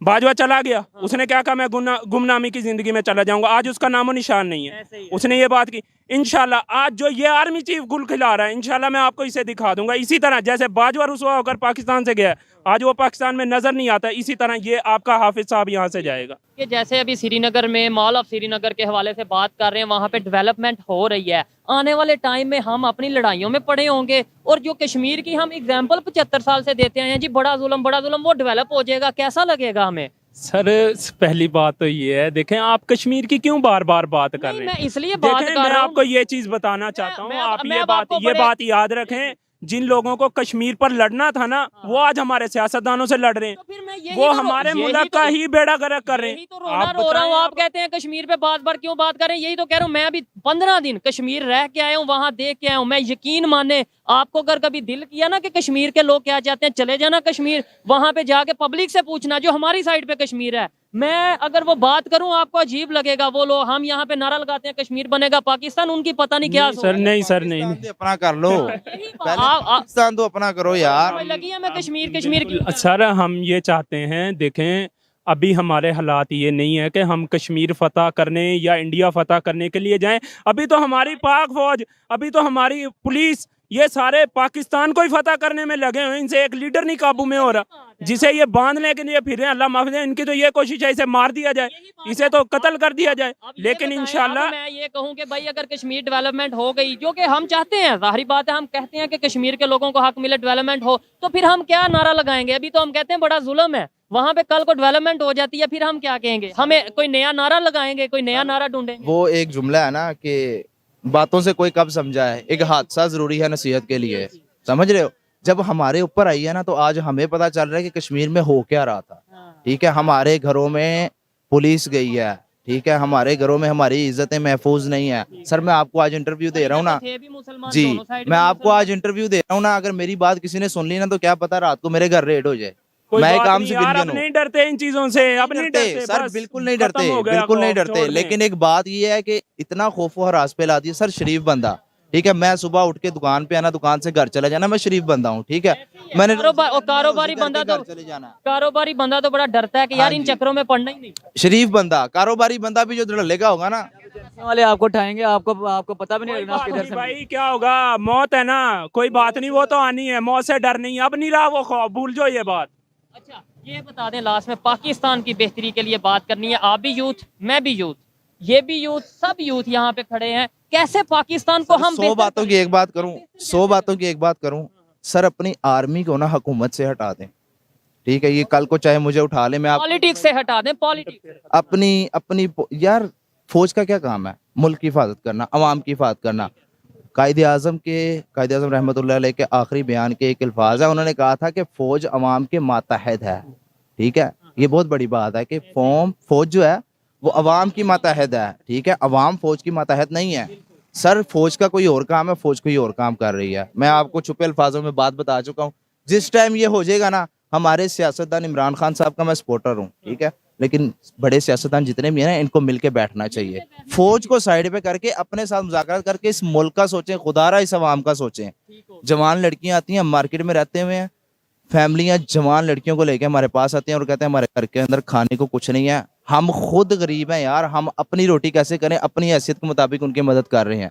बाजवा चला गया, उसने क्या कहा मैं गुमनामी की जिंदगी में चला जाऊंगा, आज उसका नामो निशान नहीं है। उसने ये बात की। इंशाल्लाह आज जो ये आर्मी चीफ गुल खिला रहा है, इंशाल्लाह मैं आपको इसे दिखा दूंगा। इसी तरह जैसे बाजवा रुसवा होकर पाकिस्तान से गया, आज वो पाकिस्तान में नजर नहीं आता, इसी तरह ये आपका हाफिज साहब यहाँ से जाएगा। कि जैसे अभी श्रीनगर में मॉल ऑफ श्रीनगर के हवाले से बात कर रहे हैं, वहाँ पे डेवलपमेंट हो रही है। आने वाले टाइम में हम अपनी लड़ाइयों में पड़े होंगे, और जो कश्मीर की हम एग्जाम्पल 75 साल से देते हैं जी, बड़ा जुल्म, वो डेवलप हो जाएगा, कैसा लगेगा हमें? सर पहली बात तो ये है, देखें आप कश्मीर की क्यों बार बार बात कर रहे हैं? मैं इसलिए बात कर रहा हूं, मैं आपको ये चीज बताना चाहता हूँ, आप ये बात याद रखें, जिन लोगों को कश्मीर पर लड़ना था ना, वो आज हमारे सियासतदानों से लड़ रहे हैं, वो हमारे मुल्क का ही बेड़ा गर्क कर रहे हैं। रो रहा हूँ, आप कहते हैं कश्मीर पे बार क्यों बात कर रहे हैं? यही तो कह रहा हूँ, मैं अभी 15 दिन कश्मीर रह के आया हूँ, वहाँ देख के आया हूँ। मैं यकीन माने आपको अगर कभी दिल किया ना कि कश्मीर के लोग क्या चाहते हैं, चले जाना कश्मीर, वहां पे जाके पब्लिक से पूछना जो हमारी साइड पे कश्मीर है। मैं अगर वो बात करूं आपको अजीब लगेगा, वो लोग हम यहाँ पे नारा लगाते हैं कश्मीर बनेगा पाकिस्तान, उनकी पता नहीं क्या सर नहीं सर नहीं अपना कर लो, पाकिस्तान तो अपना करो यार। लगी है मैं कश्मीर की। सर हम ये चाहते हैं, देखें अभी हमारे हालात ये नहीं है कि हम कश्मीर फतह करने या इंडिया फतह करने के लिए जाएं। अभी तो हमारी पाक फौज, अभी तो हमारी पुलिस, ये सारे पाकिस्तान को ही फतह करने में लगे हुए। इनसे एक लीडर नहीं काबू में हो रहा, जिसे ये बांधने के लिए फिर अल्लाह माफ दे। इनकी तो ये कोशिश है इसे मार दिया जाए, इसे तो कत्ल कर दिया जाए। लेकिन इंशाल्लाह मैं ये कहूँ कि भाई अगर कश्मीर डेवलपमेंट हो गई, जो कि हम चाहते हैं, जाहिर बात है हम कहते हैं कि कश्मीर के लोगों को हक मिले, डेवलपमेंट हो, तो फिर हम क्या नारा लगाएंगे? अभी तो हम कहते हैं बड़ा जुल्म है, वहाँ पे कल को डेवलपमेंट हो जाती है, फिर हम क्या कहेंगे? हमें कोई नया नारा लगाएंगे, कोई नया नारा ढूंढेंगे। वो एक जुमला है ना कि बातों से कोई कब समझाए, एक हादसा जरूरी है नसीहत के लिए, समझ रहे हो? जब हमारे ऊपर आई है ना, तो आज हमें पता चल रहा है कि कश्मीर में हो क्या रहा था। ठीक है, हमारे घरों में पुलिस गई है, ठीक है, हमारे घरों में हमारी इज्जतें महफूज नहीं है। सर मैं आपको आज इंटरव्यू दे रहा हूँ ना जी, मैं आपको आज इंटरव्यू दे रहा हूँ ना, अगर मेरी बात किसी ने सुन ली ना, तो क्या पता रात को मेरे घर रेड हो जाए। मैं काम से यार, अब नहीं डरते इन चीजों से, अब नहीं डरते सर, बिल्कुल नहीं डरते, बिल्कुल नहीं डरते। लेकिन एक बात ये है कि इतना खौफ व हरास पे ला दिया। सर शरीफ बंदा, ठीक है, मैं सुबह उठ के दुकान पे आना, दुकान से घर चला जाना, मैं शरीफ बंदा हूँ, ठीक है। मैंने कारोबारी बंदा तो बड़ा डरता है कि यार इन चक्करों में पड़ना ही नहीं। शरीफ बंदा, कारोबारी बंदा भी जो डलेगा होगा ना, वाले आपको उठाएंगे, आपको पता भी नहीं लगना आप किधर से। भाई क्या होगा, मौत है ना, कोई बात नहीं, वो तो आनी है, मौत से डर नहीं। अब नहीं रहा वो खौफ, भूल जाओ ये बात। अच्छा ये बता दें लास्ट में, पाकिस्तान की बेहतरी के लिए बात करनी है, आप भी यूथ, मैं भी यूथ, ये भी यूथ, सब यूथ यहाँ पे खड़े हैं, कैसे पाकिस्तान को हम 100 बातों की एक बात करूं, 100 बातों की एक बात करूं, सर अपनी आर्मी को ना हुकूमत से हटा दें, ठीक है। ये कल को चाहे मुझे उठा ले, मैं पॉलिटिक्स से हटा दें, पॉलिटिक्स अपनी यार फौज का क्या काम है? मुल्क की हिफाजत करना, अवाम की हिफाजत करना। कायदे आज़म रहमतुल्लाह अलैह के आखिरी बयान के एक अल्फाज है, उन्होंने कहा था कि फौज अवाम के मातहत है, ठीक है। ये बहुत बड़ी बात है कि फौज जो है वो अवाम की मातहत है, ठीक है, अवाम फौज की मातहत नहीं है। सर फौज का कोई और काम है, फौज कोई और काम कर रही है। मैं आपको छुपे अल्फाजों में बात बता चुका हूँ। जिस टाइम ये हो जाएगा ना, हमारे सियासतदान इमरान खान साहब का मैं सपोर्टर हूँ, ठीक है, लेकिन बड़े सियासतदान जितने भी हैं ना, इनको मिलके बैठना चाहिए। फौज को साइड पे करके अपने साथ मुज़ाकरात करके इस मुल्क का सोचें, खुदारा इस अवाम का सोचें। जवान लड़कियां आती हैं, मार्केट में रहते हुए हैं, फैमिलियां जवान लड़कियों को लेके हमारे पास आती हैं और कहते हैं हमारे घर के अंदर खाने को कुछ नहीं है, हम खुद गरीब हैं यार, हम अपनी रोटी कैसे करें? अपनी हैसियत के मुताबिक उनकी मदद कर रहे हैं।